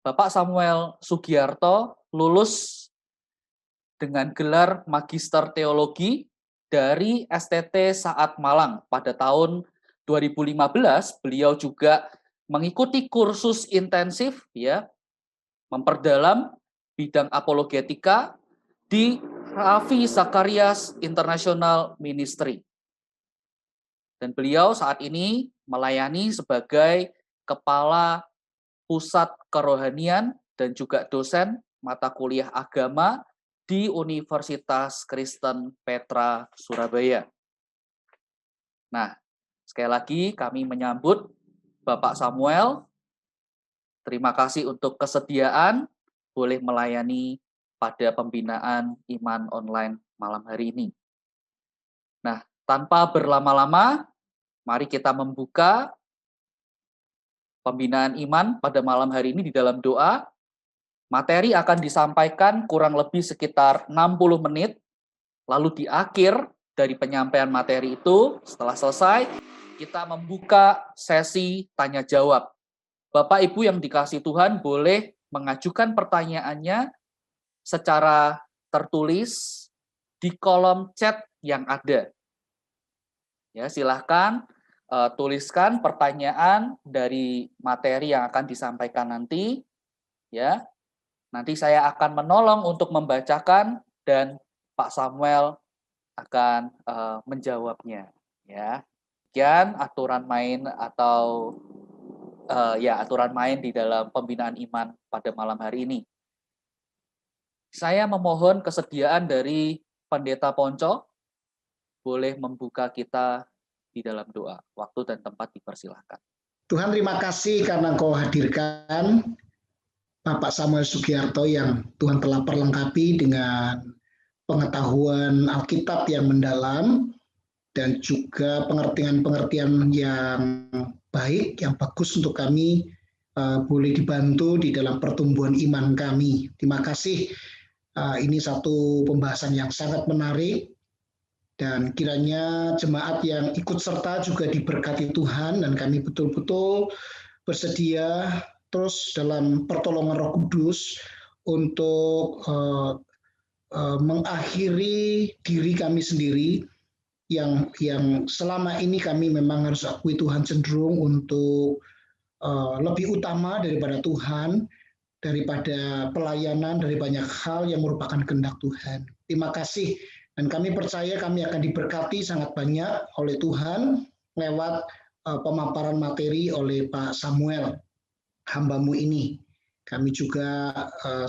Bapak Samuel Sugiarto lulus dengan gelar Magister Teologi dari STT Saat Malang pada tahun 2015. Beliau juga mengikuti kursus intensif ya, memperdalam bidang apologetika di Ravi Zacharias International Ministry. Dan beliau saat ini melayani sebagai Kepala Pusat Kerohanian dan juga dosen mata kuliah agama di Universitas Kristen Petra, Surabaya. Nah, sekali lagi kami menyambut Bapak Samuel. Terima kasih untuk kesediaan boleh melayani pada pembinaan iman online malam hari ini. Nah, tanpa berlama-lama, mari kita membuka pembinaan iman pada malam hari ini di dalam doa. Materi akan disampaikan kurang lebih sekitar 60 menit. Lalu di akhir dari penyampaian materi itu, setelah selesai, kita membuka sesi tanya jawab. Bapak Ibu yang dikasihi Tuhan boleh mengajukan pertanyaannya secara tertulis di kolom chat yang ada. Ya, silahkan tuliskan pertanyaan dari materi yang akan disampaikan nanti. Ya, nanti saya akan menolong untuk membacakan dan Pak Samuel akan menjawabnya. Ya, sekian aturan main atau aturan main di dalam pembinaan iman pada malam hari ini. Saya memohon kesediaan dari Pendeta Ponco, boleh membuka kita di dalam doa. Waktu dan tempat dipersilahkan. Tuhan, terima kasih karena Engkau hadirkan Bapak Samuel Sugiarto yang Tuhan telah perlengkapi dengan pengetahuan Alkitab yang mendalam dan juga pengertian-pengertian yang baik, yang bagus untuk kami boleh dibantu di dalam pertumbuhan iman kami. Terima kasih. Ini satu pembahasan yang sangat menarik dan kiranya jemaat yang ikut serta juga diberkati Tuhan dan kami betul-betul bersedia terus dalam pertolongan Roh Kudus untuk mengakhiri diri kami sendiri yang selama ini kami memang harus akui Tuhan cenderung untuk lebih utama daripada Tuhan, daripada pelayanan, dari banyak hal yang merupakan kehendak Tuhan. Terima kasih dan kami percaya kami akan diberkati sangat banyak oleh Tuhan lewat pemaparan materi oleh Pak Samuel, hamba-Mu ini. Kami juga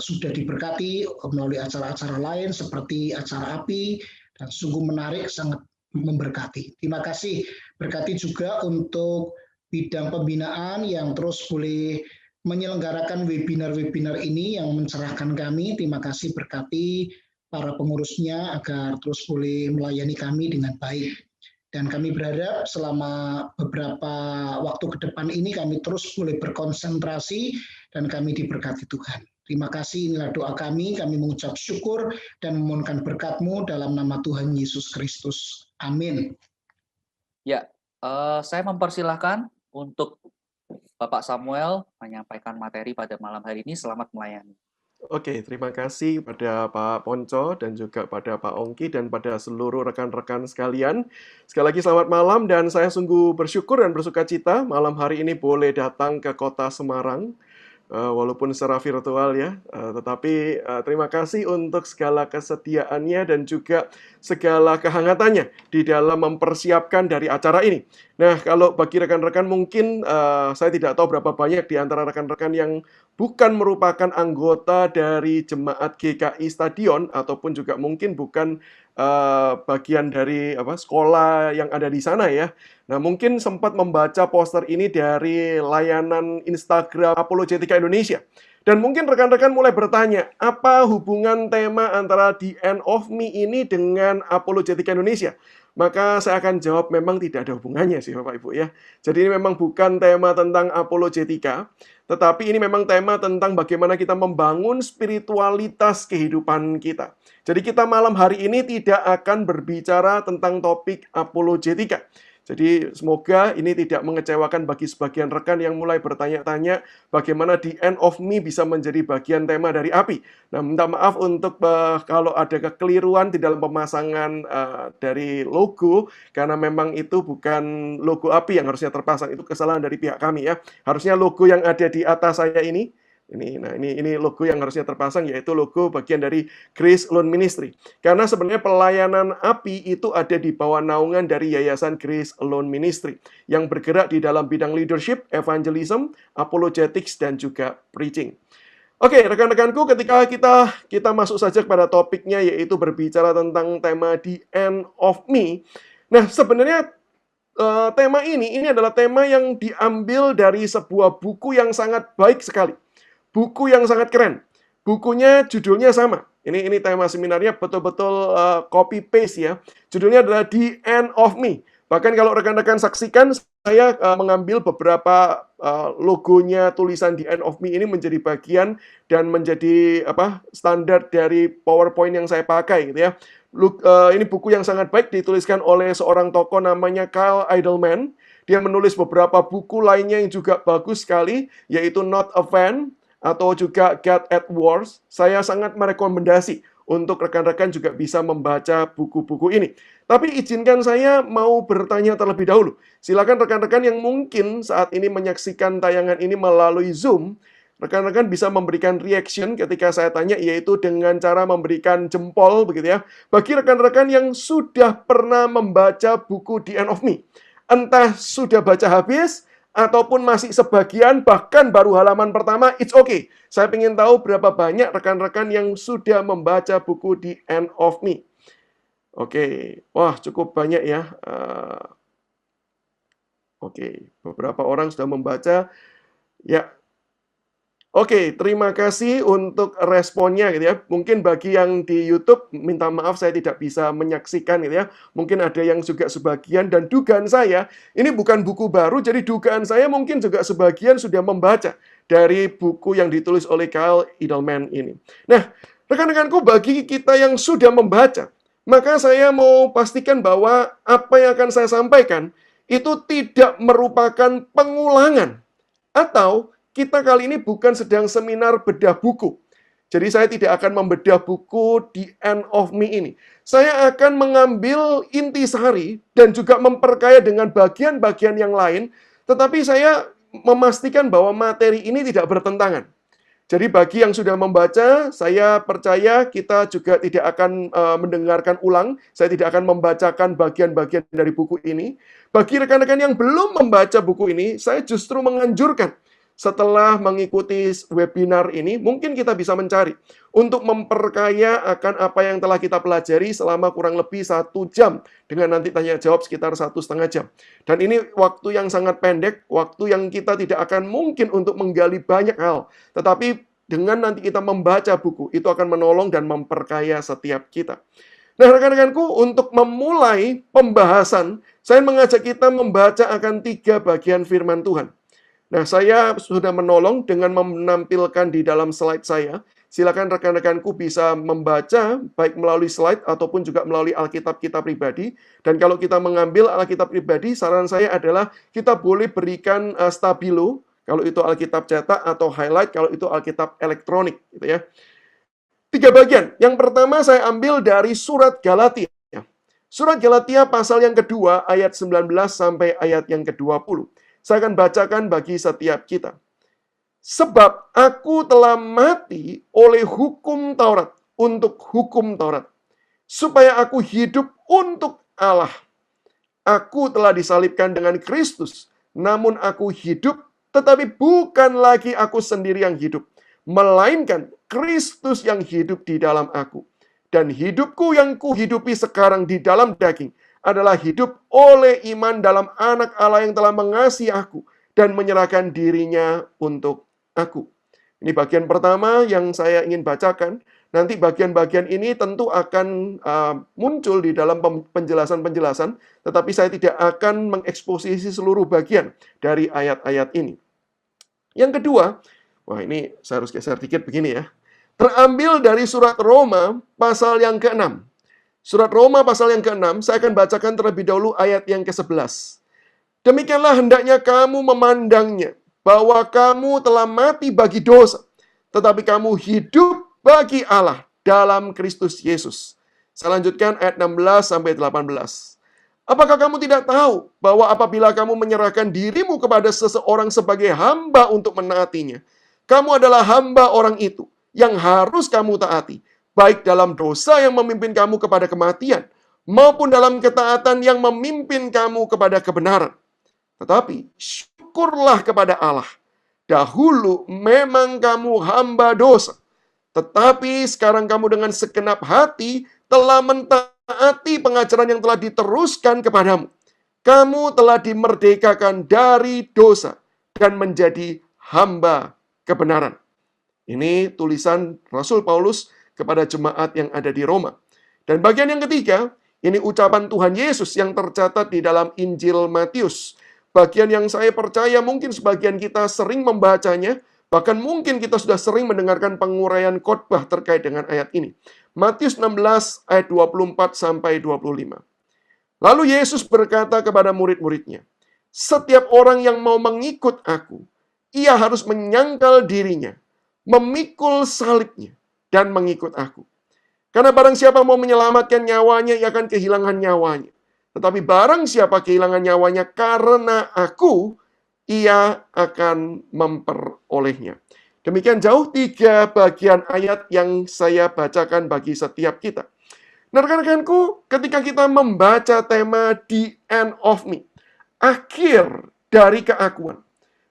sudah diberkati melalui acara-acara lain seperti acara API dan sungguh menarik, sangat memberkati. Terima kasih. Berkati juga untuk bidang pembinaan yang terus boleh menyelenggarakan webinar-webinar ini yang mencerahkan kami. Terima kasih, berkati para pengurusnya agar terus boleh melayani kami dengan baik. Dan kami berharap selama beberapa waktu ke depan ini kami terus boleh berkonsentrasi dan kami diberkati Tuhan. Terima kasih, inilah doa kami mengucap syukur dan memohonkan berkat-Mu dalam nama Tuhan Yesus Kristus. Amin. Ya, saya mempersilahkan untuk Bapak Samuel menyampaikan materi pada malam hari ini. Selamat melayani. Oke, terima kasih pada Pak Ponco dan juga pada Pak Ongki dan pada seluruh rekan-rekan sekalian. Sekali lagi selamat malam dan saya sungguh bersyukur dan bersuka cita malam hari ini boleh datang ke kota Semarang. Walaupun secara virtual ya, tetapi terima kasih untuk segala kesediaannya dan juga segala kehangatannya di dalam mempersiapkan dari acara ini. Nah, kalau bagi rekan-rekan mungkin saya tidak tahu berapa banyak di antara rekan-rekan yang bukan merupakan anggota dari jemaat GKI Stadion ataupun juga mungkin bukan bagian dari sekolah yang ada di sana ya. Nah, mungkin sempat membaca poster ini dari layanan Instagram Apologetika Indonesia. Dan mungkin rekan-rekan mulai bertanya, apa hubungan tema antara The End of Me ini dengan Apologetika Indonesia? Maka saya akan jawab memang tidak ada hubungannya sih Bapak Ibu ya. Jadi ini memang bukan tema tentang apologetika, tetapi ini memang tema tentang bagaimana kita membangun spiritualitas kehidupan kita. Jadi kita malam hari ini tidak akan berbicara tentang topik apologetika. Jadi semoga ini tidak mengecewakan bagi sebagian rekan yang mulai bertanya-tanya bagaimana The End of Me bisa menjadi bagian tema dari api. Nah, minta maaf untuk kalau ada kekeliruan di dalam pemasangan dari logo, karena memang itu bukan logo api yang harusnya terpasang, itu kesalahan dari pihak kami ya. Harusnya logo yang ada di atas saya ini logo yang harusnya terpasang, yaitu logo bagian dari Grace Alone Ministry. Karena sebenarnya pelayanan API itu ada di bawah naungan dari Yayasan Grace Alone Ministry yang bergerak di dalam bidang leadership, evangelism, apologetics, dan juga preaching. Oke, rekan-rekanku, ketika kita masuk saja kepada topiknya, yaitu berbicara tentang tema The End of Me. Nah, sebenarnya tema ini adalah tema yang diambil dari sebuah buku yang sangat baik sekali. Buku yang sangat keren. Bukunya judulnya sama. Ini tema seminarnya betul-betul copy paste ya. Judulnya adalah The End of Me. Bahkan kalau rekan-rekan saksikan, saya mengambil beberapa logonya tulisan The End of Me ini menjadi bagian dan menjadi standar dari PowerPoint yang saya pakai gitu ya. Ini buku yang sangat baik, dituliskan oleh seorang tokoh namanya Kyle Idleman. Dia menulis beberapa buku lainnya yang juga bagus sekali, yaitu Not a Fan, atau juga God at Wars. Saya sangat merekomendasi untuk rekan-rekan juga bisa membaca buku-buku ini. Tapi izinkan saya mau bertanya terlebih dahulu. Silakan rekan-rekan yang mungkin saat ini menyaksikan tayangan ini melalui Zoom, rekan-rekan bisa memberikan reaction ketika saya tanya, yaitu dengan cara memberikan jempol begitu ya. Bagi rekan-rekan yang sudah pernah membaca buku The End of Me, entah sudah baca habis ataupun masih sebagian, bahkan baru halaman pertama, it's okay. Saya ingin tahu berapa banyak rekan-rekan yang sudah membaca buku The End of Me. Oke, wah cukup banyak ya. Oke, beberapa orang sudah membaca. Ya, oke, terima kasih untuk responnya gitu ya. Mungkin bagi yang di YouTube, minta maaf saya tidak bisa menyaksikan gitu ya. Mungkin ada yang juga sebagian, dan dugaan saya, ini bukan buku baru, jadi dugaan saya mungkin juga sebagian sudah membaca dari buku yang ditulis oleh Kyle Idleman ini. Nah, rekan-rekanku, bagi kita yang sudah membaca, maka saya mau pastikan bahwa apa yang akan saya sampaikan itu tidak merupakan pengulangan, atau kita kali ini bukan sedang seminar bedah buku. Jadi saya tidak akan membedah buku The End of Me ini. Saya akan mengambil intisari dan juga memperkaya dengan bagian-bagian yang lain, tetapi saya memastikan bahwa materi ini tidak bertentangan. Jadi bagi yang sudah membaca, saya percaya kita juga tidak akan mendengarkan ulang. Saya tidak akan membacakan bagian-bagian dari buku ini. Bagi rekan-rekan yang belum membaca buku ini, saya justru menganjurkan setelah mengikuti webinar ini, mungkin kita bisa mencari untuk memperkaya akan apa yang telah kita pelajari selama kurang lebih 1 jam, dengan nanti tanya jawab sekitar 1,5 jam. Dan ini waktu yang sangat pendek, waktu yang kita tidak akan mungkin untuk menggali banyak hal. Tetapi dengan nanti kita membaca buku, itu akan menolong dan memperkaya setiap kita. Nah, rekan-rekanku, untuk memulai pembahasan, saya mengajak kita membaca akan 3 bagian firman Tuhan. Nah, saya sudah menolong dengan menampilkan di dalam slide saya. Silakan rekan-rekanku bisa membaca, baik melalui slide ataupun juga melalui Alkitab kita pribadi. Dan kalau kita mengambil Alkitab pribadi, saran saya adalah kita boleh berikan stabilo, kalau itu Alkitab cetak, atau highlight, kalau itu Alkitab elektronik. Gitu ya. 3 bagian. Yang pertama saya ambil dari surat Galatia. Surat Galatia pasal yang kedua, ayat 19 sampai ayat yang ke-20. Saya akan bacakan bagi setiap kita. Sebab aku telah mati oleh hukum Taurat, untuk hukum Taurat, supaya aku hidup untuk Allah. Aku telah disalibkan dengan Kristus, namun aku hidup, tetapi bukan lagi aku sendiri yang hidup, melainkan Kristus yang hidup di dalam aku. Dan hidupku yang kuhidupi sekarang di dalam daging adalah hidup oleh iman dalam Anak Allah yang telah mengasihi aku dan menyerahkan dirinya untuk aku. Ini bagian pertama yang saya ingin bacakan. Nanti bagian-bagian ini tentu akan muncul di dalam penjelasan-penjelasan, tetapi saya tidak akan mengeksposisi seluruh bagian dari ayat-ayat ini. Yang kedua, wah ini saya harus geser dikit begini ya. Terambil dari surat Roma pasal yang ke-6. Surat Roma pasal yang ke-6, saya akan bacakan terlebih dahulu ayat yang ke-11. Demikianlah hendaknya kamu memandangnya, bahwa kamu telah mati bagi dosa, tetapi kamu hidup bagi Allah dalam Kristus Yesus. Saya lanjutkan ayat 16 sampai 18. Apakah kamu tidak tahu bahwa apabila kamu menyerahkan dirimu kepada seseorang sebagai hamba untuk menaatinya, kamu adalah hamba orang itu yang harus kamu taati, baik dalam dosa yang memimpin kamu kepada kematian, maupun dalam ketaatan yang memimpin kamu kepada kebenaran. Tetapi syukurlah kepada Allah. Dahulu memang kamu hamba dosa, tetapi sekarang kamu dengan segenap hati telah mentaati pengajaran yang telah diteruskan kepadamu. Kamu telah dimerdekakan dari dosa dan menjadi hamba kebenaran. Ini tulisan Rasul Paulus kepada jemaat yang ada di Roma. Dan bagian yang ketiga, ini ucapan Tuhan Yesus yang tercatat di dalam Injil Matius. Bagian yang saya percaya mungkin sebagian kita sering membacanya, bahkan mungkin kita sudah sering mendengarkan penguraian khotbah terkait dengan ayat ini. Matius 16 ayat 24 sampai 25. Lalu Yesus berkata kepada murid-muridnya, "Setiap orang yang mau mengikut aku, ia harus menyangkal dirinya, memikul salibnya, dan mengikut aku. Karena barang siapa mau menyelamatkan nyawanya, ia akan kehilangan nyawanya. Tetapi barang siapa kehilangan nyawanya karena aku, ia akan memperolehnya." Demikian jauh 3 bagian ayat yang saya bacakan bagi setiap kita. Nah, rekan-rekanku, ketika kita membaca tema The End of Me, akhir dari keakuan,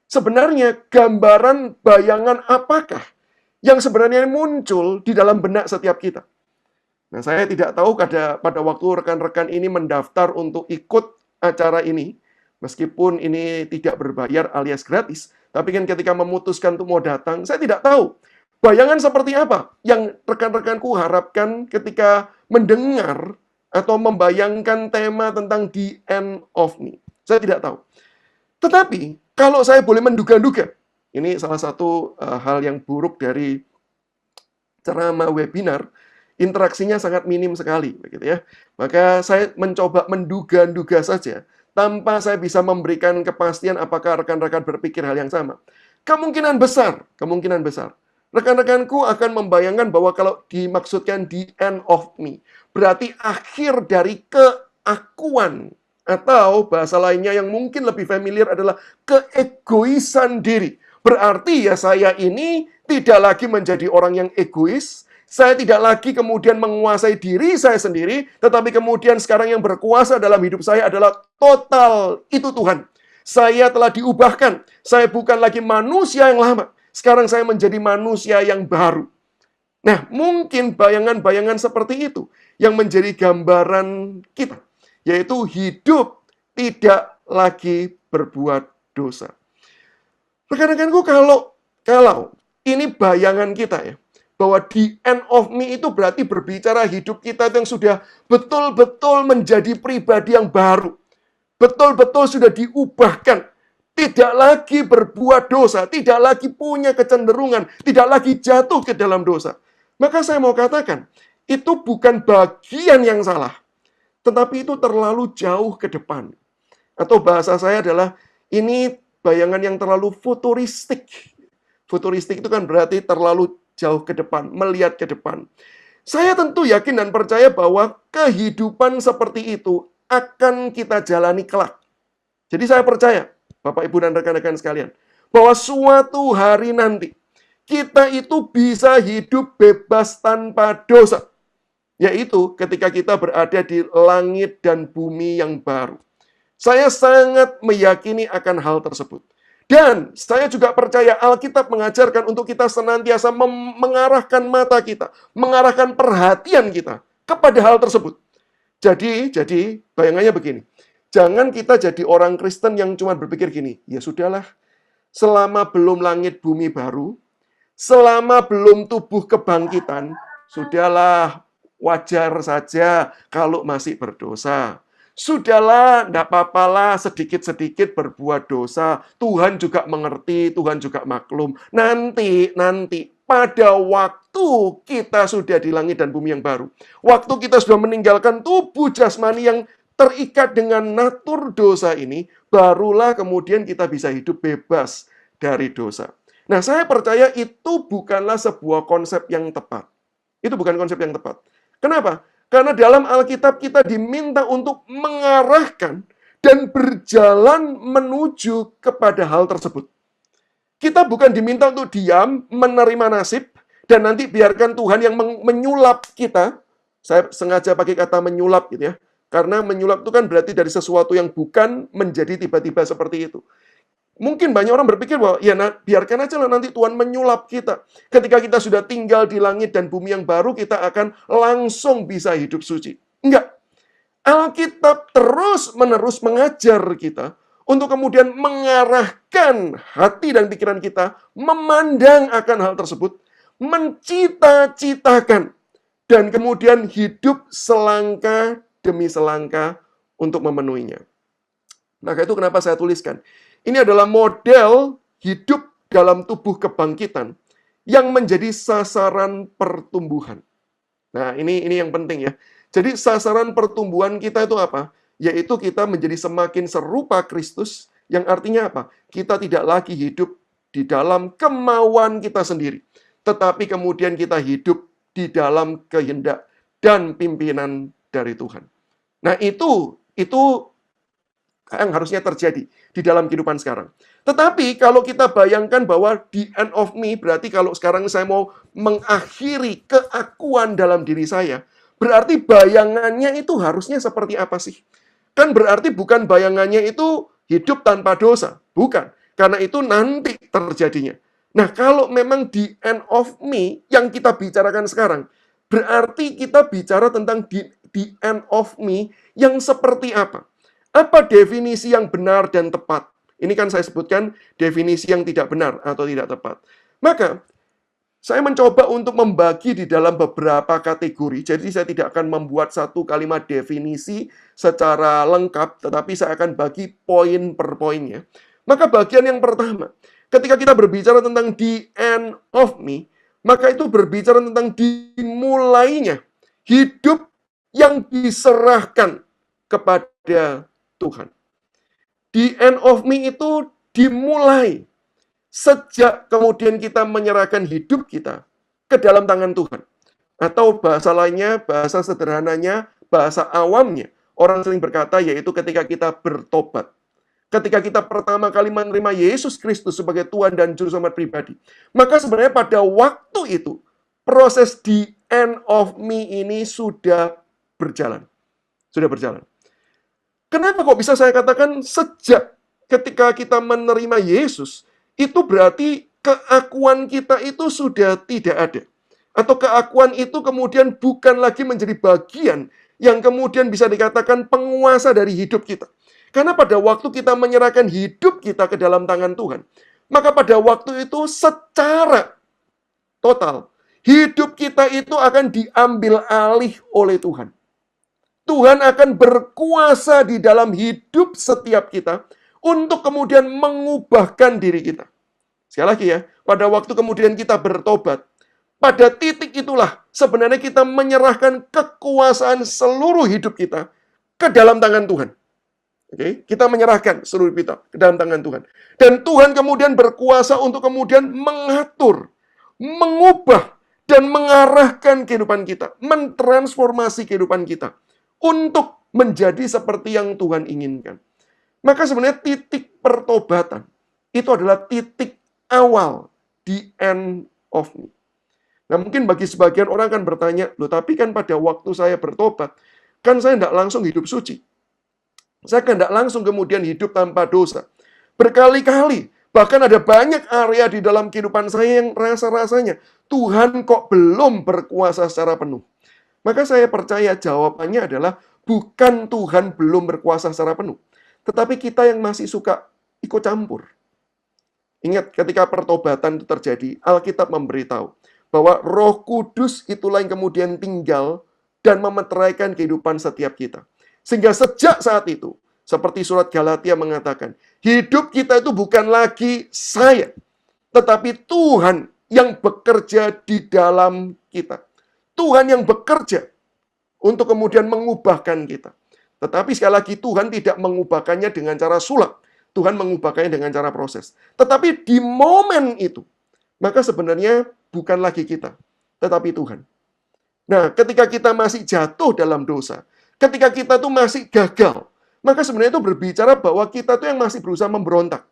sebenarnya gambaran bayangan apakah yang sebenarnya muncul di dalam benak setiap kita? Nah, saya tidak tahu pada waktu rekan-rekan ini mendaftar untuk ikut acara ini, meskipun ini tidak berbayar alias gratis, tapi kan ketika memutuskan untuk mau datang, saya tidak tahu bayangan seperti apa yang rekan-rekanku harapkan ketika mendengar atau membayangkan tema tentang The End of Me. Saya tidak tahu. Tetapi, kalau saya boleh menduga-duga, ini salah satu hal yang buruk dari ceramah webinar, interaksinya sangat minim sekali, begitu ya. Maka saya mencoba menduga-duga saja, tanpa saya bisa memberikan kepastian apakah rekan-rekan berpikir hal yang sama. Kemungkinan besar, rekan-rekanku akan membayangkan bahwa kalau dimaksudkan the end of me, berarti akhir dari keakuan, atau bahasa lainnya yang mungkin lebih familiar adalah keegoisan diri. Berarti ya saya ini tidak lagi menjadi orang yang egois, saya tidak lagi kemudian menguasai diri saya sendiri, tetapi kemudian sekarang yang berkuasa dalam hidup saya adalah total itu Tuhan. Saya telah diubahkan. Saya bukan lagi manusia yang lama. Sekarang saya menjadi manusia yang baru. Nah, mungkin bayangan-bayangan seperti itu yang menjadi gambaran kita, yaitu hidup tidak lagi berbuat dosa. Rekan-rekanku, kalau ini bayangan kita ya, bahwa the end of me itu berarti berbicara hidup kita yang sudah betul-betul menjadi pribadi yang baru. Betul-betul sudah diubahkan. Tidak lagi berbuat dosa, tidak lagi punya kecenderungan, tidak lagi jatuh ke dalam dosa. Maka saya mau katakan, itu bukan bagian yang salah, tetapi itu terlalu jauh ke depan. Atau bahasa saya adalah, ini bayangan yang terlalu futuristik. Futuristik itu kan berarti terlalu jauh ke depan, melihat ke depan. Saya tentu yakin dan percaya bahwa kehidupan seperti itu akan kita jalani kelak. Jadi saya percaya, Bapak, Ibu, dan rekan-rekan sekalian, bahwa suatu hari nanti, kita itu bisa hidup bebas tanpa dosa. Yaitu ketika kita berada di langit dan bumi yang baru. Saya sangat meyakini akan hal tersebut. Dan saya juga percaya Alkitab mengajarkan untuk kita senantiasa mengarahkan mata kita, mengarahkan perhatian kita kepada hal tersebut. Jadi bayangannya begini. Jangan kita jadi orang Kristen yang cuma berpikir gini, ya sudahlah, selama belum langit bumi baru, selama belum tubuh kebangkitan, sudahlah, wajar saja kalau masih berdosa. Sudahlah, enggak apa-apalah sedikit-sedikit berbuat dosa. Tuhan juga mengerti, Tuhan juga maklum. Nanti, pada waktu kita sudah di langit dan bumi yang baru, waktu kita sudah meninggalkan tubuh jasmani yang terikat dengan natur dosa ini, barulah kemudian kita bisa hidup bebas dari dosa. Nah, saya percaya itu bukanlah sebuah konsep yang tepat. Itu bukan konsep yang tepat. Kenapa? Karena dalam Alkitab kita diminta untuk mengarahkan dan berjalan menuju kepada hal tersebut. Kita bukan diminta untuk diam, menerima nasib, dan nanti biarkan Tuhan yang menyulap kita. Saya sengaja pakai kata menyulap gitu ya. Karena menyulap itu kan berarti dari sesuatu yang bukan menjadi tiba-tiba seperti itu. Mungkin banyak orang berpikir bahwa ya biarkan aja lah nanti Tuhan menyulap kita. Ketika kita sudah tinggal di langit dan bumi yang baru, kita akan langsung bisa hidup suci. Enggak. Alkitab terus-menerus mengajar kita untuk kemudian mengarahkan hati dan pikiran kita, memandang akan hal tersebut, mencita-citakan, dan kemudian hidup selangkah demi selangkah untuk memenuhinya. Maka itu kenapa saya tuliskan. Ini adalah model hidup dalam tubuh kebangkitan yang menjadi sasaran pertumbuhan. Nah, ini yang penting ya. Jadi sasaran pertumbuhan kita itu apa? Yaitu kita menjadi semakin serupa Kristus, yang artinya apa? Kita tidak lagi hidup di dalam kemauan kita sendiri, tetapi kemudian kita hidup di dalam kehendak dan pimpinan dari Tuhan. Nah, itu yang harusnya terjadi di dalam kehidupan sekarang. Tetapi kalau kita bayangkan bahwa the end of me, berarti kalau sekarang saya mau mengakhiri keakuan dalam diri saya, berarti bayangannya itu harusnya seperti apa sih? Kan berarti bukan bayangannya itu hidup tanpa dosa. Bukan. Karena itu nanti terjadinya. Nah, kalau memang the end of me yang kita bicarakan sekarang, berarti kita bicara tentang the end of me yang seperti apa? Apa definisi yang benar dan tepat? Ini kan saya sebutkan definisi yang tidak benar atau tidak tepat. Maka, saya mencoba untuk membagi di dalam beberapa kategori. Jadi saya tidak akan membuat satu kalimat definisi secara lengkap, tetapi saya akan bagi poin per poinnya. Maka bagian yang pertama, ketika kita berbicara tentang the end of me, maka itu berbicara tentang dimulainya hidup yang diserahkan kepada Tuhan. The end of me itu dimulai sejak kemudian kita menyerahkan hidup kita ke dalam tangan Tuhan. Atau bahasa lainnya, bahasa sederhananya, bahasa awamnya, orang sering berkata yaitu ketika kita bertobat. Ketika kita pertama kali menerima Yesus Kristus sebagai Tuhan dan Juru Selamat pribadi. Maka sebenarnya pada waktu itu, proses the end of me ini sudah berjalan. Sudah berjalan. Kenapa kok bisa saya katakan sejak ketika kita menerima Yesus, itu berarti keakuan kita itu sudah tidak ada. Atau keakuan itu kemudian bukan lagi menjadi bagian yang kemudian bisa dikatakan penguasa dari hidup kita. Karena pada waktu kita menyerahkan hidup kita ke dalam tangan Tuhan, maka pada waktu itu secara total, hidup kita itu akan diambil alih oleh Tuhan. Tuhan akan berkuasa di dalam hidup setiap kita untuk kemudian mengubahkan diri kita. Sekali lagi ya, pada waktu kemudian kita bertobat, pada titik itulah sebenarnya kita menyerahkan kekuasaan seluruh hidup kita ke dalam tangan Tuhan. Oke, kita menyerahkan seluruh kita ke dalam tangan Tuhan. Dan Tuhan kemudian berkuasa untuk kemudian mengatur, mengubah, dan mengarahkan kehidupan kita, mentransformasi kehidupan kita untuk menjadi seperti yang Tuhan inginkan. Maka sebenarnya titik pertobatan itu adalah titik awal, the end of me. Nah, mungkin bagi sebagian orang akan bertanya, loh tapi kan pada waktu saya bertobat, kan saya tidak langsung hidup suci. Saya kan tidak langsung kemudian hidup tanpa dosa. Berkali-kali, bahkan ada banyak area di dalam kehidupan saya yang rasa-rasanya, Tuhan kok belum berkuasa secara penuh. Maka saya percaya jawabannya adalah bukan Tuhan belum berkuasa secara penuh, tetapi kita yang masih suka ikut campur. Ingat, ketika pertobatan itu terjadi, Alkitab memberitahu bahwa Roh Kudus itulah yang kemudian tinggal dan memeteraikan kehidupan setiap kita. Sehingga sejak saat itu, seperti surat Galatia mengatakan, hidup kita itu bukan lagi saya, tetapi Tuhan yang bekerja di dalam kita. Tuhan yang bekerja untuk kemudian mengubahkan kita. Tetapi sekali lagi Tuhan tidak mengubahkannya dengan cara sulap. Tuhan mengubahkannya dengan cara proses. Tetapi di momen itu, maka sebenarnya bukan lagi kita, tetapi Tuhan. Nah, ketika kita masih jatuh dalam dosa, ketika kita tuh masih gagal, maka sebenarnya itu berbicara bahwa kita tuh yang masih berusaha memberontak.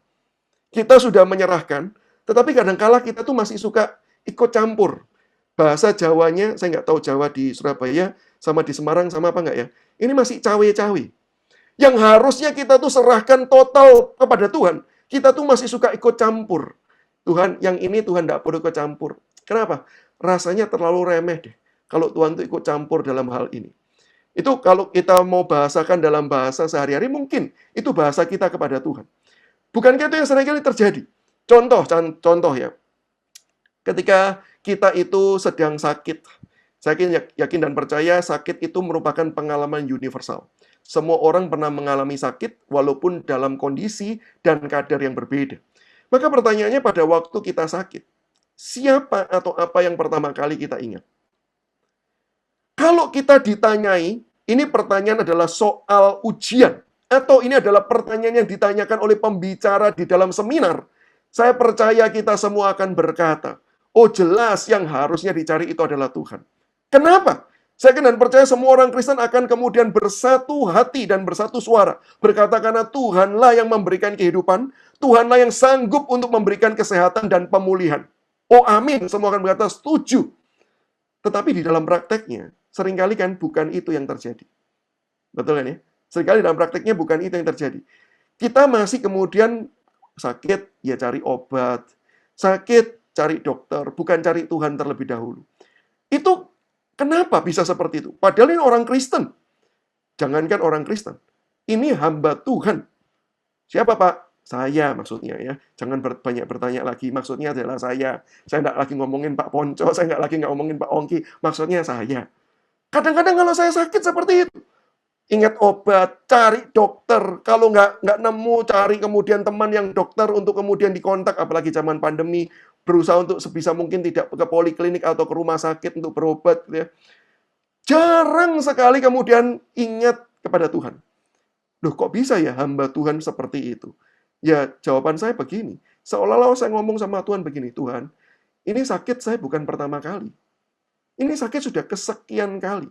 Kita sudah menyerahkan, tetapi kadang-kala kita tuh masih suka ikut campur. Bahasa Jawanya, saya nggak tahu Jawa di Surabaya, sama di Semarang, sama apa nggak ya. Ini masih cawe-cawe. Yang harusnya kita tuh serahkan total kepada Tuhan, kita tuh masih suka ikut campur. Tuhan, yang ini Tuhan nggak perlu ikut campur. Kenapa? Rasanya terlalu remeh deh, kalau Tuhan tuh ikut campur dalam hal ini. Itu kalau kita mau bahasakan dalam bahasa sehari-hari, mungkin itu bahasa kita kepada Tuhan. Bukankah itu yang seringkali terjadi? Contoh ya, ketika kita itu sedang sakit, saya yakin dan percaya sakit itu merupakan pengalaman universal. Semua orang pernah mengalami sakit, walaupun dalam kondisi dan kadar yang berbeda. Maka pertanyaannya pada waktu kita sakit, siapa atau apa yang pertama kali kita ingat? Kalau kita ditanyai, ini pertanyaan adalah soal ujian, atau ini adalah pertanyaan yang ditanyakan oleh pembicara di dalam seminar, saya percaya kita semua akan berkata, oh jelas yang harusnya dicari itu adalah Tuhan. Kenapa? Saya yakin dan percaya semua orang Kristen akan kemudian bersatu hati dan bersatu suara. Berkata karena Tuhanlah yang memberikan kehidupan, Tuhanlah yang sanggup untuk memberikan kesehatan dan pemulihan. Oh amin, semua akan berkata setuju. Tetapi di dalam prakteknya, seringkali kan bukan itu yang terjadi. Betul kan ya? Seringkali dalam prakteknya bukan itu yang terjadi. Kita masih kemudian sakit, ya cari obat. Sakit, cari dokter. Bukan cari Tuhan terlebih dahulu. Itu kenapa bisa seperti itu? Padahal ini orang Kristen. Jangankan orang Kristen. Ini hamba Tuhan. Siapa Pak? Saya maksudnya ya. Jangan banyak bertanya lagi. Maksudnya adalah saya. Saya tidak lagi ngomongin Pak Ponco. Saya nggak lagi ngomongin Pak Ongki. Maksudnya saya. Kadang-kadang kalau saya sakit seperti itu. Ingat obat, cari dokter. Kalau nggak nemu, cari kemudian teman yang dokter untuk kemudian dikontak. Apalagi zaman pandemi, berusaha untuk sebisa mungkin tidak ke poliklinik atau ke rumah sakit untuk berobat. Ya. Jarang sekali kemudian ingat kepada Tuhan. Loh kok bisa ya hamba Tuhan seperti itu? Ya jawaban saya begini. Seolah-olah saya ngomong sama Tuhan begini, Tuhan, ini sakit saya bukan pertama kali. Ini sakit sudah kesekian kali.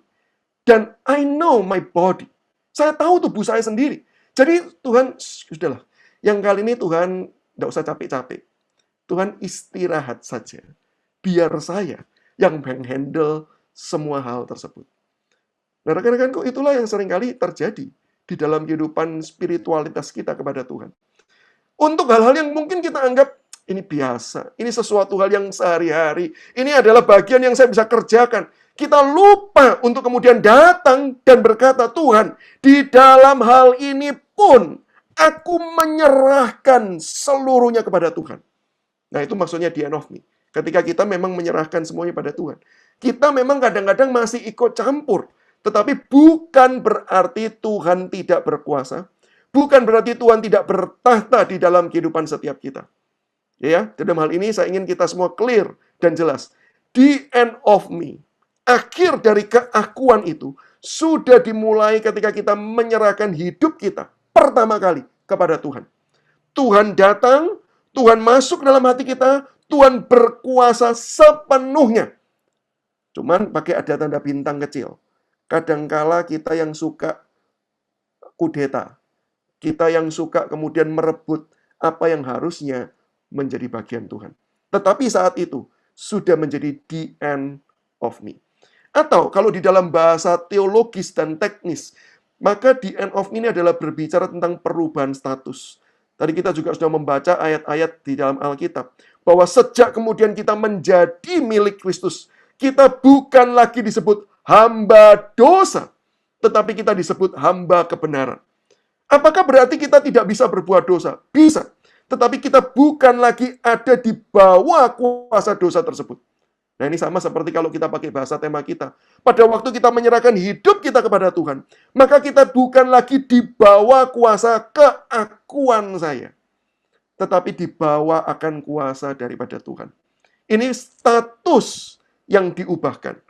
Dan I know my body. Saya tahu tubuh saya sendiri. Jadi Tuhan, sudahlah. Yang kali ini Tuhan tidak usah capek-capek. Tuhan istirahat saja. Biar saya yang menghandle semua hal tersebut. Nah rekan-rekanku, itulah yang seringkali terjadi di dalam kehidupan spiritualitas kita kepada Tuhan. Untuk hal-hal yang mungkin kita anggap ini biasa, ini sesuatu hal yang sehari-hari, ini adalah bagian yang saya bisa kerjakan. Kita lupa untuk kemudian datang dan berkata, Tuhan, di dalam hal ini pun aku menyerahkan seluruhnya kepada Tuhan. Nah, itu maksudnya the end of me. Ketika kita memang menyerahkan semuanya pada Tuhan. Kita memang kadang-kadang masih ikut campur. Tetapi bukan berarti Tuhan tidak berkuasa. Bukan berarti Tuhan tidak bertahta di dalam kehidupan setiap kita. Ya, dalam hal ini saya ingin kita semua clear dan jelas. The end of me. Akhir dari keakuan itu sudah dimulai ketika kita menyerahkan hidup kita pertama kali kepada Tuhan. Tuhan datang, Tuhan masuk dalam hati kita, Tuhan berkuasa sepenuhnya. Cuman pakai ada tanda bintang kecil. Kadangkala kita yang suka kudeta. Kita yang suka kemudian merebut apa yang harusnya menjadi bagian Tuhan. Tetapi saat itu sudah menjadi the end of me. Atau kalau di dalam bahasa teologis dan teknis, maka the end of me ini adalah berbicara tentang perubahan status. Tadi kita juga sudah membaca ayat-ayat di dalam Alkitab. Bahwa sejak kemudian kita menjadi milik Kristus, kita bukan lagi disebut hamba dosa, tetapi kita disebut hamba kebenaran. Apakah berarti kita tidak bisa berbuat dosa? Bisa. Tetapi kita bukan lagi ada di bawah kuasa dosa tersebut. Nah ini sama seperti kalau kita pakai bahasa tema kita. Pada waktu kita menyerahkan hidup kita kepada Tuhan, maka kita bukan lagi di bawah kuasa keakuan saya. Tetapi di bawah akan kuasa daripada Tuhan. Ini status yang diubahkan.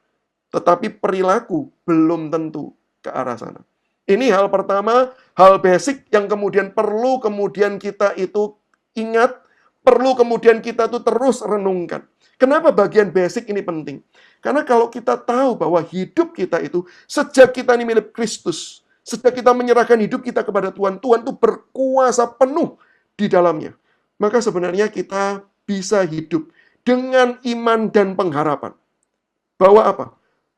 Tetapi perilaku belum tentu ke arah sana. Ini hal pertama, hal basic yang kemudian perlu kemudian kita itu ingat, perlu kemudian kita tuh terus renungkan. Kenapa bagian basic ini penting? Karena kalau kita tahu bahwa hidup kita itu, sejak kita ini milik Kristus, sejak kita menyerahkan hidup kita kepada Tuhan, Tuhan itu berkuasa penuh di dalamnya. Maka sebenarnya kita bisa hidup dengan iman dan pengharapan. Bahwa apa?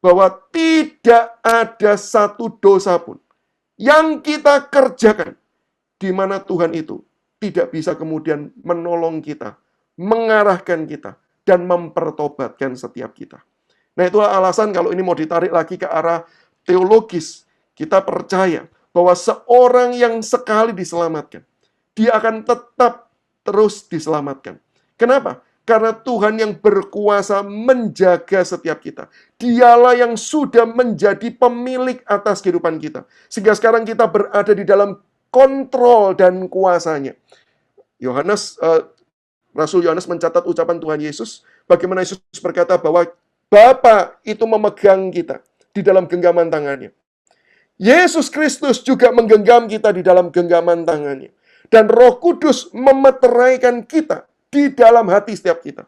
Bahwa tidak ada satu dosa pun yang kita kerjakan di mana Tuhan itu tidak bisa kemudian menolong kita, mengarahkan kita, dan mempertobatkan setiap kita. Nah, itulah alasan kalau ini mau ditarik lagi ke arah teologis, kita percaya bahwa seorang yang sekali diselamatkan, dia akan tetap terus diselamatkan. Kenapa? Karena Tuhan yang berkuasa menjaga setiap kita. Dialah yang sudah menjadi pemilik atas kehidupan kita. Sehingga sekarang kita berada di dalam kontrol dan kuasanya. Rasul Yohanes mencatat ucapan Tuhan Yesus, bagaimana Yesus berkata bahwa Bapa itu memegang kita di dalam genggaman tangannya. Yesus Kristus juga menggenggam kita di dalam genggaman tangannya. Dan Roh Kudus memeteraikan kita di dalam hati setiap kita.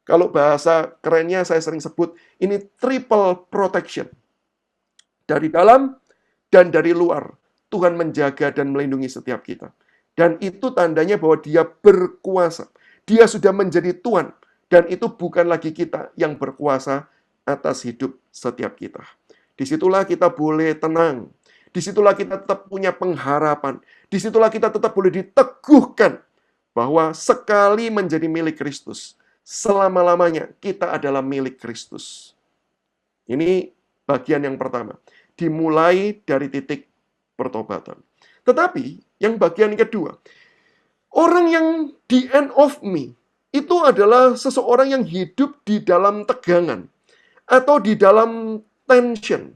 Kalau bahasa kerennya saya sering sebut, ini triple protection. Dari dalam dan dari luar, Tuhan menjaga dan melindungi setiap kita. Dan itu tandanya bahwa Dia berkuasa. Dia sudah menjadi Tuhan. Dan itu bukan lagi kita yang berkuasa atas hidup setiap kita. Disitulah kita boleh tenang. Disitulah kita tetap punya pengharapan. Disitulah kita tetap boleh diteguhkan bahwa sekali menjadi milik Kristus, selama-lamanya kita adalah milik Kristus. Ini bagian yang pertama. Dimulai dari titik pertobatan. Tetapi, yang bagian kedua, orang yang the end of me, itu adalah seseorang yang hidup di dalam tegangan, atau di dalam tension.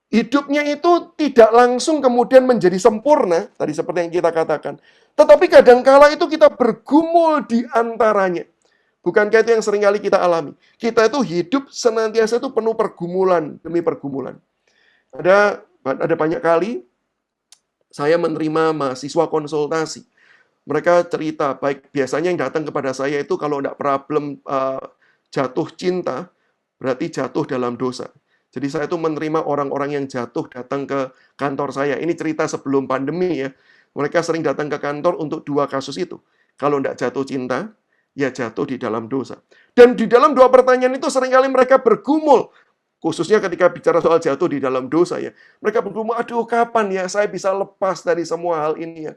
Hidupnya itu tidak langsung kemudian menjadi sempurna, tadi seperti yang kita katakan. Tetapi kadangkala itu kita bergumul di antaranya. Bukankah itu yang seringkali kita alami? Kita itu hidup senantiasa itu penuh pergumulan demi pergumulan. Ada banyak kali saya menerima mahasiswa konsultasi. Mereka cerita, baik biasanya yang datang kepada saya itu kalau tidak problem jatuh cinta, berarti jatuh dalam dosa. Jadi saya itu menerima orang-orang yang jatuh datang ke kantor saya. Ini cerita sebelum pandemi ya. Mereka sering datang ke kantor untuk dua kasus itu. Kalau tidak jatuh cinta, ya jatuh di dalam dosa. Dan di dalam dua pertanyaan itu seringkali mereka bergumul. Khususnya ketika bicara soal jatuh di dalam dosa ya. Mereka bergumul, aduh kapan ya saya bisa lepas dari semua hal ini ya.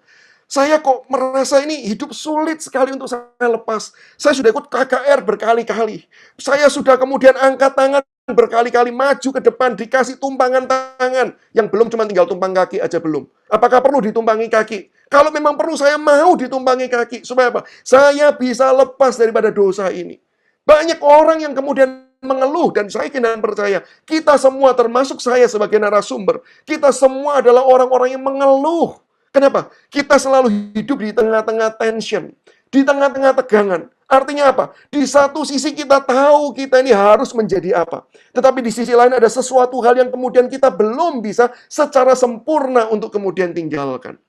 Saya kok merasa ini hidup sulit sekali untuk saya lepas. Saya sudah ikut KKR berkali-kali. Saya sudah kemudian angkat tangan berkali-kali, maju ke depan, dikasih tumpangan tangan. Yang belum cuma tinggal tumpang kaki aja belum. Apakah perlu ditumpangi kaki? Kalau memang perlu, saya mau ditumpangi kaki. Supaya apa? Saya bisa lepas daripada dosa ini. Banyak orang yang kemudian mengeluh, dan saya yakin dan percaya, kita semua termasuk saya sebagai narasumber, kita semua adalah orang-orang yang mengeluh. Kenapa? Kita selalu hidup di tengah-tengah tension, di tengah-tengah tegangan. Artinya apa? Di satu sisi kita tahu kita ini harus menjadi apa. Tetapi di sisi lain ada sesuatu hal yang kemudian kita belum bisa secara sempurna untuk kemudian tinggalkan.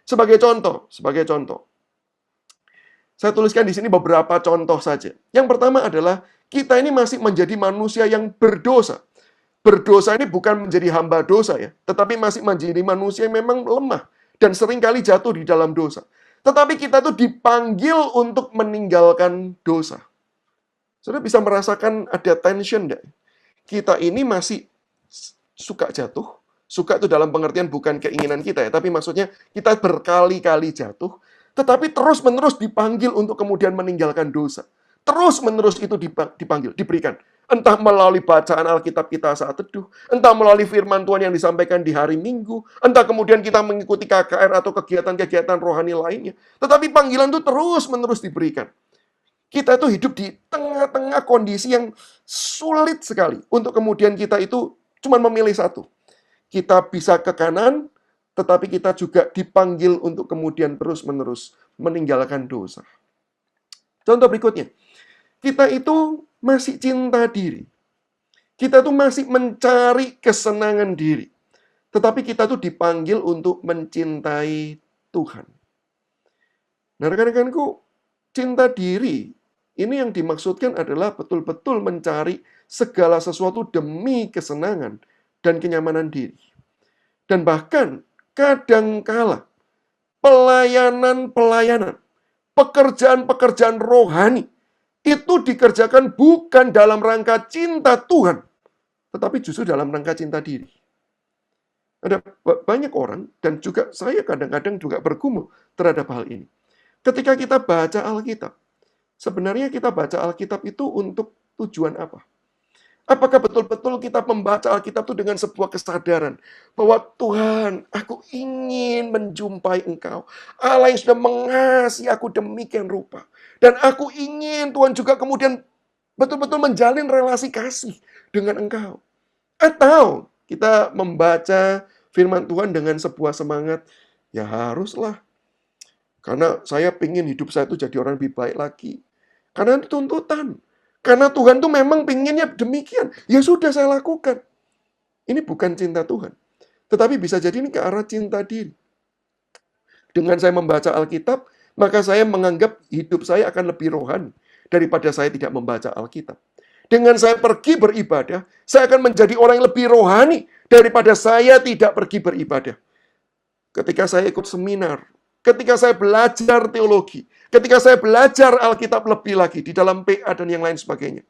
Sebagai contoh. Saya tuliskan di sini beberapa contoh saja. Yang pertama adalah kita ini masih menjadi manusia yang berdosa. Berdosa ini bukan menjadi hamba dosa ya, tetapi masih menjadi manusia yang memang lemah dan seringkali jatuh di dalam dosa. Tetapi kita tuh dipanggil untuk meninggalkan dosa. Saudara bisa merasakan ada tension enggak? Kita ini masih suka jatuh. Suka itu dalam pengertian bukan keinginan kita ya, tapi maksudnya kita berkali-kali jatuh, tetapi terus-menerus dipanggil untuk kemudian meninggalkan dosa. Terus-menerus itu dipanggil, diberikan. Entah melalui bacaan Alkitab kita saat teduh, entah melalui firman Tuhan yang disampaikan di hari Minggu, entah kemudian kita mengikuti KKR atau kegiatan-kegiatan rohani lainnya. Tetapi panggilan itu terus-menerus diberikan. Kita itu hidup di tengah-tengah kondisi yang sulit sekali. Untuk kemudian kita itu cuma memilih satu. Kita bisa ke kanan, tetapi kita juga dipanggil untuk kemudian terus-menerus meninggalkan dosa. Contoh berikutnya. kita itu masih cinta diri. Kita tuh masih mencari kesenangan diri. Tetapi kita tuh dipanggil untuk mencintai Tuhan. Nah, rekan-rekanku, cinta diri ini yang dimaksudkan adalah betul-betul mencari segala sesuatu demi kesenangan dan kenyamanan diri. Dan bahkan kadangkala pelayanan-pelayanan, pekerjaan-pekerjaan rohani itu dikerjakan bukan dalam rangka cinta Tuhan, tetapi justru dalam rangka cinta diri. Ada banyak orang, dan juga saya kadang-kadang juga bergumul terhadap hal ini. Ketika kita baca Alkitab, sebenarnya kita baca Alkitab itu untuk tujuan apa? Apakah betul-betul kita membaca Alkitab itu dengan sebuah kesadaran bahwa Tuhan, aku ingin menjumpai Engkau. Allah yang sudah mengasihi aku demikian rupa. Dan aku ingin Tuhan juga kemudian betul-betul menjalin relasi kasih dengan Engkau. Atau kita membaca firman Tuhan dengan sebuah semangat, ya haruslah. Karena saya ingin hidup saya itu jadi orang lebih baik lagi. Karena itu tuntutan. Karena Tuhan tuh memang pinginnya demikian. Ya sudah saya lakukan. Ini bukan cinta Tuhan. Tetapi bisa jadi ini ke arah cinta diri. Dengan saya membaca Alkitab, maka saya menganggap hidup saya akan lebih rohani daripada saya tidak membaca Alkitab. Dengan saya pergi beribadah, saya akan menjadi orang yang lebih rohani daripada saya tidak pergi beribadah. Ketika saya ikut seminar, ketika saya belajar teologi, ketika saya belajar Alkitab lebih lagi di dalam PA dan yang lain sebagainya,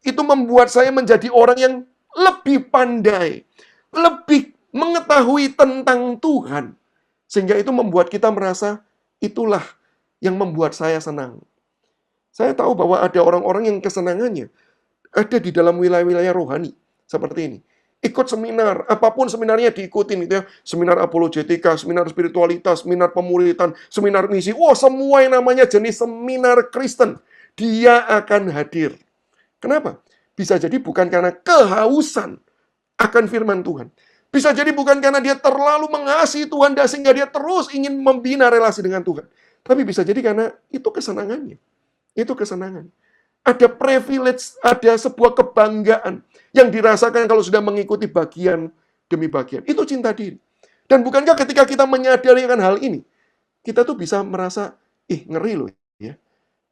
itu membuat saya menjadi orang yang lebih pandai, lebih mengetahui tentang Tuhan. Sehingga itu membuat kita merasa itulah yang membuat saya senang. Saya tahu bahwa ada orang-orang yang kesenangannya ada di dalam wilayah-wilayah rohani seperti ini. Ikut seminar, apapun seminarnya diikutin gitu ya. Seminar apologetika, seminar spiritualitas, seminar pemuritan, seminar misi. Wah, semua yang namanya jenis seminar Kristen, dia akan hadir. Kenapa? Bisa jadi bukan karena kehausan akan firman Tuhan. Bisa jadi bukan karena dia terlalu mengasihi Tuhan dan sehingga dia terus ingin membina relasi dengan Tuhan. Tapi bisa jadi karena itu kesenangannya. Itu kesenangan. Ada privilege, ada sebuah kebanggaan yang dirasakan kalau sudah mengikuti bagian demi bagian. Itu cinta diri. Dan bukankah ketika kita menyadari akan hal ini, kita tuh bisa merasa, ngeri loh ya.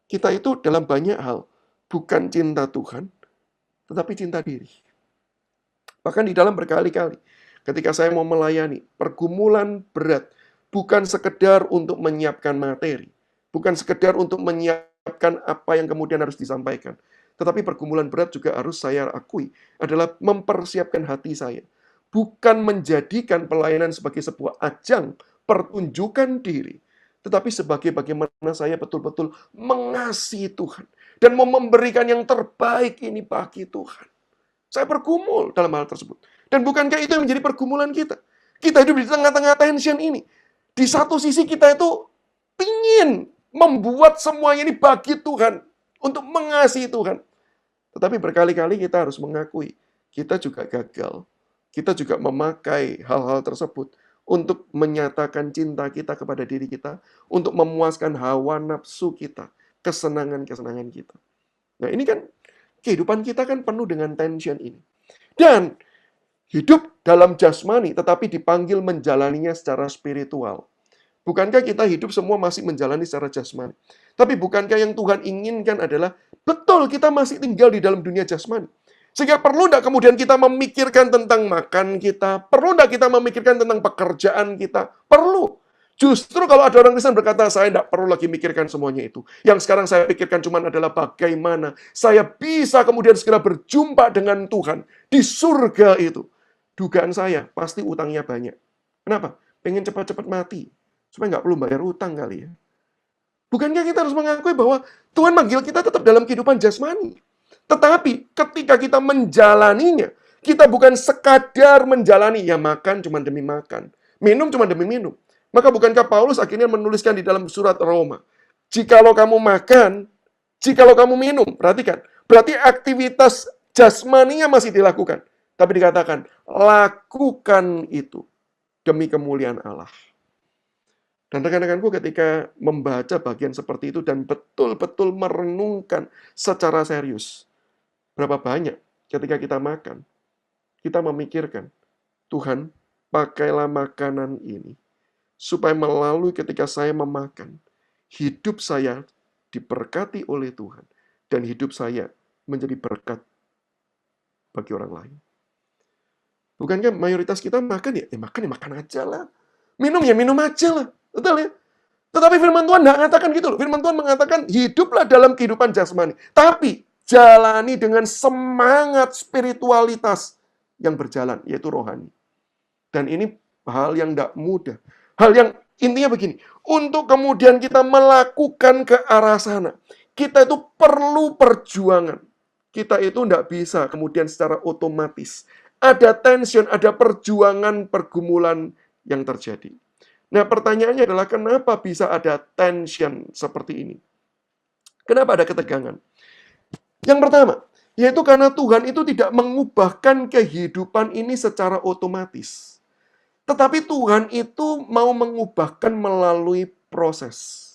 Kita itu dalam banyak hal bukan cinta Tuhan, tetapi cinta diri. Bahkan di dalam berkali-kali, ketika saya mau melayani, pergumulan berat, bukan sekedar untuk menyiapkan materi, bukan sekedar untuk menyiapkan apa yang kemudian harus disampaikan, tetapi pergumulan berat juga harus saya akui adalah mempersiapkan hati saya. Bukan menjadikan pelayanan sebagai sebuah ajang pertunjukan diri, tetapi sebagai bagaimana saya betul-betul mengasihi Tuhan dan mau memberikan yang terbaik ini bagi Tuhan. Saya bergumul dalam hal tersebut. Dan bukankah itu yang menjadi pergumulan kita? Kita hidup di tengah-tengah tension ini. Di satu sisi kita itu ingin membuat semuanya ini bagi Tuhan, untuk mengasihi Tuhan. Tetapi berkali-kali kita harus mengakui, kita juga gagal. Kita juga memakai hal-hal tersebut untuk menyatakan cinta kita kepada diri kita, untuk memuaskan hawa nafsu kita, kesenangan-kesenangan kita. Nah, ini kan kehidupan kita kan penuh dengan tension ini. Dan hidup dalam jasmani tetapi dipanggil menjalaninya secara spiritual. Bukankah kita hidup semua masih menjalani secara jasmani? Tapi bukankah yang Tuhan inginkan adalah betul kita masih tinggal di dalam dunia jasmani? Sehingga perlu tidak kemudian kita memikirkan tentang makan kita? Perlu tidak kita memikirkan tentang pekerjaan kita? Perlu. Justru kalau ada orang Kristen berkata, saya tidak perlu lagi mikirkan semuanya itu. Yang sekarang saya pikirkan cuma adalah bagaimana saya bisa kemudian segera berjumpa dengan Tuhan di surga itu. Dugaan saya, pasti utangnya banyak. Kenapa? Pengen cepat-cepat mati. Supaya nggak perlu bayar utang kali ya. Bukankah kita harus mengakui bahwa Tuhan manggil kita tetap dalam kehidupan jasmani. Tetapi ketika kita menjalaninya, kita bukan sekadar menjalani, ya makan cuma demi makan, minum cuma demi minum. Maka bukankah Paulus akhirnya menuliskan di dalam surat Roma, jikalau kamu makan, jikalau kamu minum, perhatikan, berarti aktivitas jasmaninya masih dilakukan. Tapi dikatakan, lakukan itu demi kemuliaan Allah. Dan rekan-rekanku ketika membaca bagian seperti itu dan betul-betul merenungkan secara serius, berapa banyak ketika kita makan, kita memikirkan, Tuhan, pakailah makanan ini, supaya melalui ketika saya memakan, hidup saya diberkati oleh Tuhan, dan hidup saya menjadi berkat bagi orang lain. Bukankah mayoritas kita makan ya makan aja lah. Minum ya minum aja lah. Betul ya? Tetapi firman Tuhan tidak mengatakan gitu loh. Firman Tuhan mengatakan hiduplah dalam kehidupan jasmani. Tapi jalani dengan semangat spiritualitas yang berjalan, yaitu rohani. Dan ini hal yang tidak mudah. Hal yang intinya begini. Untuk kemudian kita melakukan ke arah sana, kita itu perlu perjuangan. Kita itu tidak bisa kemudian secara otomatis. Ada tension, ada perjuangan, pergumulan yang terjadi. Nah, pertanyaannya adalah kenapa bisa ada tension seperti ini? Kenapa ada ketegangan? Yang pertama, yaitu karena Tuhan itu tidak mengubahkan kehidupan ini secara otomatis. Tetapi Tuhan itu mau mengubahkan melalui proses.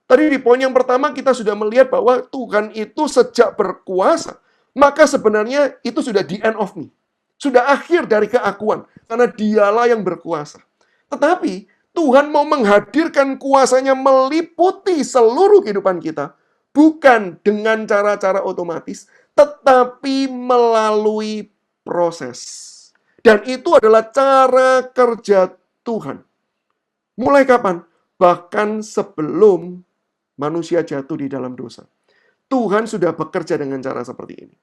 Tadi di poin yang pertama kita sudah melihat bahwa Tuhan itu sejak berkuasa, maka sebenarnya itu sudah the end of me. Sudah akhir dari keakuan, karena dialah yang berkuasa. Tetapi Tuhan mau menghadirkan kuasanya meliputi seluruh kehidupan kita, bukan dengan cara-cara otomatis, tetapi melalui proses. Dan itu adalah cara kerja Tuhan. Mulai kapan? Bahkan sebelum manusia jatuh di dalam dosa. Tuhan sudah bekerja dengan cara seperti ini.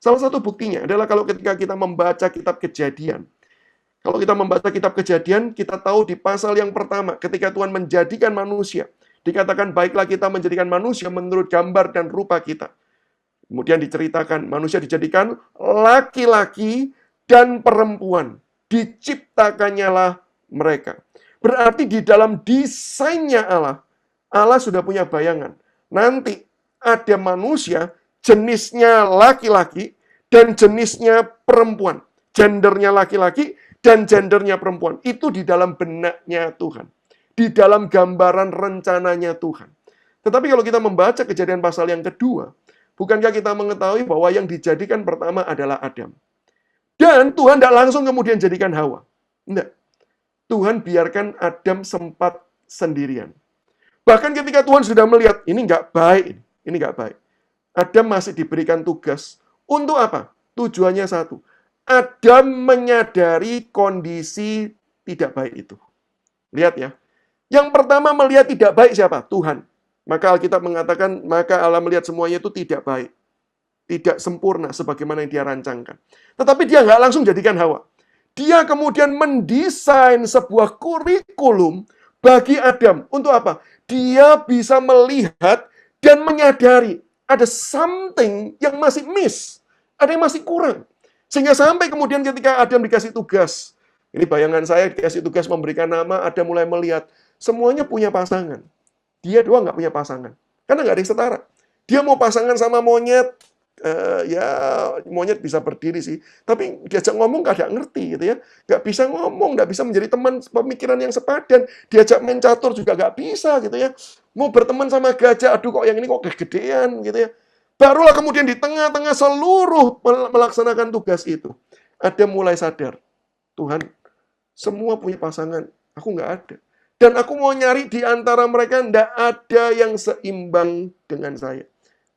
Salah satu buktinya adalah kalau ketika kita membaca kitab Kejadian. Kalau kita membaca kitab Kejadian, kita tahu di pasal yang pertama, ketika Tuhan menjadikan manusia, dikatakan baiklah kita menjadikan manusia menurut gambar dan rupa kita. Kemudian diceritakan manusia dijadikan laki-laki dan perempuan. Diciptakannya lah mereka. Berarti di dalam desainnya Allah, Allah sudah punya bayangan. Nanti ada manusia, jenisnya laki-laki, dan jenisnya perempuan. Gendernya laki-laki, dan gendernya perempuan. Itu di dalam benaknya Tuhan. Di dalam gambaran rencananya Tuhan. Tetapi kalau kita membaca Kejadian pasal yang kedua, bukankah kita mengetahui bahwa yang dijadikan pertama adalah Adam? Dan Tuhan tidak langsung kemudian jadikan Hawa. Tidak. Tuhan biarkan Adam sempat sendirian. Bahkan ketika Tuhan sudah melihat, ini nggak baik. Ini nggak baik. Adam masih diberikan tugas. Untuk apa? Tujuannya satu. Adam menyadari kondisi tidak baik itu. Lihat ya. Yang pertama melihat tidak baik siapa? Tuhan. Maka Alkitab mengatakan, maka Allah melihat semuanya itu tidak baik. Tidak sempurna sebagaimana yang dia rancangkan. Tetapi dia nggak langsung jadikan Hawa. Dia kemudian mendesain sebuah kurikulum bagi Adam. Untuk apa? Dia bisa melihat dan menyadari ada something yang masih miss. Ada yang masih kurang. Sehingga sampai kemudian ketika Adam dikasih tugas. Ini bayangan saya dikasih tugas memberikan nama, Adam mulai melihat. Semuanya punya pasangan. Dia doang nggak punya pasangan. Karena nggak ada yang setara. Dia mau pasangan sama monyet. Ya monyet bisa berdiri sih, tapi diajak ngomong nggak ngerti gitu ya, nggak bisa ngomong, nggak bisa menjadi teman pemikiran yang sepadan, diajak main catur juga nggak bisa gitu ya, mau berteman sama gajah, aduh kok yang ini kok kegedean gitu ya, barulah kemudian di tengah-tengah seluruh melaksanakan tugas itu, ada mulai sadar, Tuhan, semua punya pasangan, aku nggak ada, dan aku mau nyari di antara mereka nggak ada yang seimbang dengan saya,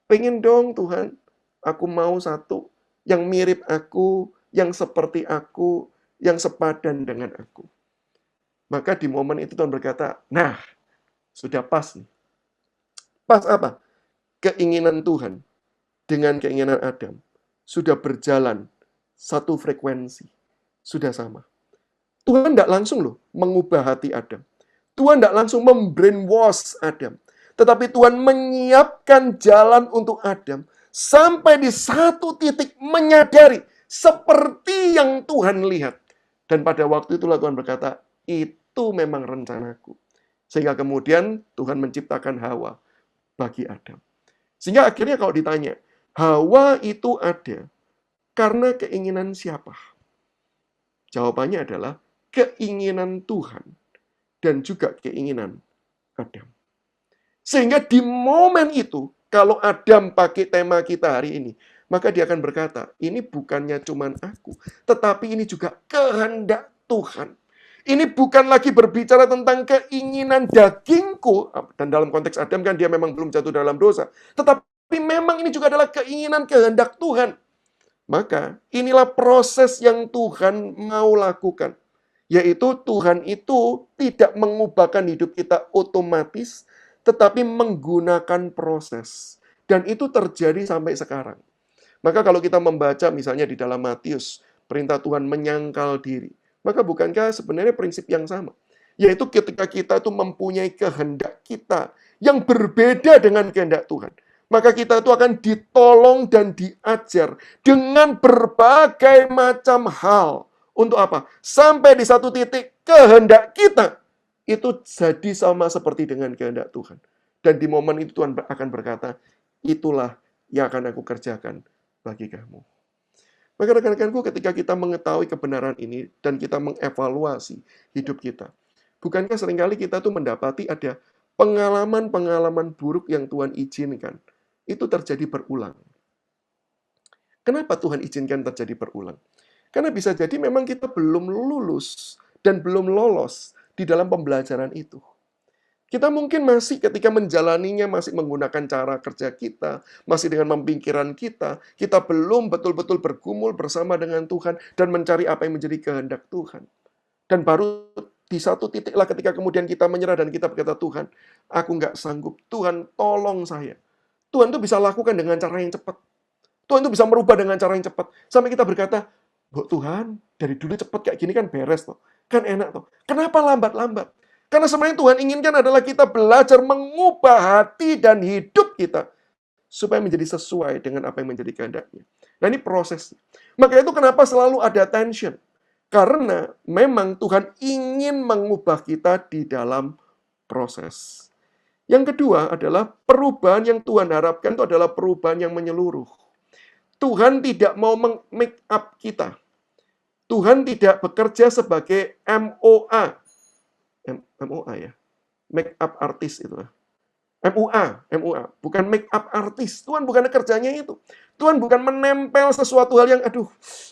pengen dong Tuhan. Aku mau satu yang mirip aku, yang seperti aku, yang sepadan dengan aku. Maka di momen itu Tuhan berkata, nah, sudah pas nih. Pas apa? Keinginan Tuhan dengan keinginan Adam sudah berjalan satu frekuensi. Sudah sama. Tuhan tidak langsung loh mengubah hati Adam. Tuhan tidak langsung membrainwash Adam. Tetapi Tuhan menyiapkan jalan untuk Adam. Sampai di satu titik menyadari seperti yang Tuhan lihat. Dan pada waktu itulah Tuhan berkata, itu memang rencanaku. Sehingga kemudian Tuhan menciptakan Hawa bagi Adam. Sehingga akhirnya kalau ditanya, Hawa itu ada karena keinginan siapa? Jawabannya adalah keinginan Tuhan. dan juga keinginan Adam. Sehingga di momen itu, kalau Adam pakai tema kita hari ini, maka dia akan berkata, ini bukannya cuman aku, tetapi ini juga kehendak Tuhan. Ini bukan lagi berbicara tentang keinginan dagingku, dan dalam konteks Adam kan dia memang belum jatuh dalam dosa, tetapi memang ini juga adalah keinginan kehendak Tuhan. Maka inilah proses yang Tuhan mau lakukan. Yaitu Tuhan itu tidak mengubahkan hidup kita otomatis, tetapi menggunakan proses. Dan itu terjadi sampai sekarang. Maka kalau kita membaca misalnya di dalam Matius, perintah Tuhan menyangkal diri. Maka bukankah sebenarnya prinsip yang sama? Yaitu ketika kita itu mempunyai kehendak kita yang berbeda dengan kehendak Tuhan. Maka kita itu akan ditolong dan diajar dengan berbagai macam hal. Untuk apa? Sampai di satu titik kehendak kita itu jadi sama seperti dengan kehendak Tuhan. Dan di momen itu Tuhan akan berkata, itulah yang akan aku kerjakan bagi kamu. Maka rekan-rekanku, ketika kita mengetahui kebenaran ini dan kita mengevaluasi hidup kita, bukankah seringkali kita tuh mendapati ada pengalaman-pengalaman buruk yang Tuhan izinkan, itu terjadi berulang. Kenapa Tuhan izinkan terjadi berulang? Karena bisa jadi memang kita belum lulus dan belum lolos di dalam pembelajaran itu. Kita mungkin masih ketika menjalaninya masih menggunakan cara kerja kita, masih dengan pemikiran kita belum betul-betul bergumul bersama dengan Tuhan dan mencari apa yang menjadi kehendak Tuhan. Dan baru di satu titiklah ketika kemudian kita menyerah dan kita berkata, Tuhan, aku nggak sanggup. Tuhan, tolong saya. Tuhan itu bisa lakukan dengan cara yang cepat. Tuhan itu bisa merubah dengan cara yang cepat. Sampai kita berkata, Tuhan, dari dulu cepat kayak gini kan beres toh. Kan enak toh. Kenapa lambat-lambat? Karena sebenarnya Tuhan inginkan adalah kita belajar mengubah hati dan hidup kita supaya menjadi sesuai dengan apa yang menjadi kehendaknya. Nah, ini proses. Maka itu kenapa selalu ada tension. Karena memang Tuhan ingin mengubah kita di dalam proses. Yang kedua adalah perubahan yang Tuhan harapkan itu adalah perubahan yang menyeluruh. Tuhan tidak mau make up kita. Tuhan tidak bekerja sebagai MOA. MOA ya, make up artist itu. MUA, bukan make up artist. Tuhan bukan kerjanya itu. Tuhan bukan menempel sesuatu hal yang, aduh,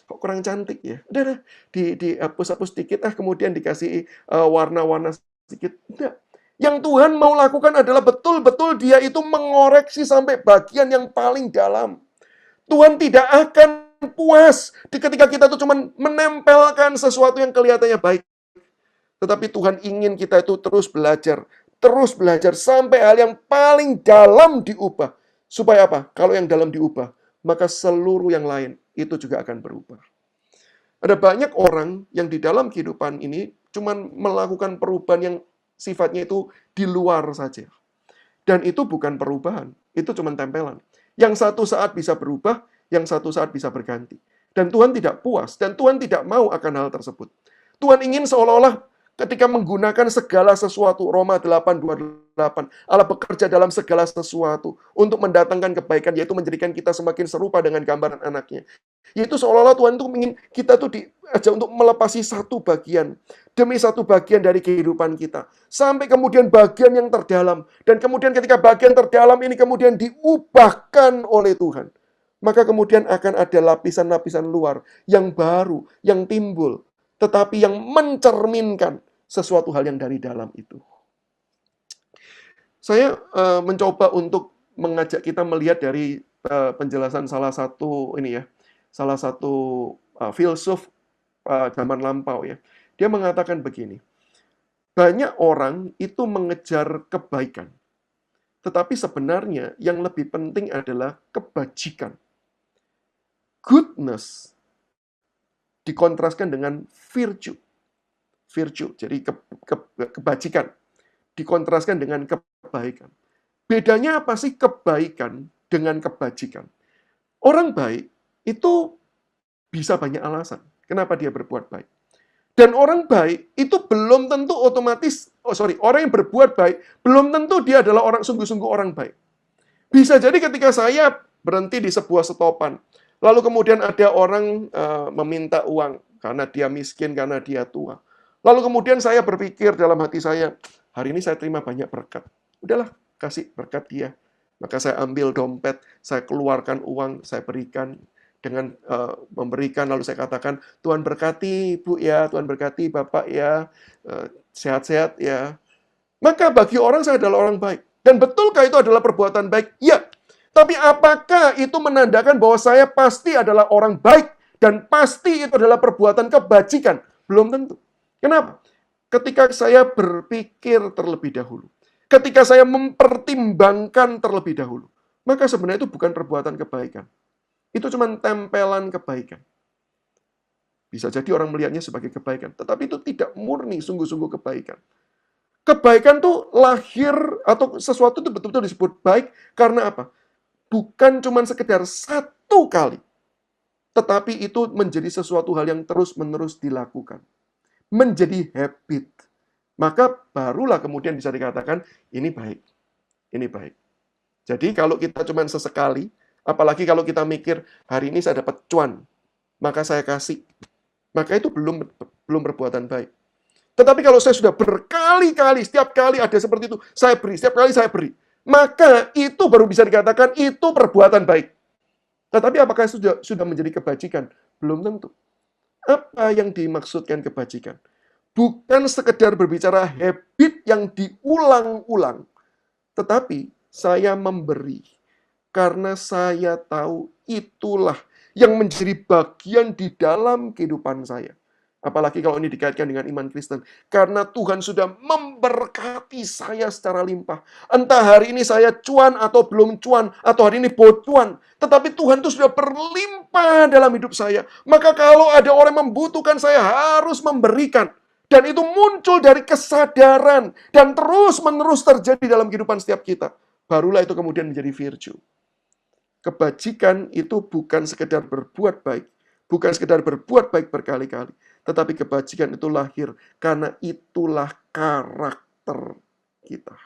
kok kurang cantik ya. Udah, dihapus-hapus sedikit, kemudian dikasih warna-warna sedikit. Enggak. Yang Tuhan mau lakukan adalah betul-betul dia itu mengoreksi sampai bagian yang paling dalam. Tuhan tidak akan puas ketika kita itu cuma menempelkan sesuatu yang kelihatannya baik. Tetapi Tuhan ingin kita itu terus belajar sampai hal yang paling dalam diubah. Supaya apa? Kalau yang dalam diubah, maka seluruh yang lain itu juga akan berubah. Ada banyak orang yang di dalam kehidupan ini cuma melakukan perubahan yang sifatnya itu di luar saja. Dan itu bukan perubahan, itu cuma tempelan. Yang satu saat bisa berubah, yang satu saat bisa berganti. Dan Tuhan tidak puas, dan Tuhan tidak mau akan hal tersebut. Tuhan ingin seolah-olah ketika menggunakan segala sesuatu, Roma 8:28, Allah bekerja dalam segala sesuatu untuk mendatangkan kebaikan, yaitu menjadikan kita semakin serupa dengan gambaran anaknya. Yaitu seolah-olah Tuhan itu ingin kita tuh diajak untuk melepasi satu bagian demi satu bagian dari kehidupan kita. Sampai kemudian bagian yang terdalam. Dan kemudian ketika bagian terdalam ini kemudian diubahkan oleh Tuhan. Maka kemudian akan ada lapisan-lapisan luar yang baru, yang timbul. Tetapi yang mencerminkan sesuatu hal yang dari dalam itu. Saya mencoba untuk mengajak kita melihat dari penjelasan salah satu filsuf zaman lampau ya. Dia mengatakan begini, banyak orang itu mengejar kebaikan, tetapi sebenarnya yang lebih penting adalah kebajikan. Goodness dikontraskan dengan virtue. Jadi kebajikan dikontraskan dengan kebaikan. Bedanya apa sih kebaikan dengan kebajikan? Orang baik itu bisa banyak alasan kenapa dia berbuat baik. Dan orang baik itu belum tentu otomatis, orang yang berbuat baik belum tentu dia adalah orang sungguh-sungguh orang baik. Bisa jadi ketika saya berhenti di sebuah stopan, lalu kemudian ada orang meminta uang karena dia miskin, karena dia tua. Lalu kemudian saya berpikir dalam hati saya, hari ini saya terima banyak berkat. Udahlah, kasih berkat dia. Maka saya ambil dompet, saya keluarkan uang, saya berikan dengan memberikan, lalu saya katakan, Tuhan berkati Bu ya, Tuhan berkati Bapak ya, sehat-sehat ya. Maka bagi orang saya adalah orang baik. Dan betulkah itu adalah perbuatan baik? Ya. Tapi apakah itu menandakan bahwa saya pasti adalah orang baik dan pasti itu adalah perbuatan kebajikan? Belum tentu. Kenapa? Ketika saya berpikir terlebih dahulu, ketika saya mempertimbangkan terlebih dahulu, maka sebenarnya itu bukan perbuatan kebaikan. Itu cuma tempelan kebaikan. Bisa jadi orang melihatnya sebagai kebaikan, tetapi itu tidak murni sungguh-sungguh kebaikan. Kebaikan tuh lahir atau sesuatu itu betul-betul disebut baik karena apa? Bukan cuma sekedar satu kali, tetapi itu menjadi sesuatu hal yang terus-menerus dilakukan. Menjadi habit. Maka barulah kemudian bisa dikatakan ini baik. Ini baik. Jadi kalau kita cuma sesekali, apalagi kalau kita mikir hari ini saya dapat cuan, maka saya kasih. Maka itu belum perbuatan baik. Tetapi kalau saya sudah berkali-kali, setiap kali ada seperti itu, saya beri, setiap kali saya beri, maka itu baru bisa dikatakan itu perbuatan baik. Tetapi apakah sudah menjadi kebajikan? Belum tentu. Apa yang dimaksudkan kebajikan? Bukan sekedar berbicara habit yang diulang-ulang, tetapi saya memberi karena saya tahu itulah yang menjadi bagian di dalam kehidupan saya. Apalagi kalau ini dikaitkan dengan iman Kristen. Karena Tuhan sudah memberkati saya secara limpah. Entah hari ini saya cuan atau belum cuan, atau hari ini bocuan. Tetapi Tuhan itu sudah berlimpah dalam hidup saya. Maka kalau ada orang yang membutuhkan, saya harus memberikan. Dan itu muncul dari kesadaran. Dan terus-menerus terjadi dalam kehidupan setiap kita. Barulah itu kemudian menjadi virtue. Kebajikan itu bukan sekedar berbuat baik, bukan sekedar berbuat baik berkali-kali, tetapi kebajikan itu lahir karena itulah karakter kita.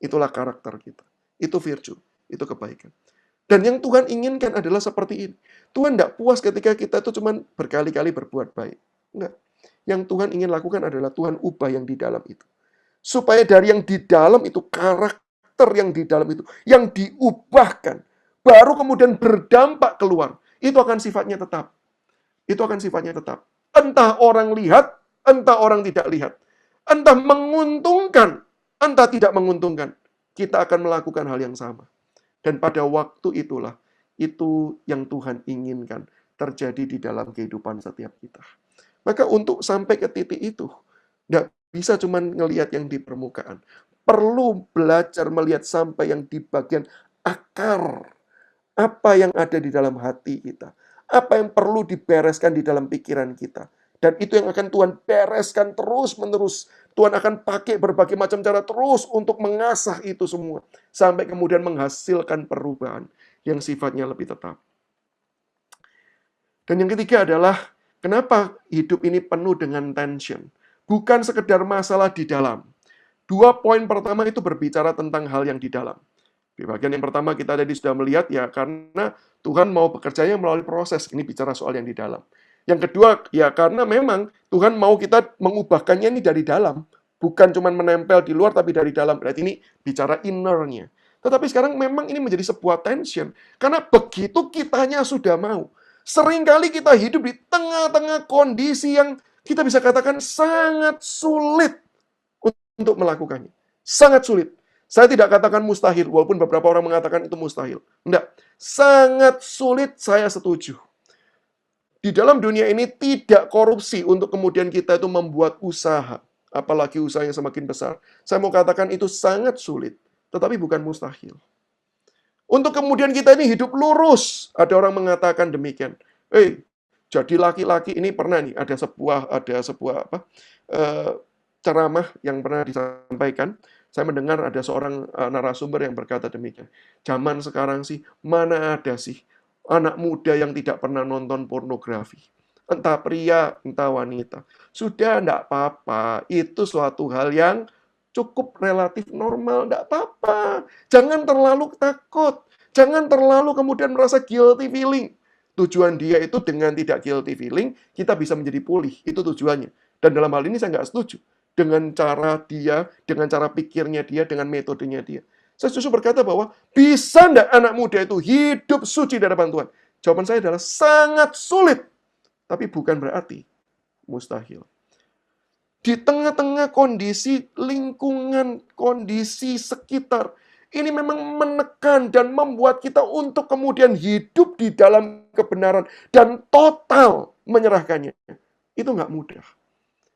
Itulah karakter kita. Itu virtue, itu kebaikan. Dan yang Tuhan inginkan adalah seperti ini. Tuhan tidak puas ketika kita itu cuma berkali-kali berbuat baik. Enggak. Yang Tuhan ingin lakukan adalah Tuhan ubah yang di dalam itu. Supaya dari yang di dalam itu, karakter yang di dalam itu, yang diubahkan, baru kemudian berdampak keluar. Itu akan sifatnya tetap. Itu akan sifatnya tetap. Entah orang lihat, entah orang tidak lihat. Entah menguntungkan, entah tidak menguntungkan. Kita akan melakukan hal yang sama. Dan pada waktu itulah, itu yang Tuhan inginkan terjadi di dalam kehidupan setiap kita. Maka untuk sampai ke titik itu, tidak bisa cuma ngelihat yang di permukaan. Perlu belajar melihat sampai yang di bagian akar. Apa yang ada di dalam hati kita. Apa yang perlu dibereskan di dalam pikiran kita. Dan itu yang akan Tuhan bereskan terus-menerus. Tuhan akan pakai berbagai macam cara terus untuk mengasah itu semua. Sampai kemudian menghasilkan perubahan yang sifatnya lebih tetap. Dan yang ketiga adalah, kenapa hidup ini penuh dengan tension? Bukan sekedar masalah di dalam. 2 poin pertama itu berbicara tentang hal yang di dalam. Di bagian yang pertama kita tadi sudah melihat ya karena Tuhan mau bekerjanya melalui proses. Ini bicara soal yang di dalam. Yang kedua ya karena memang Tuhan mau kita mengubahkannya ini dari dalam. Bukan cuma menempel di luar tapi dari dalam. Berarti ini bicara innernya. Tetapi sekarang memang ini menjadi sebuah tension. Karena begitu kitanya sudah mau. Seringkali kita hidup di tengah-tengah kondisi yang kita bisa katakan sangat sulit untuk melakukannya. Sangat sulit. Saya tidak katakan mustahil, walaupun beberapa orang mengatakan itu mustahil. Tidak. Sangat sulit, saya setuju. Di dalam dunia ini tidak korupsi untuk kemudian kita itu membuat usaha. Apalagi usaha yang semakin besar. Saya mau katakan itu sangat sulit, tetapi bukan mustahil. Untuk kemudian kita ini hidup lurus. Ada orang mengatakan demikian. Jadi laki-laki ini pernah nih, ada sebuah ceramah yang pernah disampaikan. Saya mendengar ada seorang narasumber yang berkata demikian. Zaman sekarang sih, mana ada sih anak muda yang tidak pernah nonton pornografi. Entah pria, entah wanita. Sudah, enggak apa-apa. Itu suatu hal yang cukup relatif normal, enggak apa-apa. Jangan terlalu takut. Jangan terlalu kemudian merasa guilty feeling. Tujuan dia itu dengan tidak guilty feeling, kita bisa menjadi pulih. Itu tujuannya. Dan dalam hal ini saya nggak setuju dengan cara dia, dengan cara pikirnya dia, dengan metodenya dia. Saya justru berkata bahwa bisa nggak anak muda itu hidup suci di hadapan Tuhan? Jawaban saya adalah sangat sulit. Tapi bukan berarti mustahil. Di tengah-tengah kondisi lingkungan, kondisi sekitar, ini memang menekan dan membuat kita untuk kemudian hidup di dalam kebenaran dan total menyerahkannya. Itu nggak mudah.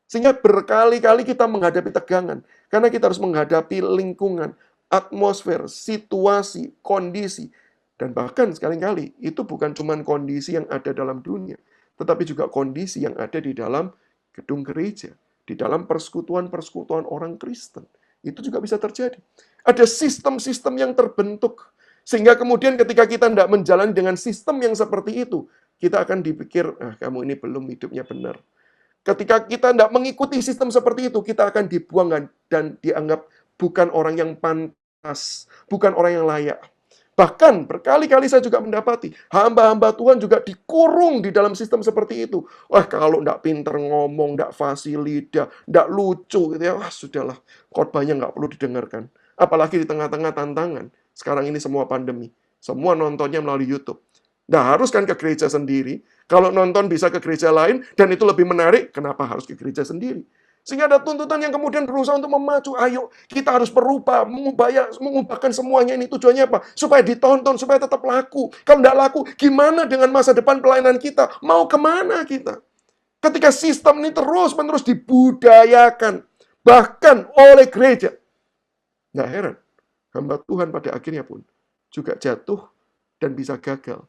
Sehingga berkali-kali kita menghadapi tegangan. Karena kita harus menghadapi lingkungan, atmosfer, situasi, kondisi. Dan bahkan sekali-kali itu bukan cuma kondisi yang ada dalam dunia, tetapi juga kondisi yang ada di dalam gedung gereja, di dalam persekutuan-persekutuan orang Kristen. Itu juga bisa terjadi. Ada sistem-sistem yang terbentuk. Sehingga kemudian ketika kita tidak menjalani dengan sistem yang seperti itu, kita akan dipikir, kamu ini belum hidupnya benar. Ketika kita tidak mengikuti sistem seperti itu, kita akan dibuang dan dianggap bukan orang yang pantas, bukan orang yang layak. Bahkan berkali-kali saya juga mendapati hamba-hamba Tuhan juga dikurung di dalam sistem seperti itu. Wah, kalau tidak pinter ngomong, tidak fasih lidah, tidak lucu, gitu ya, wah sudahlah, khotbahnya nggak perlu didengarkan. Apalagi di tengah-tengah tantangan. Sekarang ini semua pandemi. Semua nontonnya melalui YouTube. Nah, harus kan ke gereja sendiri. Kalau nonton bisa ke gereja lain, dan itu lebih menarik, kenapa harus ke gereja sendiri? Sehingga ada tuntutan yang kemudian berusaha untuk memacu, ayo kita harus berubah, mengubahkan semuanya ini. Tujuannya apa? Supaya ditonton, supaya tetap laku. Kalau tidak laku, gimana dengan masa depan pelayanan kita? Mau kemana kita? Ketika sistem ini terus-menerus dibudayakan, bahkan oleh gereja. Nggak heran, hamba Tuhan pada akhirnya pun juga jatuh dan bisa gagal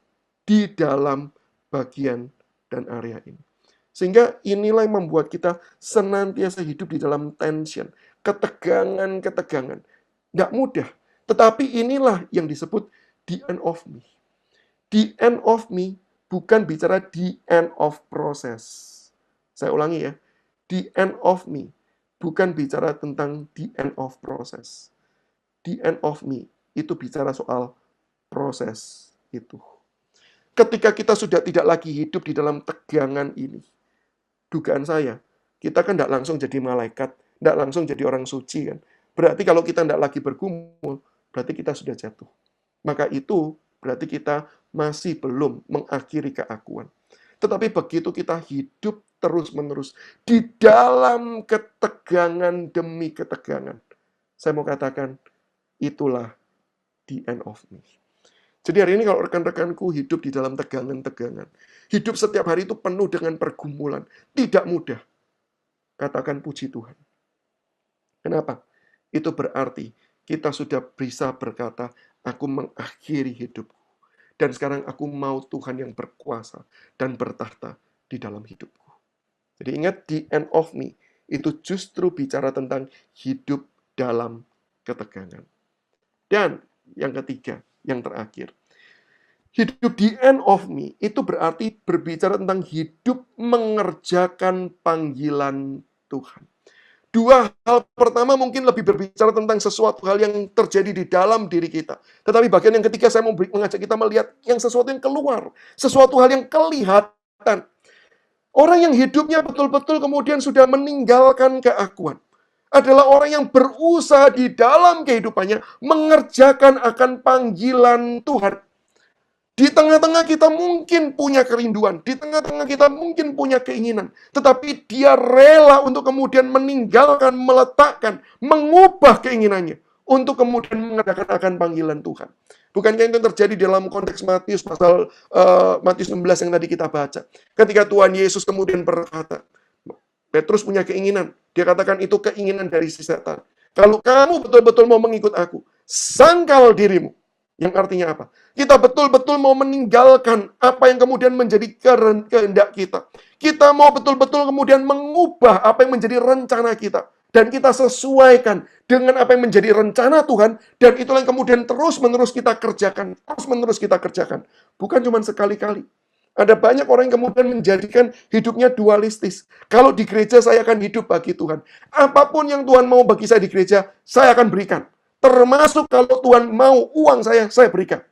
di dalam bagian dan area ini. Sehingga inilah yang membuat kita senantiasa hidup di dalam tension, ketegangan-ketegangan. Nggak mudah, tetapi inilah yang disebut the end of me. The end of me bukan bicara the end of process. Saya ulangi ya, the end of me bukan bicara tentang the end of process. The end of me itu bicara soal proses itu. Ketika kita sudah tidak lagi hidup di dalam tegangan ini, dugaan saya, kita kan tidak langsung jadi malaikat, tidak langsung jadi orang suci kan. Berarti kalau kita tidak lagi bergumul, berarti kita sudah jatuh. Maka itu berarti kita masih belum mengakhiri keakuan. Tetapi begitu kita hidup terus-menerus di dalam ketegangan demi ketegangan, saya mau katakan, itulah the end of me. Jadi hari ini kalau rekan-rekanku hidup di dalam tegangan-tegangan, hidup setiap hari itu penuh dengan pergumulan, tidak mudah. Katakan puji Tuhan. Kenapa? Itu berarti kita sudah bisa berkata, aku mengakhiri hidupku. Dan sekarang aku mau Tuhan yang berkuasa dan bertahta di dalam hidupku. Jadi ingat, the end of me itu justru bicara tentang hidup dalam ketegangan. Dan yang ketiga, yang terakhir, hidup the end of me itu berarti berbicara tentang hidup mengerjakan panggilan Tuhan. Dua hal pertama mungkin lebih berbicara tentang sesuatu hal yang terjadi di dalam diri kita. Tetapi bagian yang ketiga saya mau mengajak kita melihat yang sesuatu yang keluar. Sesuatu hal yang kelihatan. Orang yang hidupnya betul-betul kemudian sudah meninggalkan keakuan adalah orang yang berusaha di dalam kehidupannya mengerjakan akan panggilan Tuhan. Di tengah-tengah kita mungkin punya kerinduan, di tengah-tengah kita mungkin punya keinginan, tetapi dia rela untuk kemudian meninggalkan, meletakkan, mengubah keinginannya untuk kemudian mengerjakan akan panggilan Tuhan. Bukankah itu terjadi dalam konteks Matius pasal Matius 16 yang tadi kita baca. Ketika Tuhan Yesus kemudian berkata, Petrus punya keinginan. Dia katakan itu keinginan dari si setan. Kalau kamu betul-betul mau mengikut aku, sangkal dirimu. Yang artinya apa? Kita betul-betul mau meninggalkan apa yang kemudian menjadi kehendak kita. Kita mau betul-betul kemudian mengubah apa yang menjadi rencana kita. Dan kita sesuaikan dengan apa yang menjadi rencana Tuhan. Dan itulah yang kemudian terus-menerus kita kerjakan. Terus-menerus kita kerjakan. Bukan cuma sekali-kali. Ada banyak orang yang kemudian menjadikan hidupnya dualistis. Kalau di gereja saya akan hidup bagi Tuhan. Apapun yang Tuhan mau bagi saya di gereja, saya akan berikan. Termasuk kalau Tuhan mau uang saya berikan.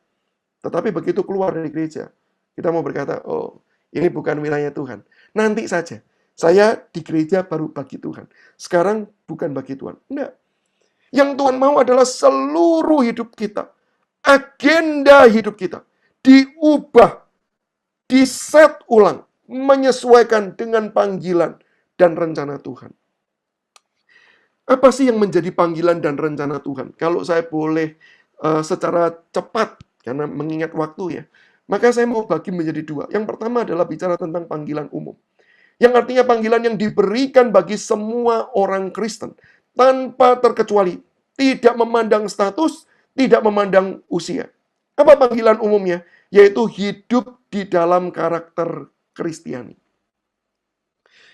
Tetapi begitu keluar dari gereja, kita mau berkata, oh ini bukan wilayah Tuhan. Nanti saja. Saya di gereja baru bagi Tuhan. Sekarang bukan bagi Tuhan. Enggak. Yang Tuhan mau adalah seluruh hidup kita. Agenda hidup kita. Diubah. Diset ulang. Menyesuaikan dengan panggilan dan rencana Tuhan. Apa sih yang menjadi panggilan dan rencana Tuhan? Kalau saya boleh secara cepat, karena mengingat waktu ya, maka saya mau bagi menjadi dua. Yang pertama adalah bicara tentang panggilan umum. Yang artinya panggilan yang diberikan bagi semua orang Kristen. Tanpa terkecuali. Tidak memandang status, tidak memandang usia. Apa panggilan umumnya? Yaitu hidup di dalam karakter Kristiani.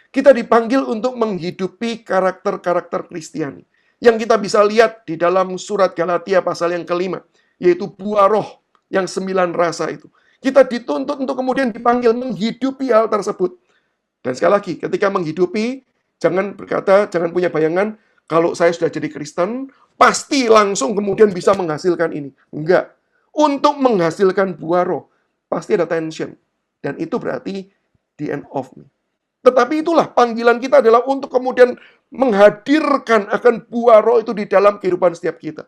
Kita dipanggil untuk menghidupi karakter-karakter Kristiani. Yang kita bisa lihat di dalam surat Galatia pasal yang kelima. Yaitu buah roh yang 9 rasa itu. Kita dituntut untuk kemudian dipanggil menghidupi hal tersebut. Dan sekali lagi, ketika menghidupi, jangan punya bayangan, kalau saya sudah jadi Kristen, pasti langsung kemudian bisa menghasilkan ini. Enggak. Untuk menghasilkan buah roh, pasti ada tension. Dan itu berarti the end of me. Tetapi itulah panggilan kita adalah untuk kemudian menghadirkan akan buah roh itu di dalam kehidupan setiap kita.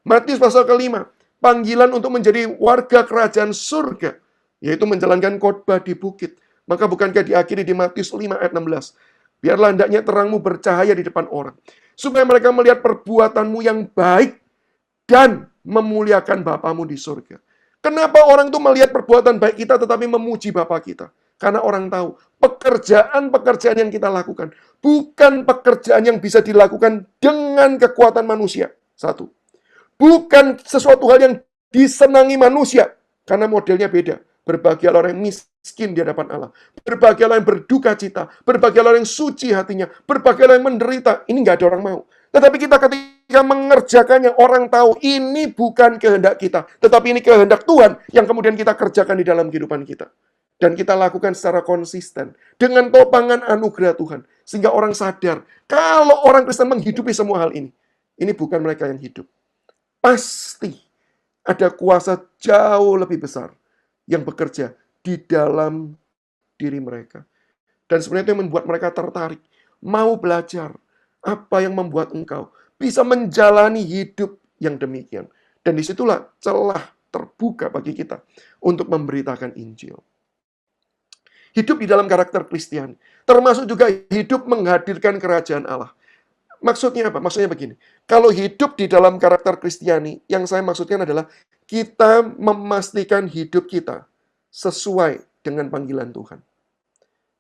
Matius pasal kelima, panggilan untuk menjadi warga kerajaan surga, yaitu menjalankan khotbah di bukit. Maka bukankah diakhiri di Matius 5 ayat 16? Biarlah hendaknya terangmu bercahaya di depan orang, supaya mereka melihat perbuatanmu yang baik dan memuliakan Bapamu di surga. Kenapa orang itu melihat perbuatan baik kita tetapi memuji Bapa kita? Karena orang tahu pekerjaan-pekerjaan yang kita lakukan bukan pekerjaan yang bisa dilakukan dengan kekuatan manusia. Satu. Bukan sesuatu hal yang disenangi manusia, karena modelnya beda. Berbahagialah orang yang miskin di hadapan Allah. Berbahagialah yang berduka cita. Berbahagialah yang suci hatinya. Berbahagialah yang menderita. Ini nggak ada orang mau. Tetapi kita ketika mengerjakannya, orang tahu ini bukan kehendak kita. Tetapi ini kehendak Tuhan yang kemudian kita kerjakan di dalam kehidupan kita. Dan kita lakukan secara konsisten. Dengan topangan anugerah Tuhan. Sehingga orang sadar, kalau orang Kristen menghidupi semua hal ini bukan mereka yang hidup. Pasti ada kuasa jauh lebih besar yang bekerja di dalam diri mereka. Dan sebenarnya itu yang membuat mereka tertarik. Mau belajar. Apa yang membuat engkau bisa menjalani hidup yang demikian. Dan disitulah celah terbuka bagi kita untuk memberitakan Injil. Hidup di dalam karakter Kristiani. Termasuk juga hidup menghadirkan kerajaan Allah. Maksudnya apa? Maksudnya begini. Kalau hidup di dalam karakter Kristiani, yang saya maksudkan adalah kita memastikan hidup kita sesuai dengan panggilan Tuhan.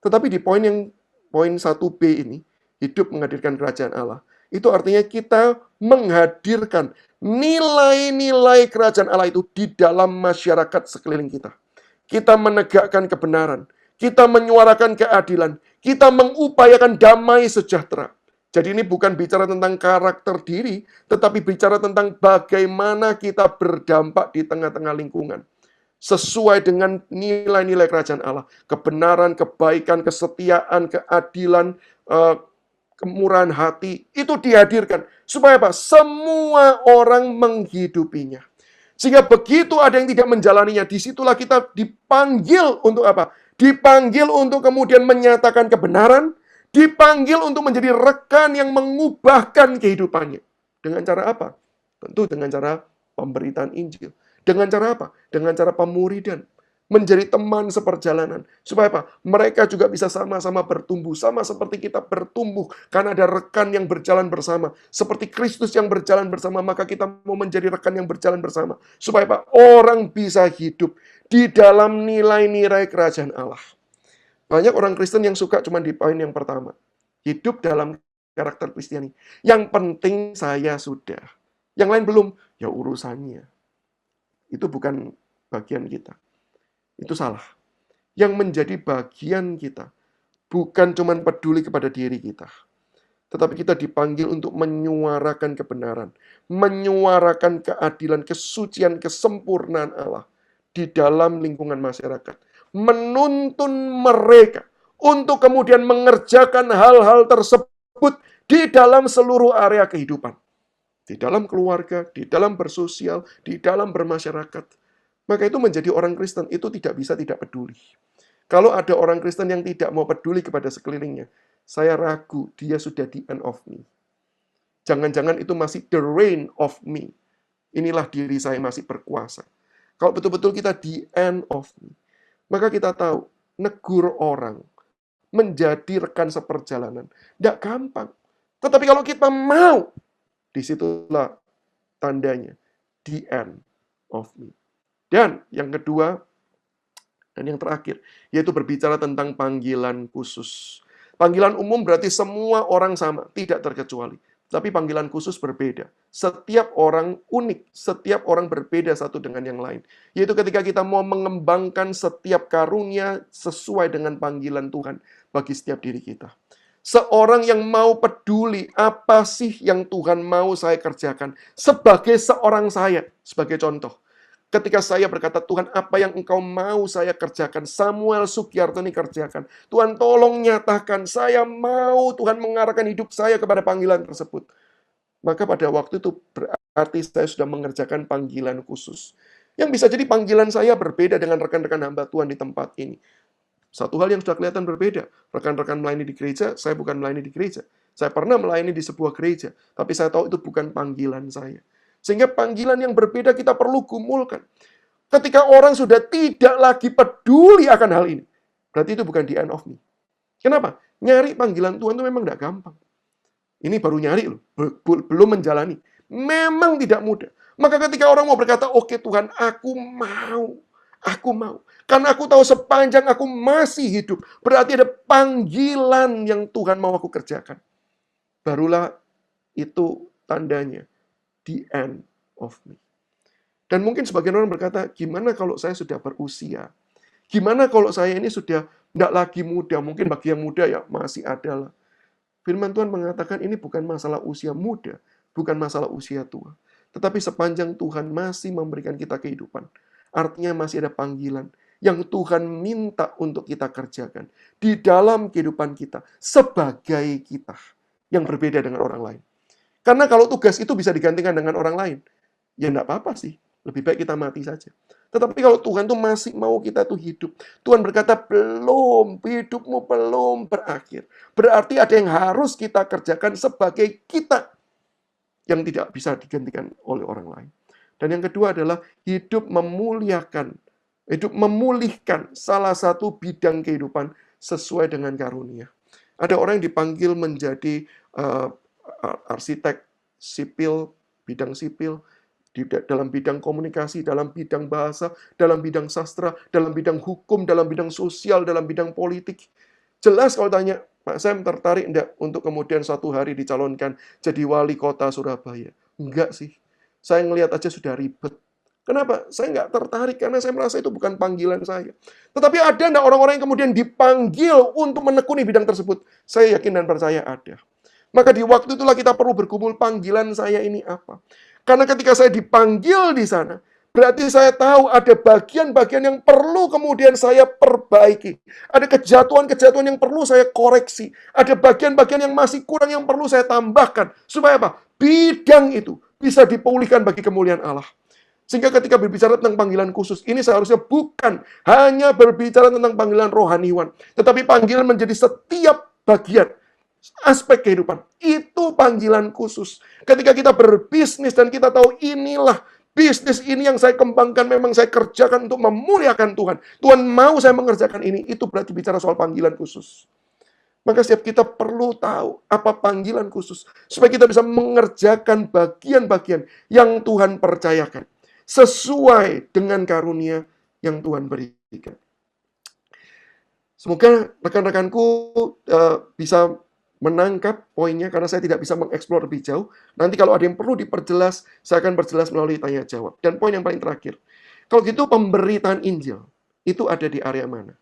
Tetapi di poin 1b ini, hidup menghadirkan kerajaan Allah, itu artinya kita menghadirkan nilai-nilai kerajaan Allah itu di dalam masyarakat sekeliling kita. Kita menegakkan kebenaran, kita menyuarakan keadilan, kita mengupayakan damai sejahtera. Jadi ini bukan bicara tentang karakter diri, tetapi bicara tentang bagaimana kita berdampak di tengah-tengah lingkungan. Sesuai dengan nilai-nilai kerajaan Allah. Kebenaran, kebaikan, kesetiaan, keadilan, kemurahan hati, itu dihadirkan. Supaya apa? Semua orang menghidupinya. Sehingga begitu ada yang tidak menjalaninya, disitulah kita dipanggil untuk apa? Dipanggil untuk kemudian menyatakan kebenaran, dipanggil untuk menjadi rekan yang mengubahkan kehidupannya. Dengan cara apa? Tentu dengan cara pemberitaan Injil. Dengan cara apa? Dengan cara pemuridan. Menjadi teman seperjalanan. Supaya apa? Mereka juga bisa sama-sama bertumbuh. Sama seperti kita bertumbuh. Karena ada rekan yang berjalan bersama. Seperti Kristus yang berjalan bersama. Maka kita mau menjadi rekan yang berjalan bersama. Supaya apa? Orang bisa hidup di dalam nilai-nilai kerajaan Allah. Banyak orang Kristen yang suka cuma di poin yang pertama. Hidup dalam karakter Kristiani. Yang penting saya sudah. Yang lain belum. Ya urusannya. Itu bukan bagian kita. Itu salah. Yang menjadi bagian kita. Bukan cuma peduli kepada diri kita. Tetapi kita dipanggil untuk menyuarakan kebenaran. Menyuarakan keadilan, kesucian, kesempurnaan Allah. Di dalam lingkungan masyarakat. Menuntun mereka untuk kemudian mengerjakan hal-hal tersebut di dalam seluruh area kehidupan. Di dalam keluarga, di dalam bersosial, di dalam bermasyarakat. Maka itu menjadi orang Kristen, itu tidak bisa tidak peduli. Kalau ada orang Kristen yang tidak mau peduli kepada sekelilingnya, saya ragu dia sudah the end of me. Jangan-jangan itu masih the reign of me. Inilah diri saya masih berkuasa. Kalau betul-betul kita the end of me, maka kita tahu, negur orang, menjadi rekan seperjalanan, tidak gampang. Tetapi kalau kita mau, disitulah tandanya, the end of me. Dan yang kedua, dan yang terakhir, yaitu berbicara tentang panggilan khusus. Panggilan umum berarti semua orang sama, tidak terkecuali. Tapi panggilan khusus berbeda. Setiap orang unik, setiap orang berbeda satu dengan yang lain. Yaitu ketika kita mau mengembangkan setiap karunia sesuai dengan panggilan Tuhan bagi setiap diri kita. Seorang yang mau peduli, apa sih yang Tuhan mau saya kerjakan? Sebagai seorang saya, sebagai contoh. Ketika saya berkata, Tuhan, apa yang Engkau mau saya kerjakan? Samuel Sugiarto ini kerjakan. Tuhan, tolong nyatakan. Saya mau Tuhan mengarahkan hidup saya kepada panggilan tersebut. Maka pada waktu itu berarti saya sudah mengerjakan panggilan khusus. Yang bisa jadi panggilan saya berbeda dengan rekan-rekan hamba Tuhan di tempat ini. Satu hal yang sudah kelihatan berbeda. Rekan-rekan melayani di gereja, saya bukan melayani di gereja. Saya pernah melayani di sebuah gereja. Tapi saya tahu itu bukan panggilan saya. Sehingga panggilan yang berbeda kita perlu gumulkan. Ketika orang sudah tidak lagi peduli akan hal ini, berarti itu bukan the end of me. Kenapa? Nyari panggilan Tuhan itu memang tidak gampang. Ini baru nyari loh, belum menjalani. Memang tidak mudah. Maka ketika orang mau berkata, oke Tuhan, aku mau. Karena aku tahu sepanjang aku masih hidup, berarti ada panggilan yang Tuhan mau aku kerjakan. Barulah itu tandanya. The end of me. Dan mungkin sebagian orang berkata, gimana kalau saya sudah berusia? Gimana kalau saya ini sudah tidak lagi muda? Mungkin bagi yang muda ya masih ada lah. Firman Tuhan mengatakan ini bukan masalah usia muda, bukan masalah usia tua. Tetapi sepanjang Tuhan masih memberikan kita kehidupan, artinya masih ada panggilan yang Tuhan minta untuk kita kerjakan di dalam kehidupan kita sebagai kita yang berbeda dengan orang lain. Karena kalau tugas itu bisa digantikan dengan orang lain, ya enggak apa-apa sih. Lebih baik kita mati saja. Tetapi kalau Tuhan tuh masih mau kita tuh hidup, Tuhan berkata, belum, hidupmu belum berakhir. Berarti ada yang harus kita kerjakan sebagai kita, yang tidak bisa digantikan oleh orang lain. Dan yang kedua adalah hidup memulihkan salah satu bidang kehidupan sesuai dengan karunia. Ada orang yang dipanggil menjadi arsitek sipil, bidang sipil, dalam bidang komunikasi, dalam bidang bahasa, dalam bidang sastra, dalam bidang hukum, dalam bidang sosial, dalam bidang politik. Jelas kalau tanya, Pak Sam tertarik enggak untuk kemudian suatu hari dicalonkan jadi wali kota Surabaya? Enggak sih. Saya ngelihat aja sudah ribet. Kenapa? Saya enggak tertarik karena saya merasa itu bukan panggilan saya. Tetapi ada enggak orang-orang yang kemudian dipanggil untuk menekuni bidang tersebut? Saya yakin dan percaya ada. Maka di waktu itulah kita perlu bergumul, panggilan saya ini apa. Karena ketika saya dipanggil di sana, berarti saya tahu ada bagian-bagian yang perlu kemudian saya perbaiki. Ada kejatuhan-kejatuhan yang perlu saya koreksi. Ada bagian-bagian yang masih kurang yang perlu saya tambahkan. Supaya apa? Bidang itu bisa dipulihkan bagi kemuliaan Allah. Sehingga ketika berbicara tentang panggilan khusus, ini seharusnya bukan hanya berbicara tentang panggilan rohaniwan. Tetapi panggilan menjadi setiap bagian aspek kehidupan. Itu panggilan khusus. Ketika kita berbisnis dan kita tahu inilah bisnis ini yang saya kembangkan, memang saya kerjakan untuk memuliakan Tuhan. Tuhan mau saya mengerjakan ini, itu berarti bicara soal panggilan khusus. Maka setiap kita perlu tahu apa panggilan khusus. Supaya kita bisa mengerjakan bagian-bagian yang Tuhan percayakan. Sesuai dengan karunia yang Tuhan berikan. Semoga rekan-rekanku bisa menangkap poinnya, karena saya tidak bisa mengeksplor lebih jauh. Nanti kalau ada yang perlu diperjelas, saya akan perjelas melalui tanya jawab. Dan poin yang paling terakhir, kalau gitu pemberitaan Injil itu ada di area mana?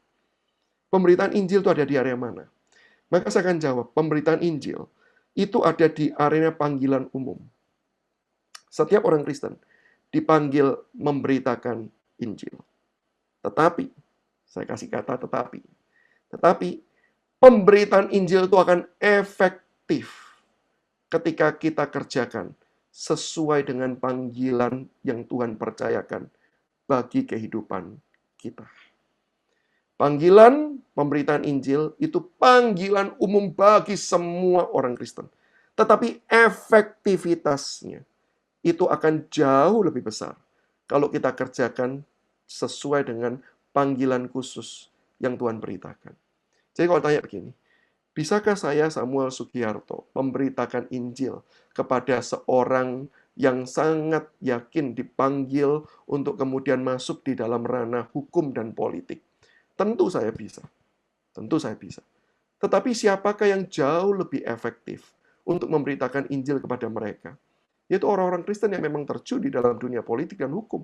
Pemberitaan Injil itu ada di area mana? Maka saya akan jawab, pemberitaan Injil itu ada di area panggilan umum. Setiap orang Kristen dipanggil memberitakan Injil. Tetapi, saya kasih kata tetapi, pemberitaan Injil itu akan efektif ketika kita kerjakan sesuai dengan panggilan yang Tuhan percayakan bagi kehidupan kita. Panggilan pemberitaan Injil itu panggilan umum bagi semua orang Kristen. Tetapi efektivitasnya itu akan jauh lebih besar kalau kita kerjakan sesuai dengan panggilan khusus yang Tuhan beritakan. Jadi kalau tanya begini, bisakah saya Samuel Sugiharto memberitakan Injil kepada seorang yang sangat yakin dipanggil untuk kemudian masuk di dalam ranah hukum dan politik? Tentu saya bisa. Tentu saya bisa. Tetapi siapakah yang jauh lebih efektif untuk memberitakan Injil kepada mereka? Yaitu orang-orang Kristen yang memang terjun di dalam dunia politik dan hukum.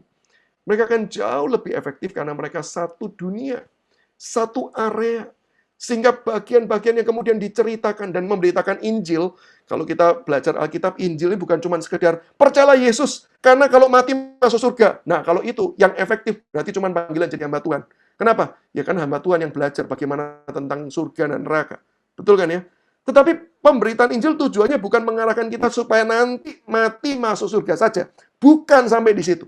Mereka akan jauh lebih efektif karena mereka satu dunia, satu area. Sehingga bagian-bagian yang kemudian diceritakan dan memberitakan Injil, kalau kita belajar Alkitab, Injil ini bukan cuma sekedar percayalah Yesus, karena kalau mati masuk surga. Nah, kalau itu yang efektif, berarti cuma panggilan jadi hamba Tuhan. Kenapa? Ya kan hamba Tuhan yang belajar bagaimana tentang surga dan neraka. Betul kan ya? Tetapi pemberitaan Injil tujuannya bukan mengarahkan kita supaya nanti mati masuk surga saja. Bukan sampai di situ.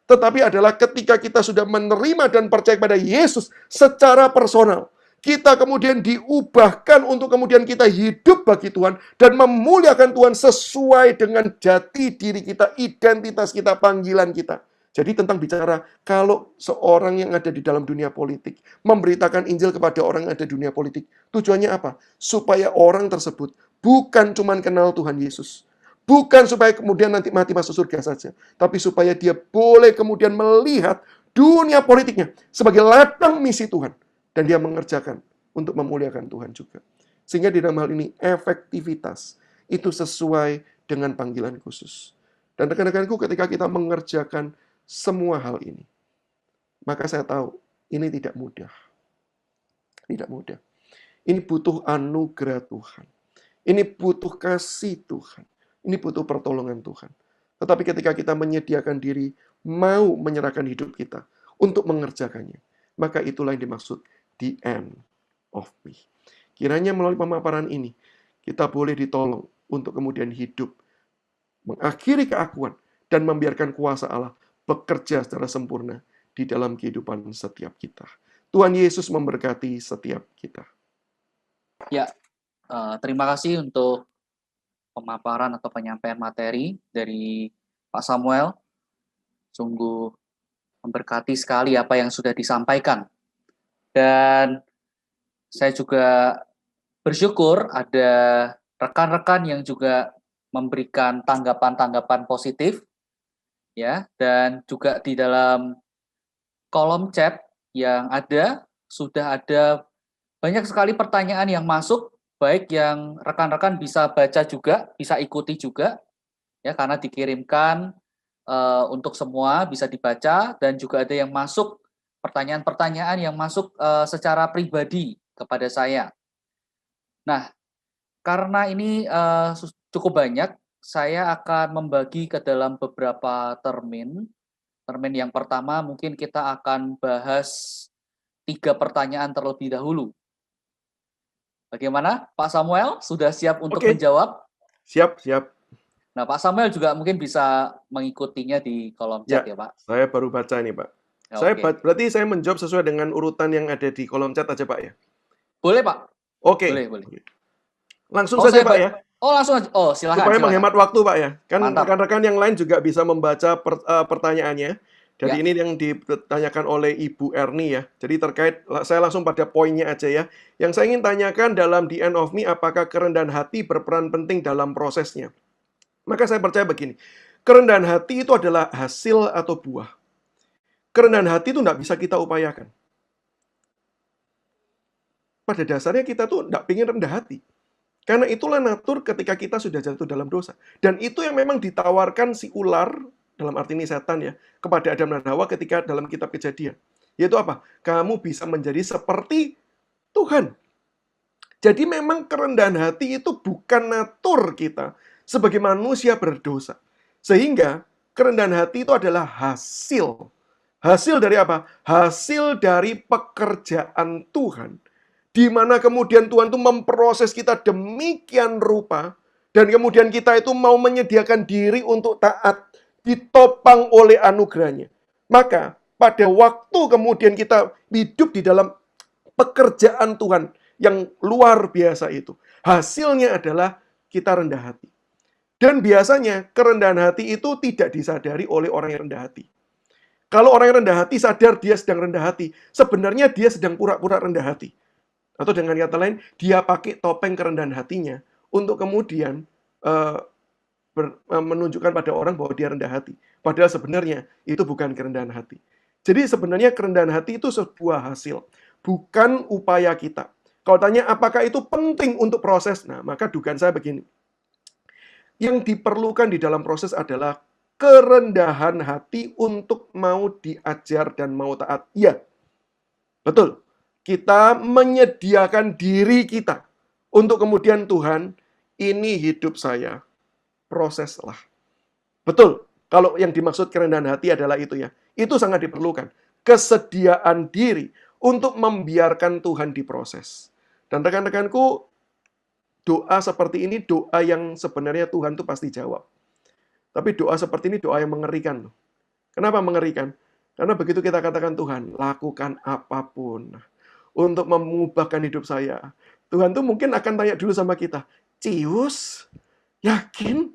Tetapi adalah ketika kita sudah menerima dan percaya kepada Yesus secara personal, kita kemudian diubahkan untuk kemudian kita hidup bagi Tuhan dan memuliakan Tuhan sesuai dengan jati diri kita, identitas kita, panggilan kita. Jadi tentang bicara kalau seorang yang ada di dalam dunia politik memberitakan Injil kepada orang yang ada di dunia politik, tujuannya apa? Supaya orang tersebut bukan cuma kenal Tuhan Yesus, bukan supaya kemudian nanti mati masuk surga saja, tapi supaya dia boleh kemudian melihat dunia politiknya sebagai ladang misi Tuhan. Dan dia mengerjakan untuk memuliakan Tuhan juga. Sehingga di dalam hal ini efektivitas itu sesuai dengan panggilan khusus. Dan rekan-rekanku ketika kita mengerjakan semua hal ini, maka saya tahu ini tidak mudah. Tidak mudah. Ini butuh anugerah Tuhan. Ini butuh kasih Tuhan. Ini butuh pertolongan Tuhan. Tetapi ketika kita menyediakan diri, mau menyerahkan hidup kita untuk mengerjakannya, maka itulah yang dimaksud the end of me. Kiranya melalui pemaparan ini, kita boleh ditolong untuk kemudian hidup, mengakhiri keakuan, dan membiarkan kuasa Allah bekerja secara sempurna di dalam kehidupan setiap kita. Tuhan Yesus memberkati setiap kita. Ya, terima kasih untuk pemaparan atau penyampaian materi dari Pak Samuel. Sungguh memberkati sekali apa yang sudah disampaikan. Dan saya juga bersyukur ada rekan-rekan yang juga memberikan tanggapan-tanggapan positif, ya, dan juga di dalam kolom chat yang ada sudah ada banyak sekali pertanyaan yang masuk, baik yang rekan-rekan bisa baca juga, bisa ikuti juga, ya, karena dikirimkan untuk semua bisa dibaca, dan juga ada yang masuk pertanyaan-pertanyaan yang masuk secara pribadi kepada saya. Nah, karena ini cukup banyak, saya akan membagi ke dalam beberapa termin. Termin yang pertama mungkin kita akan bahas 3 pertanyaan terlebih dahulu. Bagaimana, Pak Samuel? Sudah siap untuk menjawab? Siap, siap. Nah, Pak Samuel juga mungkin bisa mengikutinya di kolom chat ya, Pak? Saya baru baca ini, Pak. Berarti saya menjawab sesuai dengan urutan yang ada di kolom chat aja, Pak, ya? Boleh, Pak. Oke. Boleh. Langsung saja, Pak, ya? Langsung aja. Silakan. Supaya menghemat waktu, Pak, ya. Kan Mantap. rekan-rekan yang lain juga bisa membaca pertanyaannya. Jadi Ya. ini yang ditanyakan oleh Ibu Erni, ya. Jadi terkait, saya langsung pada poinnya aja, ya. Yang saya ingin tanyakan dalam The End of Me, apakah kerendahan hati berperan penting dalam prosesnya? Maka saya percaya begini, kerendahan hati itu adalah hasil atau buah. Kerendahan hati itu tidak bisa kita upayakan. Pada dasarnya kita tuh tidak ingin rendah hati. Karena itulah natur ketika kita sudah jatuh dalam dosa. Dan itu yang memang ditawarkan si ular, dalam arti ini setan ya, kepada Adam dan Hawa ketika dalam kitab Kejadian. Yaitu apa? Kamu bisa menjadi seperti Tuhan. Jadi memang kerendahan hati itu bukan natur kita sebagai manusia berdosa. Sehingga kerendahan hati itu adalah hasil. Hasil dari apa? Hasil dari pekerjaan Tuhan. Di mana kemudian Tuhan itu memproses kita demikian rupa, dan kemudian kita itu mau menyediakan diri untuk taat, ditopang oleh anugerahnya. Maka pada waktu kemudian kita hidup di dalam pekerjaan Tuhan yang luar biasa itu. Hasilnya adalah kita rendah hati. Dan biasanya kerendahan hati itu tidak disadari oleh orang yang rendah hati. Kalau orang yang rendah hati sadar dia sedang rendah hati, sebenarnya dia sedang pura-pura rendah hati. Atau dengan kata lain, dia pakai topeng kerendahan hatinya untuk kemudian menunjukkan pada orang bahwa dia rendah hati. Padahal sebenarnya itu bukan kerendahan hati. Jadi sebenarnya kerendahan hati itu sebuah hasil, bukan upaya kita. Kalau tanya apakah itu penting untuk proses, nah maka dugaan saya begini. Yang diperlukan di dalam proses adalah kerendahan hati untuk mau diajar dan mau taat. Iya, betul. Kita menyediakan diri kita untuk kemudian Tuhan, ini hidup saya, proseslah. Betul, kalau yang dimaksud kerendahan hati adalah itu ya. Itu sangat diperlukan. Kesediaan diri untuk membiarkan Tuhan diproses. Dan rekan-rekanku, doa seperti ini doa yang sebenarnya Tuhan tuh pasti jawab. Tapi doa seperti ini doa yang mengerikan. Kenapa mengerikan? Karena begitu kita katakan Tuhan, lakukan apapun untuk mengubahkan hidup saya. Tuhan tuh mungkin akan tanya dulu sama kita, Cius, yakin?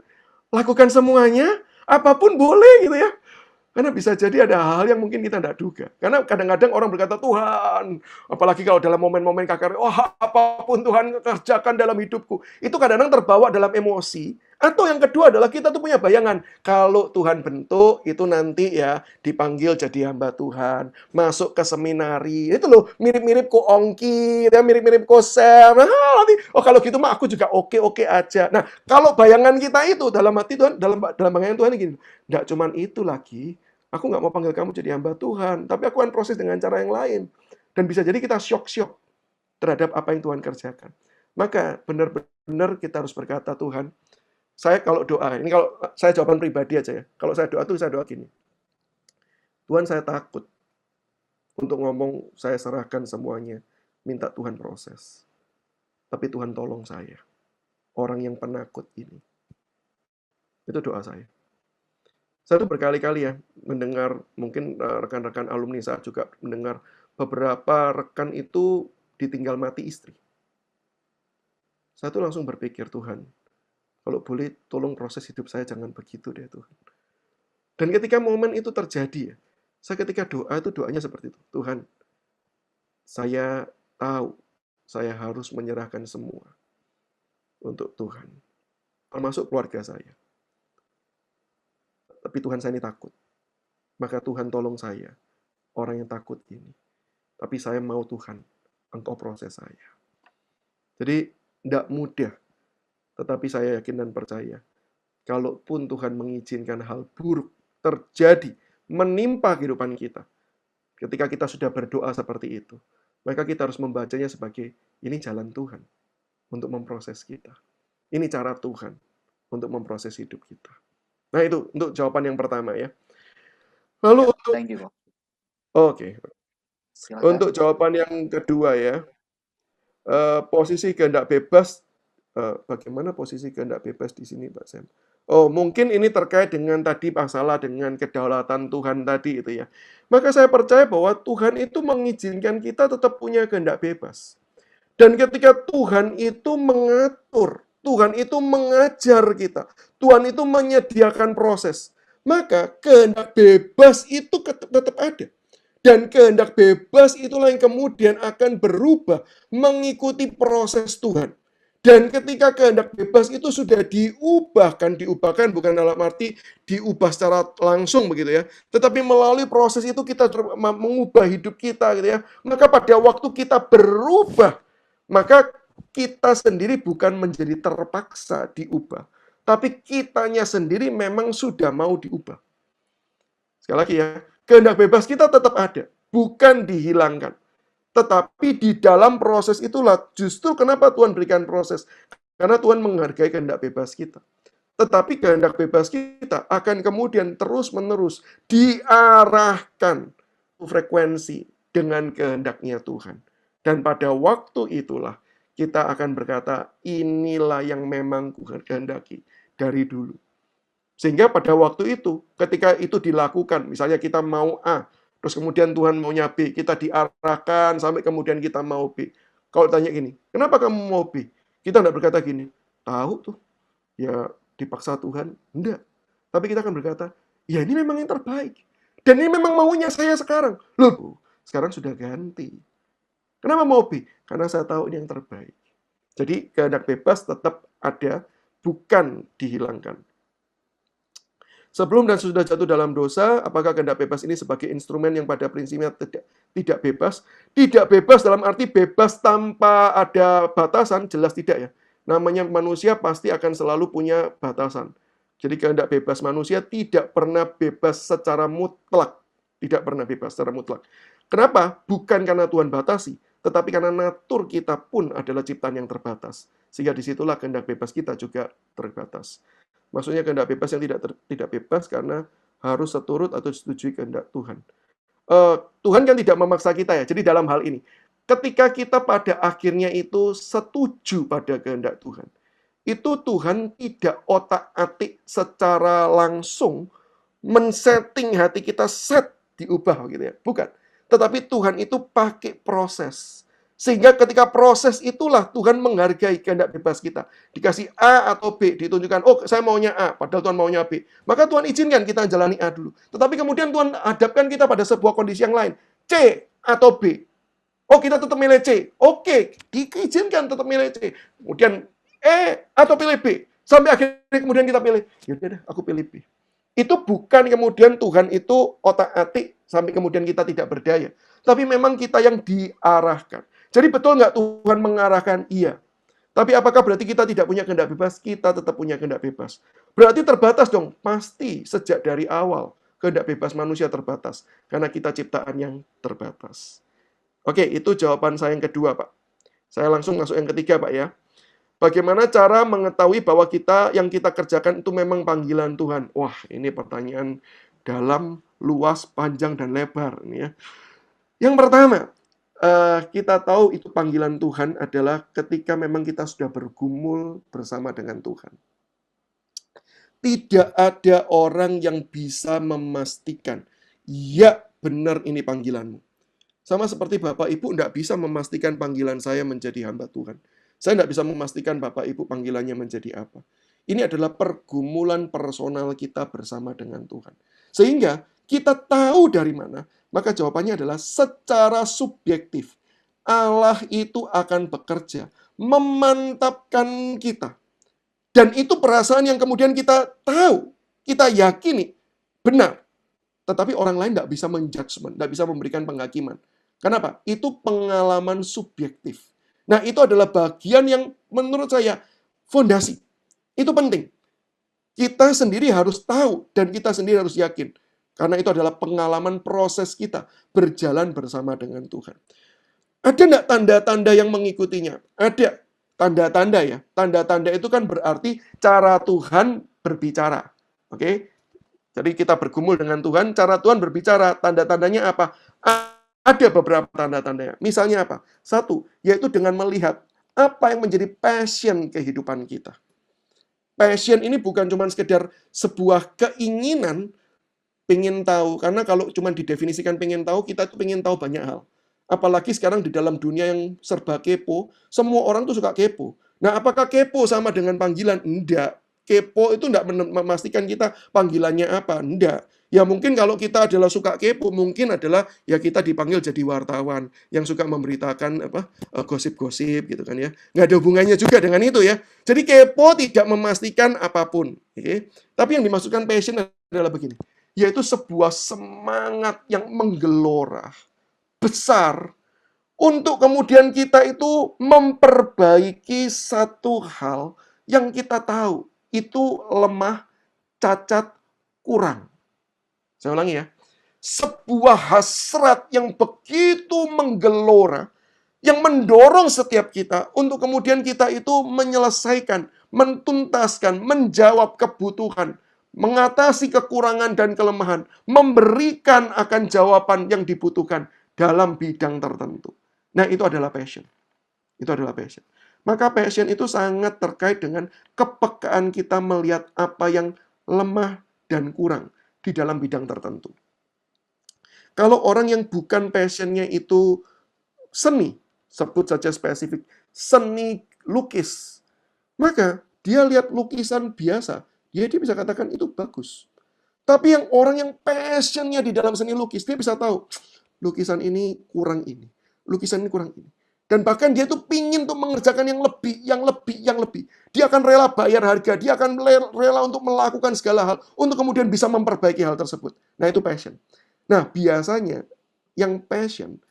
Lakukan semuanya? Apapun boleh gitu ya. Karena bisa jadi ada hal yang mungkin kita tidak duga. Karena kadang-kadang orang berkata, Tuhan, apalagi kalau dalam momen-momen kakak, apapun Tuhan kerjakan dalam hidupku. Itu kadang-kadang terbawa dalam emosi. Atau yang kedua adalah kita tuh punya bayangan. Kalau Tuhan bentuk, itu nanti ya dipanggil jadi hamba Tuhan. Masuk ke seminari. Itu loh, mirip-mirip Ko Ongki, ya, mirip-mirip Ko Sam. Nanti, kalau gitu mah aku juga oke-oke aja. Nah, kalau bayangan kita itu dalam hati Tuhan, dalam bayangan Tuhan gini, nggak cuman itu lagi. Aku nggak mau panggil kamu jadi hamba Tuhan, tapi aku akan proses dengan cara yang lain. Dan bisa jadi kita syok-syok terhadap apa yang Tuhan kerjakan. Maka benar-benar kita harus berkata, Tuhan, saya kalau doa, ini kalau saya jawaban pribadi aja ya. Kalau saya doa tuh saya doa gini. Tuhan, saya takut untuk ngomong, saya serahkan semuanya. Minta Tuhan proses. Tapi Tuhan tolong saya. Orang yang penakut ini. Itu doa saya. Saya tuh berkali-kali ya mendengar, mungkin rekan-rekan alumni saya juga mendengar beberapa rekan itu ditinggal mati istri. Saya tuh langsung berpikir, Tuhan, kalau boleh tolong proses hidup saya jangan begitu deh Tuhan. Dan ketika momen itu terjadi ya, saya ketika doa itu doanya seperti itu. Tuhan, saya tahu saya harus menyerahkan semua untuk Tuhan. Termasuk keluarga saya. Tapi Tuhan, saya ini takut. Maka Tuhan tolong saya, orang yang takut ini. Tapi saya mau Tuhan, Engkau proses saya. Jadi, tidak mudah. Tetapi saya yakin dan percaya, kalaupun Tuhan mengizinkan hal buruk terjadi, menimpa kehidupan kita, ketika kita sudah berdoa seperti itu, maka kita harus membacanya sebagai, ini jalan Tuhan untuk memproses kita. Ini cara Tuhan untuk memproses hidup kita. Nah, itu untuk jawaban yang pertama ya. Lalu untuk Thank you, Pak. Oke. Silakan. Untuk jawaban yang kedua ya. Posisi kehendak bebas, bagaimana posisi kehendak bebas di sini, Pak Sam? Oh, mungkin ini terkait dengan tadi masalah dengan kedaulatan Tuhan tadi itu ya. Maka saya percaya bahwa Tuhan itu mengizinkan kita tetap punya kehendak bebas. Dan ketika Tuhan itu mengatur, Tuhan itu mengajar kita, Tuhan itu menyediakan proses, maka kehendak bebas itu tetap ada. Dan kehendak bebas itulah yang kemudian akan berubah mengikuti proses Tuhan. Dan ketika kehendak bebas itu sudah diubahkan bukan dalam arti diubah secara langsung begitu ya, tetapi melalui proses itu kita mengubah hidup kita gitu ya. Maka pada waktu kita berubah, maka kita sendiri bukan menjadi terpaksa diubah, tapi kitanya sendiri memang sudah mau diubah. Sekali lagi ya, kehendak bebas kita tetap ada, bukan dihilangkan. Tetapi di dalam proses itulah justru kenapa Tuhan berikan proses. Karena Tuhan menghargai kehendak bebas kita. Tetapi kehendak bebas kita akan kemudian terus-menerus diarahkan frekuensi dengan kehendaknya Tuhan. Dan pada waktu itulah kita akan berkata, inilah yang memang kukehendaki dari dulu. Sehingga pada waktu itu, ketika itu dilakukan, misalnya kita mau A, Terus kemudian Tuhan maunya B, kita diarahkan sampai kemudian kita mau B. Kalau tanya gini, kenapa kamu mau B? Kita tidak berkata gini, tahu tuh, ya dipaksa Tuhan. Enggak. Tapi kita akan berkata, ya ini memang yang terbaik. Dan ini memang maunya saya sekarang. Loh, sekarang sudah ganti. Kenapa mau B? Karena saya tahu ini yang terbaik. Jadi kehendak bebas tetap ada, bukan dihilangkan. Sebelum dan sudah jatuh dalam dosa, apakah kehendak bebas ini sebagai instrumen yang pada prinsipnya tidak bebas? Tidak bebas dalam arti bebas tanpa ada batasan, jelas tidak ya. Namanya manusia pasti akan selalu punya batasan. Jadi kehendak bebas manusia tidak pernah bebas secara mutlak. Tidak pernah bebas secara mutlak. Kenapa? Bukan karena Tuhan batasi, tetapi karena natur kita pun adalah ciptaan yang terbatas. Sehingga disitulah kehendak bebas kita juga terbatas. Maksudnya kehendak bebas yang tidak bebas karena harus seturut atau disetujui kehendak Tuhan. Tuhan kan tidak memaksa kita ya. Jadi dalam hal ini, ketika kita pada akhirnya itu setuju pada kehendak Tuhan, itu Tuhan tidak otak-atik secara langsung men-setting hati kita diubah gitu ya. Bukan. Tetapi Tuhan itu pakai proses. Sehingga ketika proses itulah Tuhan menghargai kehendak bebas kita. Dikasih A atau B, ditunjukkan, oh saya maunya A, padahal Tuhan maunya B. Maka Tuhan izinkan kita jalani A dulu. Tetapi kemudian Tuhan hadapkan kita pada sebuah kondisi yang lain. C atau B. Oh kita tetap milih C. Oke, diizinkan tetap milih C. Kemudian E atau pilih B. Sampai akhirnya kemudian kita pilih, yaudah deh, aku pilih B. Itu bukan kemudian Tuhan itu otak-atik sampai kemudian kita tidak berdaya. Tapi memang kita yang diarahkan. Jadi betul nggak Tuhan mengarahkan? Iya. Tapi apakah berarti kita tidak punya kehendak bebas? Kita tetap punya kehendak bebas. Berarti terbatas dong? Pasti sejak dari awal kehendak bebas manusia terbatas. Karena kita ciptaan yang terbatas. Oke, itu jawaban saya yang kedua, Pak. Saya langsung masuk yang ketiga, Pak ya. Bagaimana cara mengetahui bahwa yang kita kerjakan itu memang panggilan Tuhan? Wah, ini pertanyaan dalam, luas, panjang, dan lebar. Ini ya. Yang pertama, kita tahu itu panggilan Tuhan adalah ketika memang kita sudah bergumul bersama dengan Tuhan. Tidak ada orang yang bisa memastikan, ya benar ini panggilanmu. Sama seperti Bapak Ibu tidak bisa memastikan panggilan saya menjadi hamba Tuhan. Saya tidak bisa memastikan Bapak Ibu panggilannya menjadi apa. Ini adalah pergumulan personal kita bersama dengan Tuhan. Sehingga kita tahu dari mana, maka jawabannya adalah secara subjektif. Allah itu akan bekerja, memantapkan kita. Dan itu perasaan yang kemudian kita tahu, kita yakini, benar. Tetapi orang lain tidak bisa menjudgment, tidak bisa memberikan penghakiman. Kenapa? Itu pengalaman subjektif. Nah, itu adalah bagian yang menurut saya fondasi. Itu penting. Kita sendiri harus tahu dan kita sendiri harus yakin. Karena itu adalah pengalaman proses kita berjalan bersama dengan Tuhan. Ada enggak tanda-tanda yang mengikutinya? Ada tanda-tanda ya. Tanda-tanda itu kan berarti cara Tuhan berbicara. Oke? Jadi kita bergumul dengan Tuhan, cara Tuhan berbicara. Tanda-tandanya apa? Ada beberapa tanda-tandanya. Misalnya apa? Satu, yaitu dengan melihat apa yang menjadi passion kehidupan kita. Passion ini bukan cuma sekedar sebuah keinginan pengen tahu. Karena kalau cuma didefinisikan pengen tahu, kita tuh pengen tahu banyak hal. Apalagi sekarang di dalam dunia yang serba kepo, semua orang tuh suka kepo. Nah, apakah kepo sama dengan panggilan? Enggak. Kepo itu enggak memastikan kita panggilannya apa. Enggak. Ya mungkin kalau kita adalah suka kepo, mungkin adalah ya kita dipanggil jadi wartawan yang suka memberitakan gosip-gosip gitu kan ya. Nggak ada hubungannya juga dengan itu ya. Jadi kepo tidak memastikan apapun. Okay? Tapi yang dimaksudkan passion adalah begini, yaitu sebuah semangat yang menggelora besar untuk kemudian kita itu memperbaiki satu hal yang kita tahu itu lemah, cacat, kurang. Saya ulangi ya. Sebuah hasrat yang begitu menggelora, yang mendorong setiap kita untuk kemudian kita itu menyelesaikan, mentuntaskan, menjawab kebutuhan, mengatasi kekurangan dan kelemahan, memberikan akan jawaban yang dibutuhkan dalam bidang tertentu. Nah, itu adalah passion. Itu adalah passion. Maka passion itu sangat terkait dengan kepekaan kita melihat apa yang lemah dan kurang di dalam bidang tertentu. Kalau orang yang bukan passion-nya itu seni, sebut saja spesifik, seni lukis, maka dia lihat lukisan biasa, dia bisa katakan itu bagus. Tapi yang orang yang passion-nya di dalam seni lukis, dia bisa tahu, lukisan ini kurang ini, lukisan ini kurang ini. Dan bahkan dia tuh pingin tuh mengerjakan yang lebih, yang lebih, yang lebih. Dia akan rela bayar harga, dia akan rela untuk melakukan segala hal, untuk kemudian bisa memperbaiki hal tersebut. Nah, itu passion. Nah, biasanya yang passion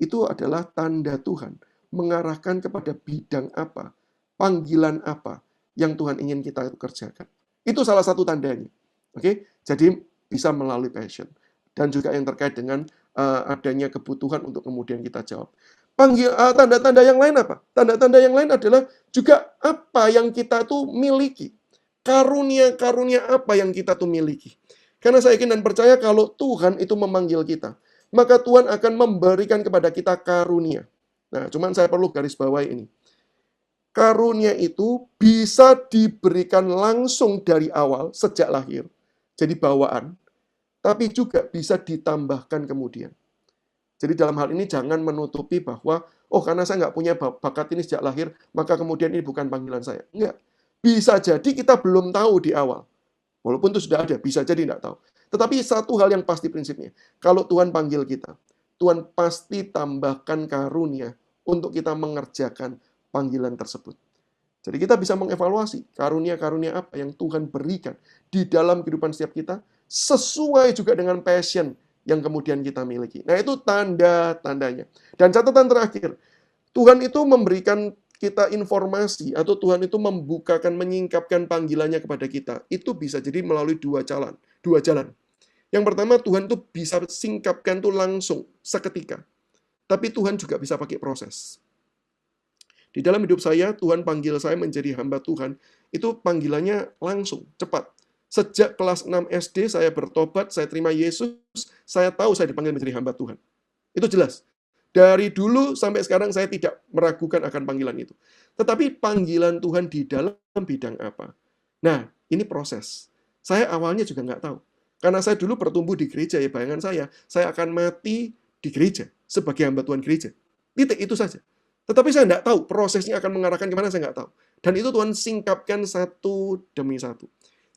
itu adalah tanda Tuhan mengarahkan kepada bidang apa, panggilan apa yang Tuhan ingin kita kerjakan. Itu salah satu tandanya. Oke, jadi bisa melalui passion. Dan juga yang terkait dengan adanya kebutuhan untuk kemudian kita jawab. Tanda-tanda yang lain apa? Tanda-tanda yang lain adalah juga apa yang kita tuh miliki. Karunia-karunia apa yang kita tuh miliki. Karena saya yakin dan percaya kalau Tuhan itu memanggil kita, maka Tuhan akan memberikan kepada kita karunia. Nah, cuman saya perlu garis bawahi ini. Karunia itu bisa diberikan langsung dari awal, sejak lahir. Jadi bawaan. Tapi juga bisa ditambahkan kemudian. Jadi dalam hal ini jangan menutupi bahwa, oh karena saya nggak punya bakat ini sejak lahir, maka kemudian ini bukan panggilan saya. Enggak. Bisa jadi kita belum tahu di awal. Walaupun itu sudah ada, bisa jadi nggak tahu. Tetapi satu hal yang pasti prinsipnya, kalau Tuhan panggil kita, Tuhan pasti tambahkan karunia untuk kita mengerjakan panggilan tersebut. Jadi kita bisa mengevaluasi karunia-karunia apa yang Tuhan berikan di dalam kehidupan setiap kita, sesuai juga dengan passion yang kemudian kita miliki. Nah, itu tanda-tandanya. Dan catatan terakhir, Tuhan itu memberikan kita informasi, atau Tuhan itu membukakan, menyingkapkan panggilannya kepada kita. Itu bisa jadi melalui dua jalan. Yang pertama, Tuhan itu bisa singkapkan tuh langsung, seketika. Tapi Tuhan juga bisa pakai proses. Di dalam hidup saya, Tuhan panggil saya menjadi hamba Tuhan, itu panggilannya langsung, cepat. Sejak kelas 6 SD, saya bertobat, saya terima Yesus, saya tahu saya dipanggil menjadi hamba Tuhan. Itu jelas. Dari dulu sampai sekarang saya tidak meragukan akan panggilan itu. Tetapi panggilan Tuhan di dalam bidang apa? Nah, ini proses. Saya awalnya juga nggak tahu. Karena saya dulu bertumbuh di gereja, ya bayangan saya akan mati di gereja, sebagai hamba Tuhan gereja. Titik, itu saja. Tetapi saya nggak tahu, prosesnya akan mengarahkan kemana, saya nggak tahu. Dan itu Tuhan singkapkan satu demi satu.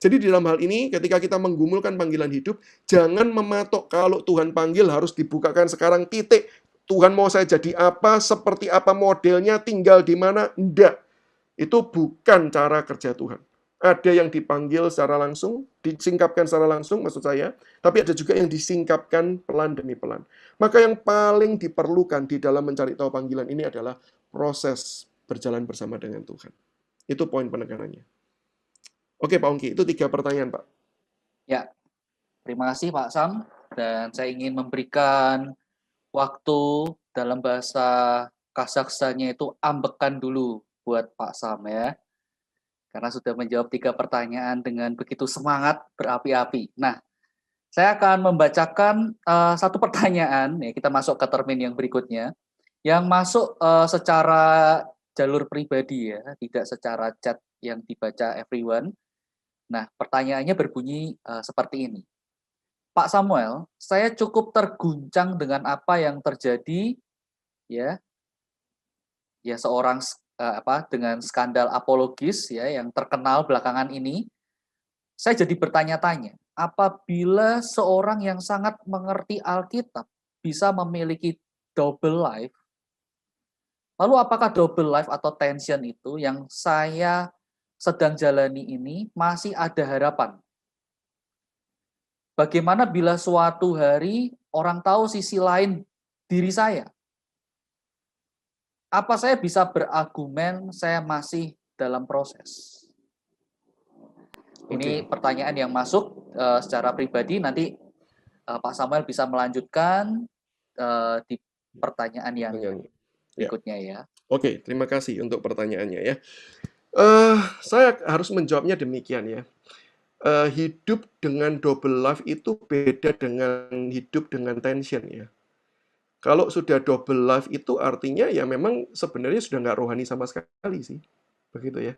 Jadi di dalam hal ini, ketika kita menggumulkan panggilan hidup, jangan mematok kalau Tuhan panggil harus dibukakan sekarang, titik. Tuhan mau saya jadi apa, seperti apa modelnya, tinggal di mana, enggak. Itu bukan cara kerja Tuhan. Ada yang dipanggil secara langsung, disingkapkan secara langsung, maksud saya, tapi ada juga yang disingkapkan pelan demi pelan. Maka yang paling diperlukan di dalam mencari tahu panggilan ini adalah proses berjalan bersama dengan Tuhan. Itu poin penekanannya. Oke, Pak Ongki, itu 3 pertanyaan, Pak. Ya, terima kasih Pak Sam. Dan saya ingin memberikan waktu dalam bahasa Kazakhstannya itu ambekan dulu buat Pak Sam ya. Karena sudah menjawab 3 pertanyaan dengan begitu semangat berapi-api. Nah, saya akan membacakan satu pertanyaan, ya kita masuk ke termin yang berikutnya, yang masuk secara jalur pribadi ya, tidak secara chat yang dibaca everyone. Nah, pertanyaannya berbunyi seperti ini. Pak Samuel, saya cukup terguncang dengan apa yang terjadi ya seorang dengan skandal apologis ya yang terkenal belakangan ini. Saya jadi bertanya-tanya, apabila seorang yang sangat mengerti Alkitab bisa memiliki double life, lalu apakah double life atau tension itu yang saya sedang jalani ini masih ada harapan? Bagaimana bila suatu hari orang tahu sisi lain diri saya? Apa saya bisa berargumen saya masih dalam proses? Ini pertanyaan yang masuk secara pribadi, nanti Pak Samuel bisa melanjutkan di pertanyaan yang berikutnya ya. Oke, terima kasih untuk pertanyaannya ya. Saya harus menjawabnya demikian ya. Hidup dengan double life itu beda dengan hidup dengan tension ya. Kalau sudah double life itu artinya ya memang sebenarnya sudah nggak rohani sama sekali sih. Begitu ya.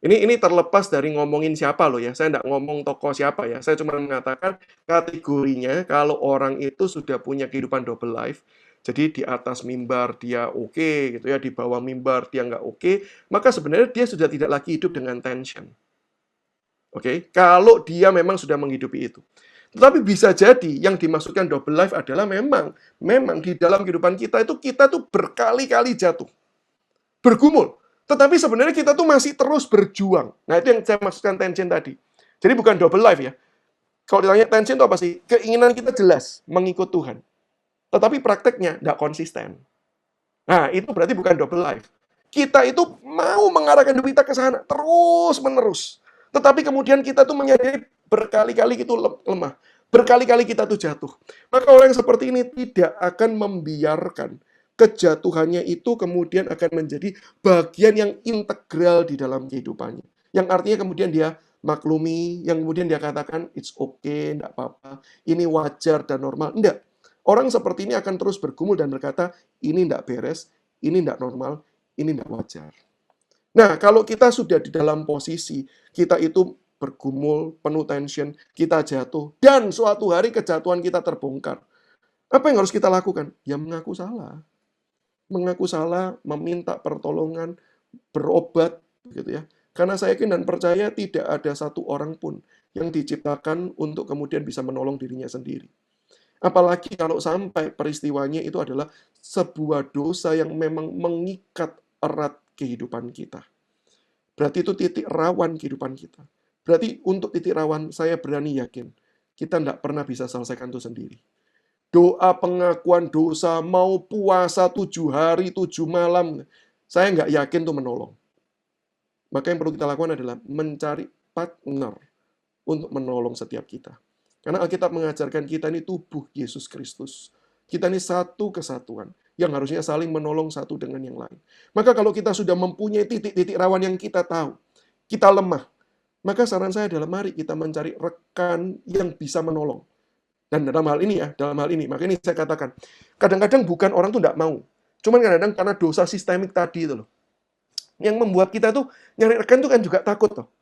Ini terlepas dari ngomongin siapa loh ya. Saya nggak ngomong tokoh siapa ya. Saya cuma mengatakan kategorinya kalau orang itu sudah punya kehidupan double life, jadi di atas mimbar dia oke gitu ya, di bawah mimbar dia nggak oke, maka sebenarnya dia sudah tidak lagi hidup dengan tension. Oke, kalau dia memang sudah menghidupi itu. Tetapi bisa jadi yang dimaksudkan double life adalah memang di dalam kehidupan kita tuh berkali-kali jatuh, bergumul. Tetapi sebenarnya kita tuh masih terus berjuang. Nah, itu yang saya maksudkan tension tadi. Jadi bukan double life ya. Kalau ditanya tension itu apa sih? Keinginan kita jelas mengikut Tuhan. Tetapi prakteknya nggak konsisten. Nah, itu berarti bukan double life. Kita itu mau mengarahkan hidup kita ke sana terus-menerus. Tetapi kemudian kita tuh menyadari berkali-kali itu lemah. Berkali-kali kita tuh jatuh. Maka orang yang seperti ini tidak akan membiarkan kejatuhannya itu kemudian akan menjadi bagian yang integral di dalam kehidupannya. Yang artinya kemudian dia maklumi, yang kemudian dia katakan, it's okay, enggak apa-apa, ini wajar dan normal. Enggak. Orang seperti ini akan terus bergumul dan berkata, ini enggak beres, ini enggak normal, ini enggak wajar. Nah, kalau kita sudah di dalam posisi, kita itu bergumul, penuh tension, kita jatuh, dan suatu hari kejatuhan kita terbongkar. Apa yang harus kita lakukan? Ya mengaku salah. Mengaku salah, meminta pertolongan, berobat, gitu ya. Karena saya yakin dan percaya tidak ada satu orang pun yang diciptakan untuk kemudian bisa menolong dirinya sendiri. Apalagi kalau sampai peristiwanya itu adalah sebuah dosa yang memang mengikat erat kehidupan kita. Berarti itu titik rawan kehidupan kita. Berarti untuk titik rawan, saya berani yakin, kita tidak pernah bisa selesaikan itu sendiri. Doa pengakuan dosa, mau puasa 7 hari, 7 malam, saya nggak yakin itu menolong. Maka yang perlu kita lakukan adalah mencari partner untuk menolong setiap kita. Karena Alkitab mengajarkan kita ini tubuh Yesus Kristus. Kita ini satu kesatuan yang harusnya saling menolong satu dengan yang lain. Maka kalau kita sudah mempunyai titik-titik rawan yang kita tahu, kita lemah, maka saran saya adalah mari kita mencari rekan yang bisa menolong. Dan dalam hal ini maka ini saya katakan, kadang-kadang bukan orang tuh tidak mau. Cuman kadang-kadang karena dosa sistemik tadi itu loh. Yang membuat kita tuh nyari rekan tuh kan juga takut loh.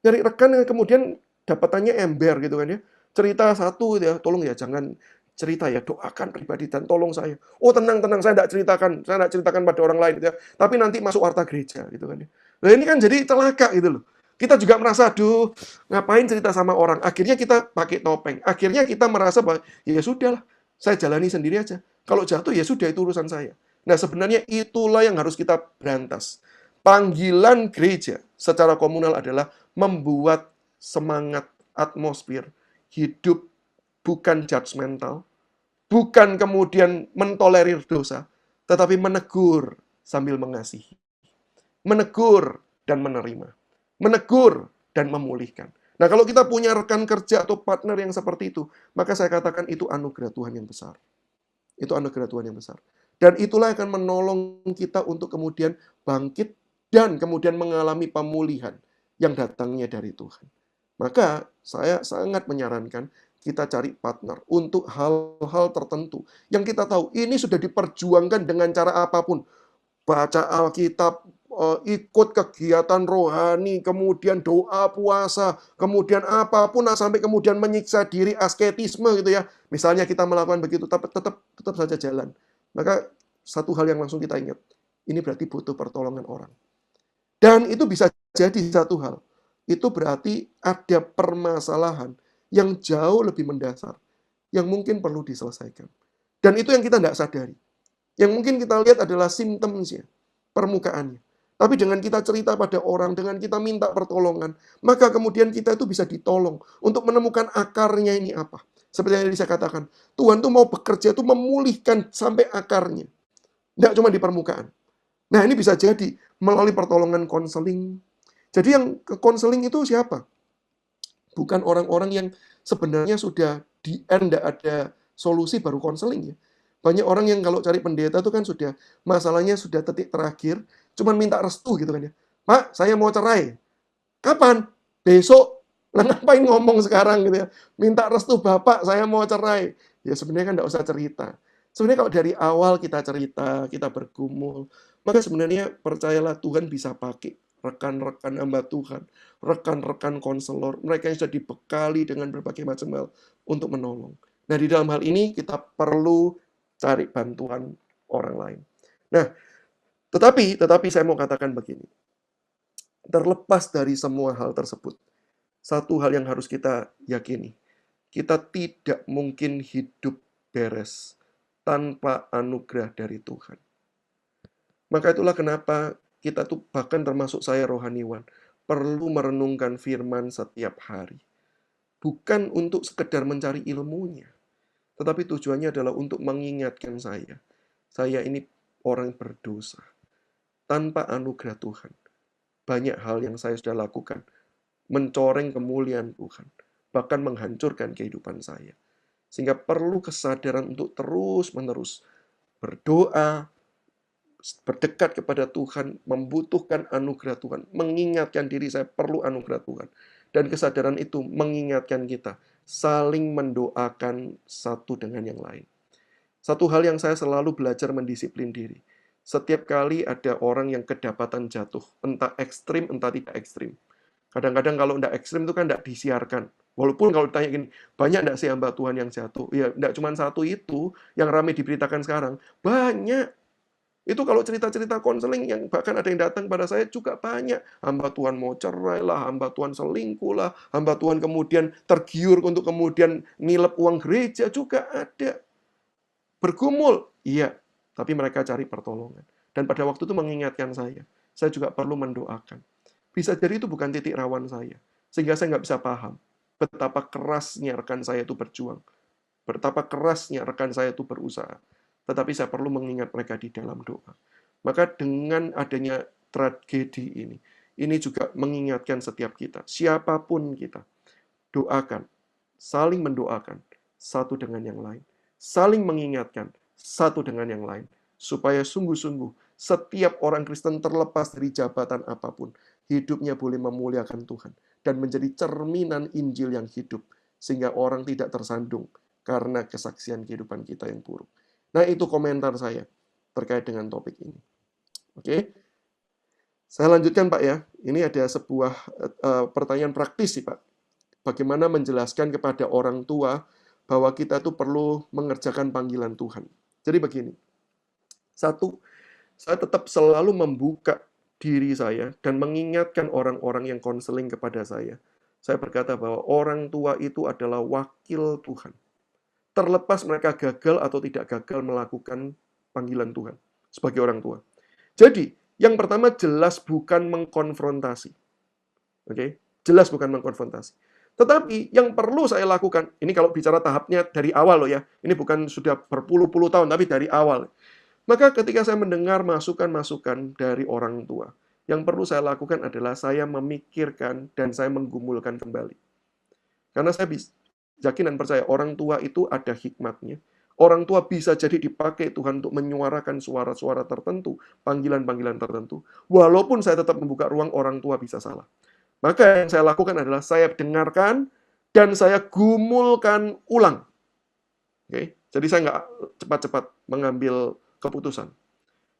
Nyari rekan yang kemudian dapatannya ember gitu kan ya. Cerita satu ya, tolong ya jangan cerita ya, doakan pribadi dan tolong saya. Oh tenang, saya tidak ceritakan pada orang lain gitu ya. Tapi nanti masuk warta gereja gitu kan ya. Nah ini kan jadi celaka gitu loh. Kita juga merasa, aduh, ngapain cerita sama orang? Akhirnya kita pakai topeng. Akhirnya kita merasa bahwa, ya sudahlah, saya jalani sendiri aja. Kalau jatuh, ya sudah, itu urusan saya. Nah, sebenarnya itulah yang harus kita berantas. Panggilan gereja secara komunal adalah membuat semangat atmosfer hidup bukan judgmental, bukan kemudian mentolerir dosa, tetapi menegur sambil mengasihi. Menegur dan menerima. Menegur dan memulihkan. Nah, kalau kita punya rekan kerja atau partner yang seperti itu, maka saya katakan itu anugerah Tuhan yang besar. Itu anugerah Tuhan yang besar. Dan itulah yang akan menolong kita untuk kemudian bangkit dan kemudian mengalami pemulihan yang datangnya dari Tuhan. Maka saya sangat menyarankan kita cari partner untuk hal-hal tertentu yang kita tahu ini sudah diperjuangkan dengan cara apapun. Baca Alkitab, ikut kegiatan rohani, kemudian doa, puasa, kemudian apapun sampai kemudian menyiksa diri, asketisme gitu ya. Misalnya kita melakukan begitu, tapi tetap saja jalan. Maka satu hal yang langsung kita ingat, ini berarti butuh pertolongan orang. Dan itu bisa jadi satu hal, itu berarti ada permasalahan yang jauh lebih mendasar, yang mungkin perlu diselesaikan. Dan itu yang kita tidak sadari. Yang mungkin kita lihat adalah simptomnya, permukaannya. Tapi dengan kita cerita pada orang, dengan kita minta pertolongan, maka kemudian kita itu bisa ditolong untuk menemukan akarnya ini apa. Seperti yang tadi saya katakan, Tuhan tuh mau bekerja itu memulihkan sampai akarnya. Tidak cuma di permukaan. Nah ini bisa jadi melalui pertolongan konseling. Jadi yang ke konseling itu siapa? Bukan orang-orang yang sebenarnya sudah di end, tidak ada solusi baru konseling ya. Banyak orang yang kalau cari pendeta itu kan sudah, masalahnya sudah titik terakhir, cuman minta restu gitu kan ya. Pak, saya mau cerai. Kapan? Besok. Lah ngapain ngomong sekarang gitu ya. Minta restu Bapak, saya mau cerai. Ya sebenarnya kan enggak usah cerita. Sebenarnya kalau dari awal kita cerita, kita bergumul, maka sebenarnya percayalah Tuhan bisa pakai rekan-rekan hamba Tuhan, rekan-rekan konselor, mereka yang sudah dibekali dengan berbagai macam hal untuk menolong. Nah, di dalam hal ini kita perlu cari bantuan orang lain. Nah, tetapi saya mau katakan begini. Terlepas dari semua hal tersebut, satu hal yang harus kita yakini, kita tidak mungkin hidup beres tanpa anugerah dari Tuhan. Maka itulah kenapa kita tuh, bahkan termasuk saya rohaniwan, perlu merenungkan firman setiap hari. Bukan untuk sekedar mencari ilmunya, tetapi tujuannya adalah untuk mengingatkan saya ini orang berdosa. Tanpa anugerah Tuhan, banyak hal yang saya sudah lakukan mencoreng kemuliaan Tuhan, bahkan menghancurkan kehidupan saya. Sehingga perlu kesadaran untuk terus-menerus berdoa, berdekat kepada Tuhan, membutuhkan anugerah Tuhan, mengingatkan diri saya perlu anugerah Tuhan. Dan kesadaran itu mengingatkan kita saling mendoakan satu dengan yang lain. Satu hal yang saya selalu belajar mendisiplin diri. Setiap kali ada orang yang kedapatan jatuh, entah ekstrim, entah tidak ekstrim. Kadang-kadang kalau tidak ekstrim itu kan tidak disiarkan. Walaupun kalau ditanya gini, banyak tidak sih hamba Tuhan yang jatuh? Ya, tidak cuma satu itu yang ramai diberitakan sekarang. Banyak. Itu kalau cerita-cerita konseling yang bahkan ada yang datang pada saya juga banyak. Hamba Tuhan mau cerai lah, hamba Tuhan selingkuh lah, hamba Tuhan kemudian tergiur untuk kemudian nilep uang gereja juga ada. Bergumul, iya, tapi mereka cari pertolongan. Dan pada waktu itu mengingatkan saya juga perlu mendoakan. Bisa jadi itu bukan titik rawan saya, sehingga saya nggak bisa paham betapa kerasnya rekan saya itu berjuang, betapa kerasnya rekan saya itu berusaha. Tetapi saya perlu mengingat mereka di dalam doa. Maka dengan adanya tragedi ini juga mengingatkan setiap kita, siapapun kita, doakan, saling mendoakan satu dengan yang lain, saling mengingatkan satu dengan yang lain, supaya sungguh-sungguh setiap orang Kristen terlepas dari jabatan apapun, hidupnya boleh memuliakan Tuhan dan menjadi cerminan Injil yang hidup, sehingga orang tidak tersandung karena kesaksian kehidupan kita yang buruk. Nah, itu komentar saya terkait dengan topik ini. Oke, saya lanjutkan Pak ya. Ini ada sebuah pertanyaan praktis sih Pak. Bagaimana menjelaskan kepada orang tua bahwa kita tuh perlu mengerjakan panggilan Tuhan. Jadi begini, satu, saya tetap selalu membuka diri saya dan mengingatkan orang-orang yang konseling kepada saya. Saya berkata bahwa orang tua itu adalah wakil Tuhan. Terlepas mereka gagal atau tidak gagal melakukan panggilan Tuhan sebagai orang tua. Jadi, yang pertama jelas bukan mengkonfrontasi. Oke, jelas bukan mengkonfrontasi. Tetapi yang perlu saya lakukan, ini kalau bicara tahapnya dari awal loh ya, ini bukan sudah berpuluh-puluh tahun, tapi dari awal. Maka ketika saya mendengar masukan-masukan dari orang tua, yang perlu saya lakukan adalah saya memikirkan dan saya menggumulkan kembali. Karena saya yakin dan percaya orang tua itu ada hikmatnya. Orang tua bisa jadi dipakai Tuhan untuk menyuarakan suara-suara tertentu, panggilan-panggilan tertentu. Walaupun saya tetap membuka ruang orang tua bisa salah. Maka yang saya lakukan adalah saya dengarkan dan saya gumulkan ulang. Oke, jadi saya nggak cepat-cepat mengambil keputusan.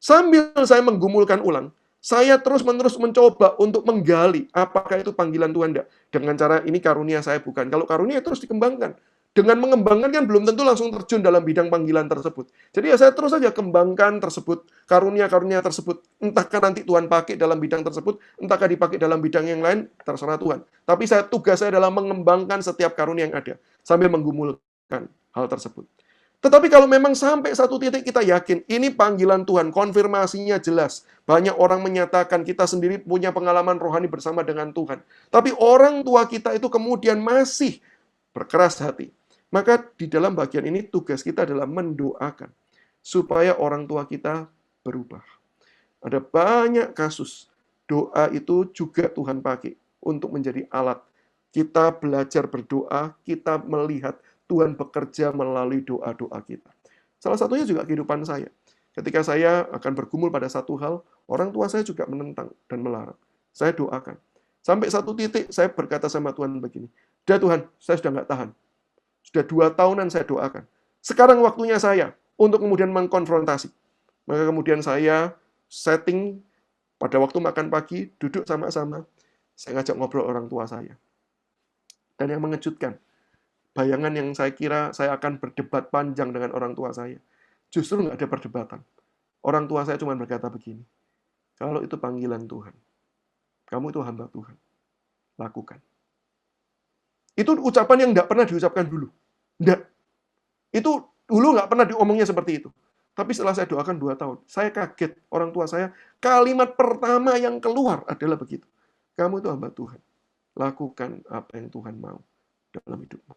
Sambil saya menggumulkan ulang, saya terus-menerus mencoba untuk menggali apakah itu panggilan Tuhan enggak. Dengan cara ini karunia saya bukan. Kalau karunia terus dikembangkan. Dengan mengembangkan kan belum tentu langsung terjun dalam bidang panggilan tersebut. Jadi ya saya terus saja kembangkan tersebut, karunia-karunia tersebut. Entahkah nanti Tuhan pakai dalam bidang tersebut, entahkah dipakai dalam bidang yang lain, terserah Tuhan. Tapi tugas saya adalah mengembangkan setiap karunia yang ada, sambil menggumulkan hal tersebut. Tetapi kalau memang sampai satu titik kita yakin, ini panggilan Tuhan, konfirmasinya jelas. Banyak orang menyatakan kita sendiri punya pengalaman rohani bersama dengan Tuhan. Tapi orang tua kita itu kemudian masih berkeras hati. Maka di dalam bagian ini tugas kita adalah mendoakan supaya orang tua kita berubah. Ada banyak kasus doa itu juga Tuhan pakai untuk menjadi alat. Kita belajar berdoa, kita melihat Tuhan bekerja melalui doa-doa kita. Salah satunya juga kehidupan saya. Ketika saya akan bergumul pada satu hal, orang tua saya juga menentang dan melarang. Saya doakan. Sampai satu titik saya berkata sama Tuhan begini, "Udah Tuhan, saya sudah nggak tahan. Sudah 2 tahunan saya doakan. Sekarang waktunya saya untuk kemudian mengkonfrontasi." Maka kemudian saya setting Pada waktu makan pagi, duduk sama-sama, saya ngajak ngobrol orang tua saya. Dan yang mengejutkan, bayangan yang saya kira saya akan berdebat panjang dengan orang tua saya, justru nggak ada perdebatan. Orang tua saya cuma berkata begini, kalau itu panggilan Tuhan, kamu itu hamba Tuhan, lakukan. Itu ucapan yang nggak pernah diucapkan dulu. Nggak. Itu dulu nggak pernah diomongnya seperti itu. Tapi setelah saya doakan 2 tahun, saya kaget. Orang tua saya, kalimat pertama yang keluar adalah begitu. Kamu itu hamba Tuhan. Lakukan apa yang Tuhan mau dalam hidupmu.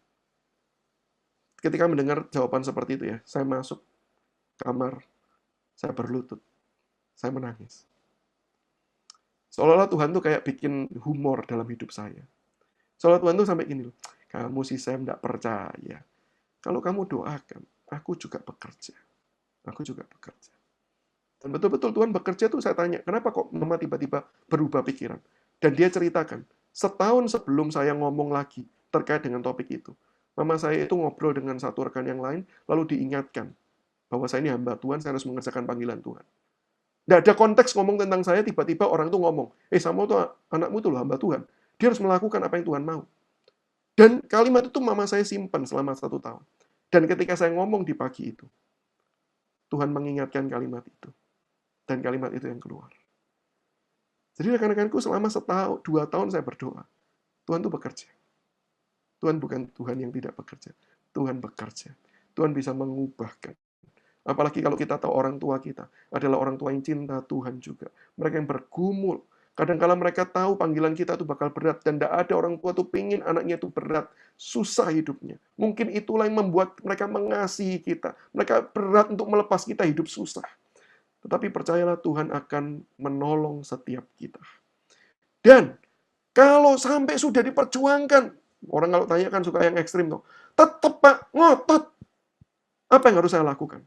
Ketika mendengar jawaban seperti itu ya, saya masuk kamar, saya berlutut, saya menangis. Seolah-olah Tuhan tuh kayak bikin humor dalam hidup saya. Seolah Tuhan tuh sampai gini loh, kamu sih Sam nggak percaya. Kalau kamu doakan, aku juga bekerja. Aku juga bekerja. Dan betul-betul Tuhan bekerja tuh saya tanya, kenapa kok Mama tiba-tiba berubah pikiran? Dan dia ceritakan, setahun sebelum saya ngomong lagi terkait dengan topik itu, Mama saya itu ngobrol dengan satu rekan yang lain, lalu diingatkan bahwa saya ini hamba Tuhan, saya harus mengerjakan panggilan Tuhan. Nggak ada konteks ngomong tentang saya, tiba-tiba orang tuh ngomong, Samuel tuh anakmu tuh loh hamba Tuhan. Dia harus melakukan apa yang Tuhan mau. Dan kalimat itu Mama saya simpan selama 1 tahun. Dan ketika saya ngomong di pagi itu, Tuhan mengingatkan kalimat itu. Dan kalimat itu yang keluar. Jadi rekan-rekanku selama 1-2 tahun saya berdoa. Tuhan itu bekerja. Tuhan bukan Tuhan yang tidak bekerja. Tuhan bekerja. Tuhan bisa mengubahkan. Apalagi kalau kita tahu orang tua kita adalah orang tua yang cinta Tuhan juga. Mereka yang bergumul. Kadang-kala mereka tahu panggilan kita itu bakal berat. Dan tidak ada orang tua tuh pingin anaknya itu berat. Susah hidupnya. Mungkin itulah yang membuat mereka mengasihi kita. Mereka berat untuk melepas kita hidup susah. Tetapi percayalah Tuhan akan menolong setiap kita. Dan kalau sampai sudah diperjuangkan, orang kalau tanya kan suka yang ekstrim tuh. Tetap Pak, ngotot. Apa yang harus saya lakukan?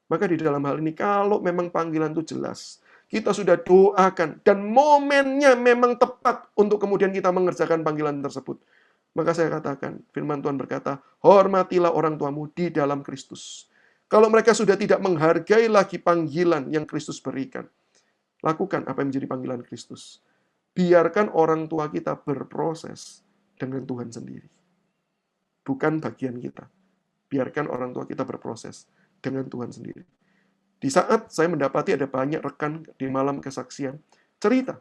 Maka di dalam hal ini, kalau memang panggilan itu jelas, kita sudah doakan, dan momennya memang tepat untuk kemudian kita mengerjakan panggilan tersebut. Maka saya katakan, firman Tuhan berkata, hormatilah orang tuamu di dalam Kristus. Kalau mereka sudah tidak menghargai lagi panggilan yang Kristus berikan, lakukan apa yang menjadi panggilan Kristus. Biarkan orang tua kita berproses dengan Tuhan sendiri. Bukan bagian kita. Biarkan orang tua kita berproses dengan Tuhan sendiri. Di saat saya mendapati ada banyak rekan di malam kesaksian, cerita.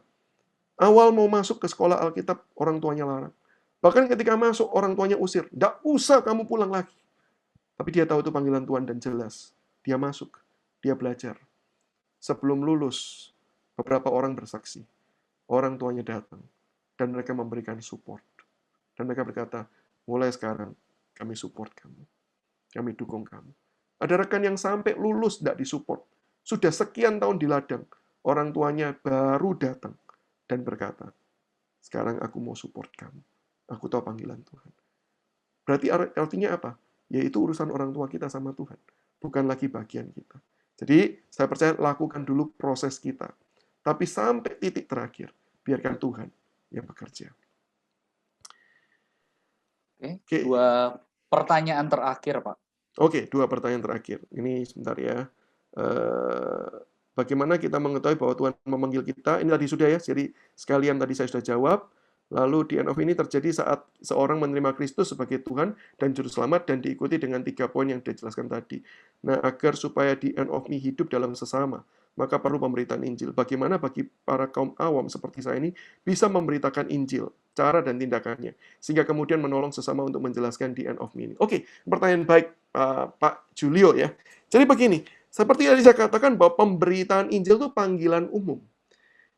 Awal mau masuk ke sekolah Alkitab, orang tuanya larang. Bahkan ketika masuk, orang tuanya usir. Tidak usah kamu pulang lagi. Tapi dia tahu itu panggilan Tuhan dan jelas. Dia masuk, dia belajar. Sebelum lulus, beberapa orang bersaksi. Orang tuanya datang. Dan mereka memberikan support. Dan mereka berkata, mulai sekarang kami support kamu. Kami dukung kamu. Ada rekan yang sampai lulus tidak disupport. Sudah sekian tahun di ladang. Orang tuanya baru datang dan berkata, sekarang aku mau support kamu. Aku tahu panggilan Tuhan. Berarti artinya apa? Yaitu urusan orang tua kita sama Tuhan. Bukan lagi bagian kita. Jadi saya percaya lakukan dulu proses kita. Tapi sampai titik terakhir, biarkan Tuhan yang bekerja. Oke. 2 pertanyaan terakhir, Pak. Oke, 2 pertanyaan terakhir. Ini sebentar ya. Bagaimana kita mengetahui bahwa Tuhan memanggil kita? Ini tadi sudah ya, jadi sekalian tadi saya sudah jawab. Lalu di end of ini terjadi saat seorang menerima Kristus sebagai Tuhan dan Juru Selamat dan diikuti dengan 3 poin yang dijelaskan tadi. Nah, agar supaya di end of me hidup dalam sesama, maka perlu pemberitaan Injil. Bagaimana bagi para kaum awam seperti saya ini bisa memberitakan Injil, cara dan tindakannya, sehingga kemudian menolong sesama untuk menjelaskan di end of me ini. Oke, pertanyaan baik Pak Julio ya. Jadi begini, seperti yang saya katakan bahwa pemberitaan Injil itu panggilan umum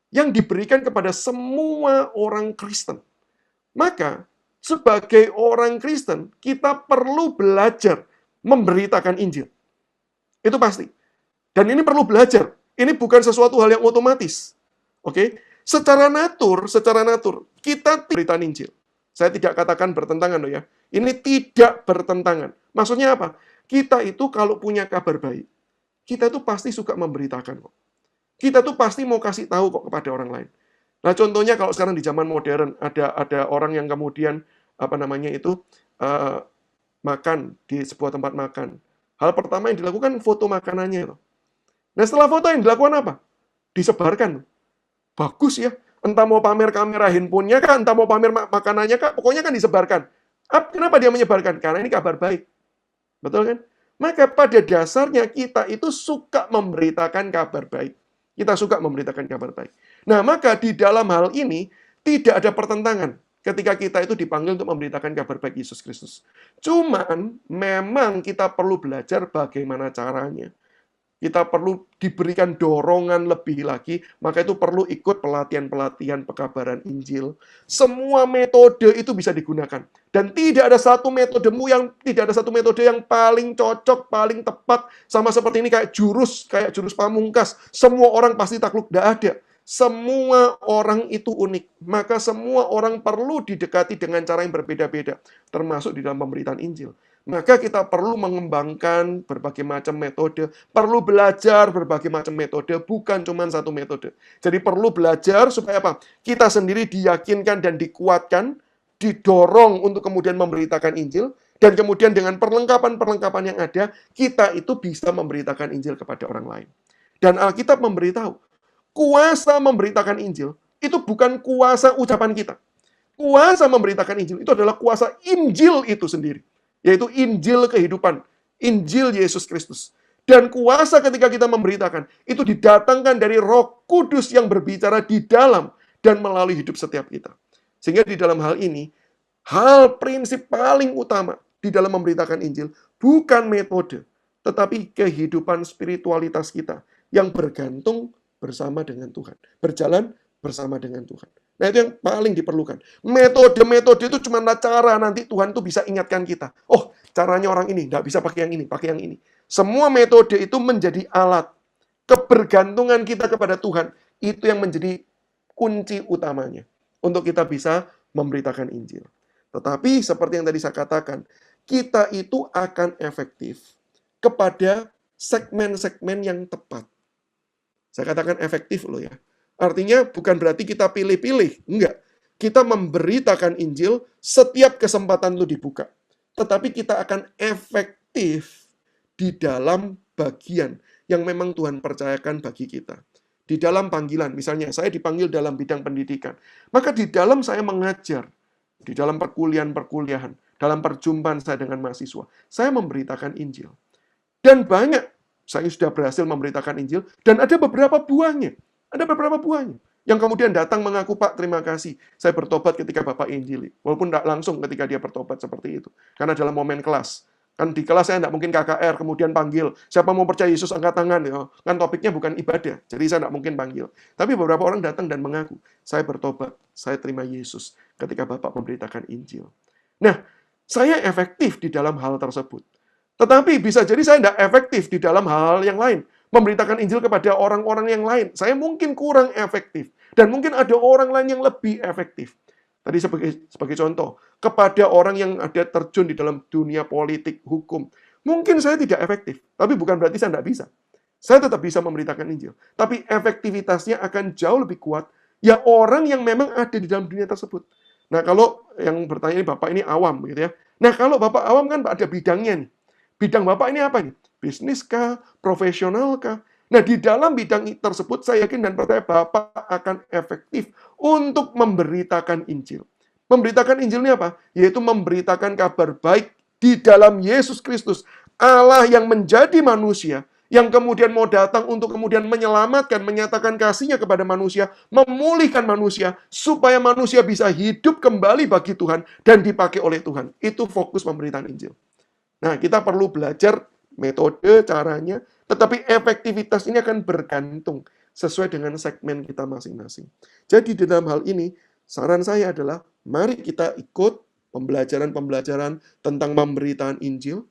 yang diberikan kepada semua orang Kristen. Maka sebagai orang Kristen, kita perlu belajar memberitakan Injil. Itu pasti. Dan ini perlu belajar. Ini bukan sesuatu hal yang otomatis. Oke? Secara natur, kita beritaan Injil. Saya tidak katakan bertentangan loh ya. Ini tidak bertentangan. Maksudnya apa? Kita itu kalau punya kabar baik, kita itu pasti suka memberitakan kok. Kita tuh pasti mau kasih tahu kok kepada orang lain. Nah, contohnya kalau sekarang di zaman modern ada orang yang kemudian makan di sebuah tempat makan. Hal pertama yang dilakukan foto makanannya. Nah, setelah foto yang dilakukan apa? Disebarkan. bagus ya. Entah mau pamer kamera handphonenya kah, entah mau pamer makanannya kah, pokoknya kan disebarkan. Kenapa dia menyebarkan? Karena ini kabar baik. Betul kan? Maka pada dasarnya kita itu suka memberitakan kabar baik. Kita suka memberitakan kabar baik. Nah, maka di dalam hal ini tidak ada pertentangan ketika kita itu dipanggil untuk memberitakan kabar baik Yesus Kristus. Cuman memang kita perlu belajar bagaimana caranya. Kita perlu diberikan dorongan lebih lagi, maka itu perlu ikut pelatihan-pelatihan pekabaran Injil. Semua metode itu bisa digunakan. Dan tidak ada satu metode yang paling cocok, paling tepat, sama seperti ini kayak jurus pamungkas. Semua orang pasti takluk, tidak ada. Semua orang itu unik. Maka semua orang perlu didekati dengan cara yang berbeda-beda, termasuk di dalam pemberitaan Injil. Maka kita perlu mengembangkan berbagai macam metode, perlu belajar berbagai macam metode, bukan cuma satu metode. Jadi perlu belajar supaya apa? Kita sendiri diyakinkan dan dikuatkan, didorong untuk kemudian memberitakan Injil, dan kemudian dengan perlengkapan-perlengkapan yang ada, kita itu bisa memberitakan Injil kepada orang lain. Dan Alkitab memberitahu, kuasa memberitakan Injil itu bukan kuasa ucapan kita. Kuasa memberitakan Injil itu adalah kuasa Injil itu sendiri. Yaitu Injil kehidupan, Injil Yesus Kristus. Dan kuasa ketika kita memberitakan, itu didatangkan dari Roh Kudus yang berbicara di dalam dan melalui hidup setiap kita. Sehingga di dalam hal ini, hal prinsip paling utama di dalam memberitakan Injil, bukan metode, tetapi kehidupan spiritualitas kita yang bergantung bersama dengan Tuhan. Berjalan bersama dengan Tuhan. Nah, itu yang paling diperlukan. Metode-metode itu cuma cara nanti Tuhan tuh bisa ingatkan kita. Oh, caranya orang ini, nggak bisa pakai yang ini, pakai yang ini. Semua metode itu menjadi alat. Kebergantungan kita kepada Tuhan, itu yang menjadi kunci utamanya. Untuk kita bisa memberitakan Injil. Tetapi, seperti yang tadi saya katakan, kita itu akan efektif kepada segmen-segmen yang tepat. Saya katakan efektif loh ya. Artinya bukan berarti kita pilih-pilih, enggak. Kita memberitakan Injil setiap kesempatan itu dibuka. Tetapi kita akan efektif di dalam bagian yang memang Tuhan percayakan bagi kita. Di dalam panggilan, misalnya saya dipanggil dalam bidang pendidikan. Maka di dalam saya mengajar, di dalam perkuliahan, dalam perjumpaan saya dengan mahasiswa, saya memberitakan Injil. Dan banyak, saya sudah berhasil memberitakan Injil, dan ada beberapa buahnya. Ada beberapa buahnya. Yang kemudian datang mengaku, Pak, terima kasih. Saya bertobat ketika Bapak Injili. Walaupun tidak langsung ketika dia bertobat seperti itu. Karena dalam momen kelas. Kan di kelas saya tidak mungkin KKR, kemudian panggil. Siapa mau percaya Yesus, angkat tangan. Ya. Kan topiknya bukan ibadah. Jadi saya tidak mungkin panggil. Tapi beberapa orang datang dan mengaku, saya bertobat, saya terima Yesus ketika Bapak memberitakan Injil. Nah, saya efektif di dalam hal tersebut. Tetapi bisa jadi saya tidak efektif di dalam hal yang lain. Memberitakan Injil kepada orang-orang yang lain. Saya mungkin kurang efektif. Dan mungkin ada orang lain yang lebih efektif. Tadi sebagai contoh, kepada orang yang ada terjun di dalam dunia politik, hukum. Mungkin saya tidak efektif. Tapi bukan berarti saya tidak bisa. Saya tetap bisa memberitakan Injil. Tapi efektivitasnya akan jauh lebih kuat. Ya orang yang memang ada di dalam dunia tersebut. Nah kalau yang bertanya ini, Bapak ini awam. Gitu ya. Nah kalau Bapak awam kan ada bidangnya nih. Bidang Bapak ini apa nih? Bisnis kah? Profesional kah? Nah, di dalam bidang tersebut, saya yakin dan percaya Bapak akan efektif untuk memberitakan Injil. Memberitakan Injil ini apa? Yaitu memberitakan kabar baik di dalam Yesus Kristus. Allah yang menjadi manusia, yang kemudian mau datang untuk kemudian menyelamatkan, menyatakan kasih-Nya kepada manusia, memulihkan manusia, supaya manusia bisa hidup kembali bagi Tuhan dan dipakai oleh Tuhan. Itu fokus pemberitaan Injil. Nah, kita perlu belajar metode, caranya, tetapi efektivitas ini akan bergantung sesuai dengan segmen kita masing-masing. Jadi di dalam hal ini, saran saya adalah, mari kita ikut pembelajaran-pembelajaran tentang pemberitaan Injil.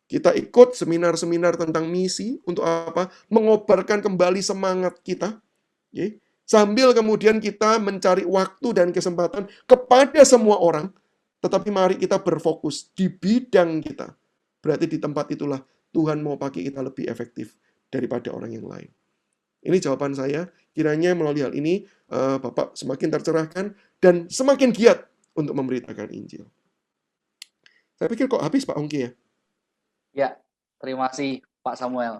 Kita ikut seminar-seminar tentang misi, untuk apa? Mengobarkan kembali semangat kita. Sambil kemudian kita mencari waktu dan kesempatan kepada semua orang, tetapi mari kita berfokus di bidang kita. Berarti di tempat itulah Tuhan mau pakai kita lebih efektif daripada orang yang lain. Ini jawaban saya. Kiranya melalui hal ini, Bapak semakin tercerahkan dan semakin giat untuk memberitakan Injil. Saya pikir kok habis Pak Ongki ya? Ya, terima kasih Pak Samuel.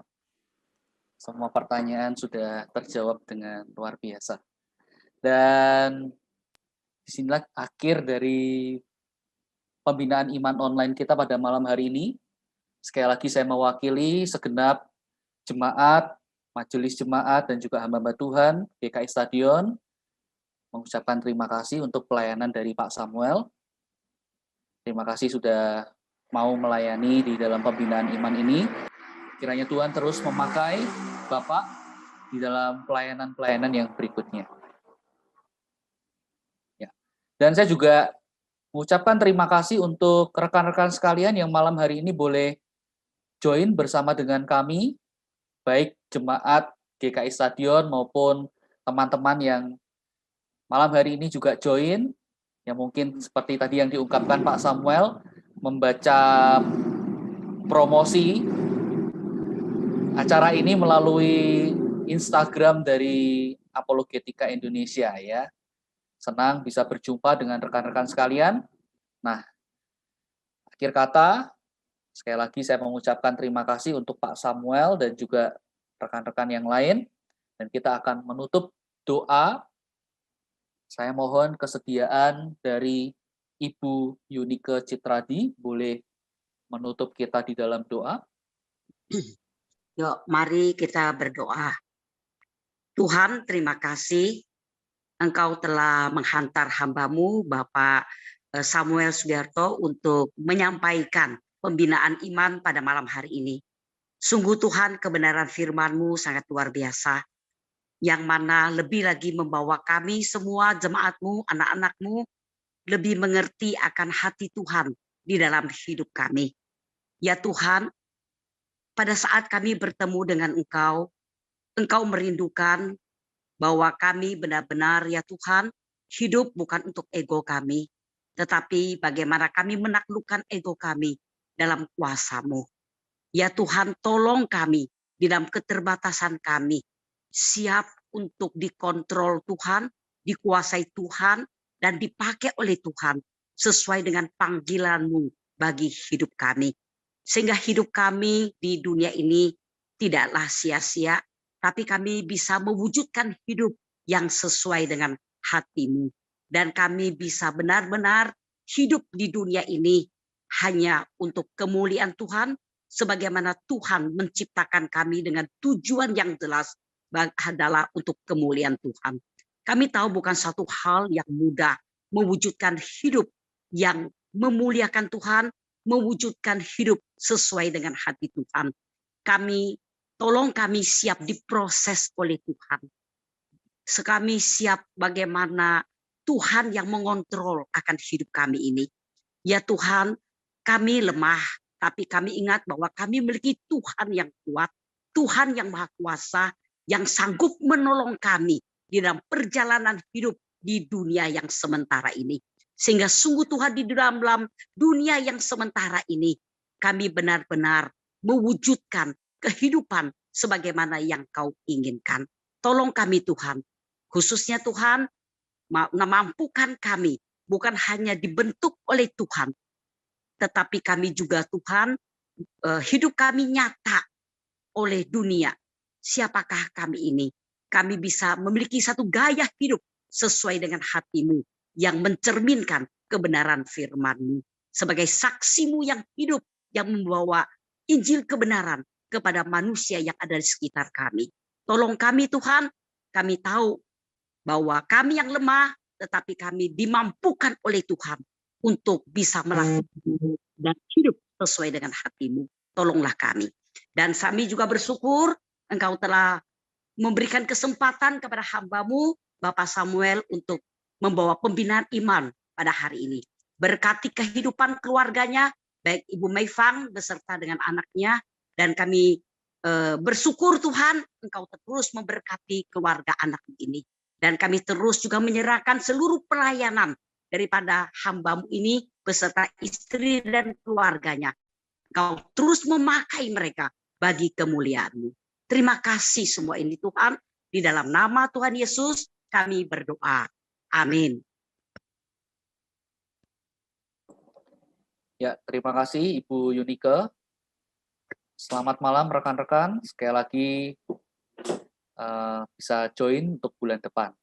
Semua pertanyaan sudah terjawab dengan luar biasa. Dan disinilah akhir dari pembinaan iman online kita pada malam hari ini. Sekali lagi saya mewakili segenap jemaat, majelis jemaat, dan juga hamba-hamba Tuhan GKI Stadion mengucapkan terima kasih untuk pelayanan dari Pak Samuel. Terima kasih sudah mau melayani di dalam pembinaan iman ini. Kiranya Tuhan terus memakai Bapak di dalam pelayanan-pelayanan yang berikutnya. Ya. Dan saya juga mengucapkan terima kasih untuk rekan-rekan sekalian yang malam hari ini boleh join bersama dengan kami, baik jemaat GKI Stadion maupun teman-teman yang malam hari ini juga join, yang mungkin seperti tadi yang diungkapkan Pak Samuel, membaca promosi acara ini melalui Instagram dari Apologetika Indonesia ya. Senang bisa berjumpa dengan rekan-rekan sekalian. Nah, akhir kata, sekali lagi saya mengucapkan terima kasih untuk Pak Samuel dan juga rekan-rekan yang lain. Dan kita akan menutup doa. Saya mohon kesediaan dari Ibu Yunike Citradi, boleh menutup kita di dalam doa. Yuk, mari kita berdoa. Tuhan, terima kasih Engkau telah menghantar hamba-Mu, Bapak Samuel Sugiarto, untuk menyampaikan pembinaan iman pada malam hari ini. Sungguh Tuhan, kebenaran firman-Mu sangat luar biasa, yang mana lebih lagi membawa kami semua jemaat-Mu, anak-anak-Mu, lebih mengerti akan hati Tuhan di dalam hidup kami. Ya Tuhan, pada saat kami bertemu dengan Engkau, Engkau merindukan bahwa kami benar-benar ya Tuhan, hidup bukan untuk ego kami, tetapi bagaimana kami menaklukkan ego kami dalam kuasa-Mu. Ya Tuhan, tolong kami di dalam keterbatasan kami, siap untuk dikontrol Tuhan, dikuasai Tuhan, dan dipakai oleh Tuhan sesuai dengan panggilan-Mu bagi hidup kami. Sehingga hidup kami di dunia ini tidaklah sia-sia, tapi kami bisa mewujudkan hidup yang sesuai dengan hati-Mu. Dan kami bisa benar-benar hidup di dunia ini hanya untuk kemuliaan Tuhan, sebagaimana Tuhan menciptakan kami dengan tujuan yang jelas adalah untuk kemuliaan Tuhan. Kami tahu bukan satu hal yang mudah mewujudkan hidup yang memuliakan Tuhan, mewujudkan hidup sesuai dengan hati Tuhan. Tolong kami siap diproses oleh Tuhan. Kami siap bagaimana Tuhan yang mengontrol akan hidup kami ini. Ya Tuhan, kami lemah, tapi kami ingat bahwa kami memiliki Tuhan yang kuat, Tuhan yang maha kuasa, yang sanggup menolong kami di dalam perjalanan hidup di dunia yang sementara ini. Sehingga sungguh Tuhan di dalam dunia yang sementara ini, kami benar-benar mewujudkan kehidupan sebagaimana yang Kau inginkan. Tolong kami Tuhan, khususnya Tuhan, mampukan kami bukan hanya dibentuk oleh Tuhan, tetapi kami juga Tuhan, hidup kami nyata oleh dunia. Siapakah kami ini? Kami bisa memiliki satu gaya hidup sesuai dengan hati-Mu yang mencerminkan kebenaran firman-Mu. Sebagai saksi-Mu yang hidup, yang membawa Injil kebenaran kepada manusia yang ada di sekitar kami. Tolong kami Tuhan, kami tahu bahwa kami yang lemah, tetapi kami dimampukan oleh Tuhan untuk bisa melakukan dan hidup sesuai dengan hati-Mu. Tolonglah kami. Dan kami juga bersyukur Engkau telah memberikan kesempatan kepada hamba-Mu, Bapak Samuel, untuk membawa pembinaan iman pada hari ini. Berkati kehidupan keluarganya, baik Ibu Meifang beserta dengan anaknya, dan kami bersyukur Tuhan Engkau terus memberkati keluarga anak ini. Dan kami terus juga menyerahkan seluruh pelayanan daripada hamba-Mu ini beserta istri dan keluarganya. Engkau terus memakai mereka bagi kemuliaan-Mu. Terima kasih semua ini Tuhan. Di dalam nama Tuhan Yesus kami berdoa. Amin. Ya, terima kasih Ibu Yunike. Selamat malam rekan-rekan. Sekali lagi bisa join untuk bulan depan.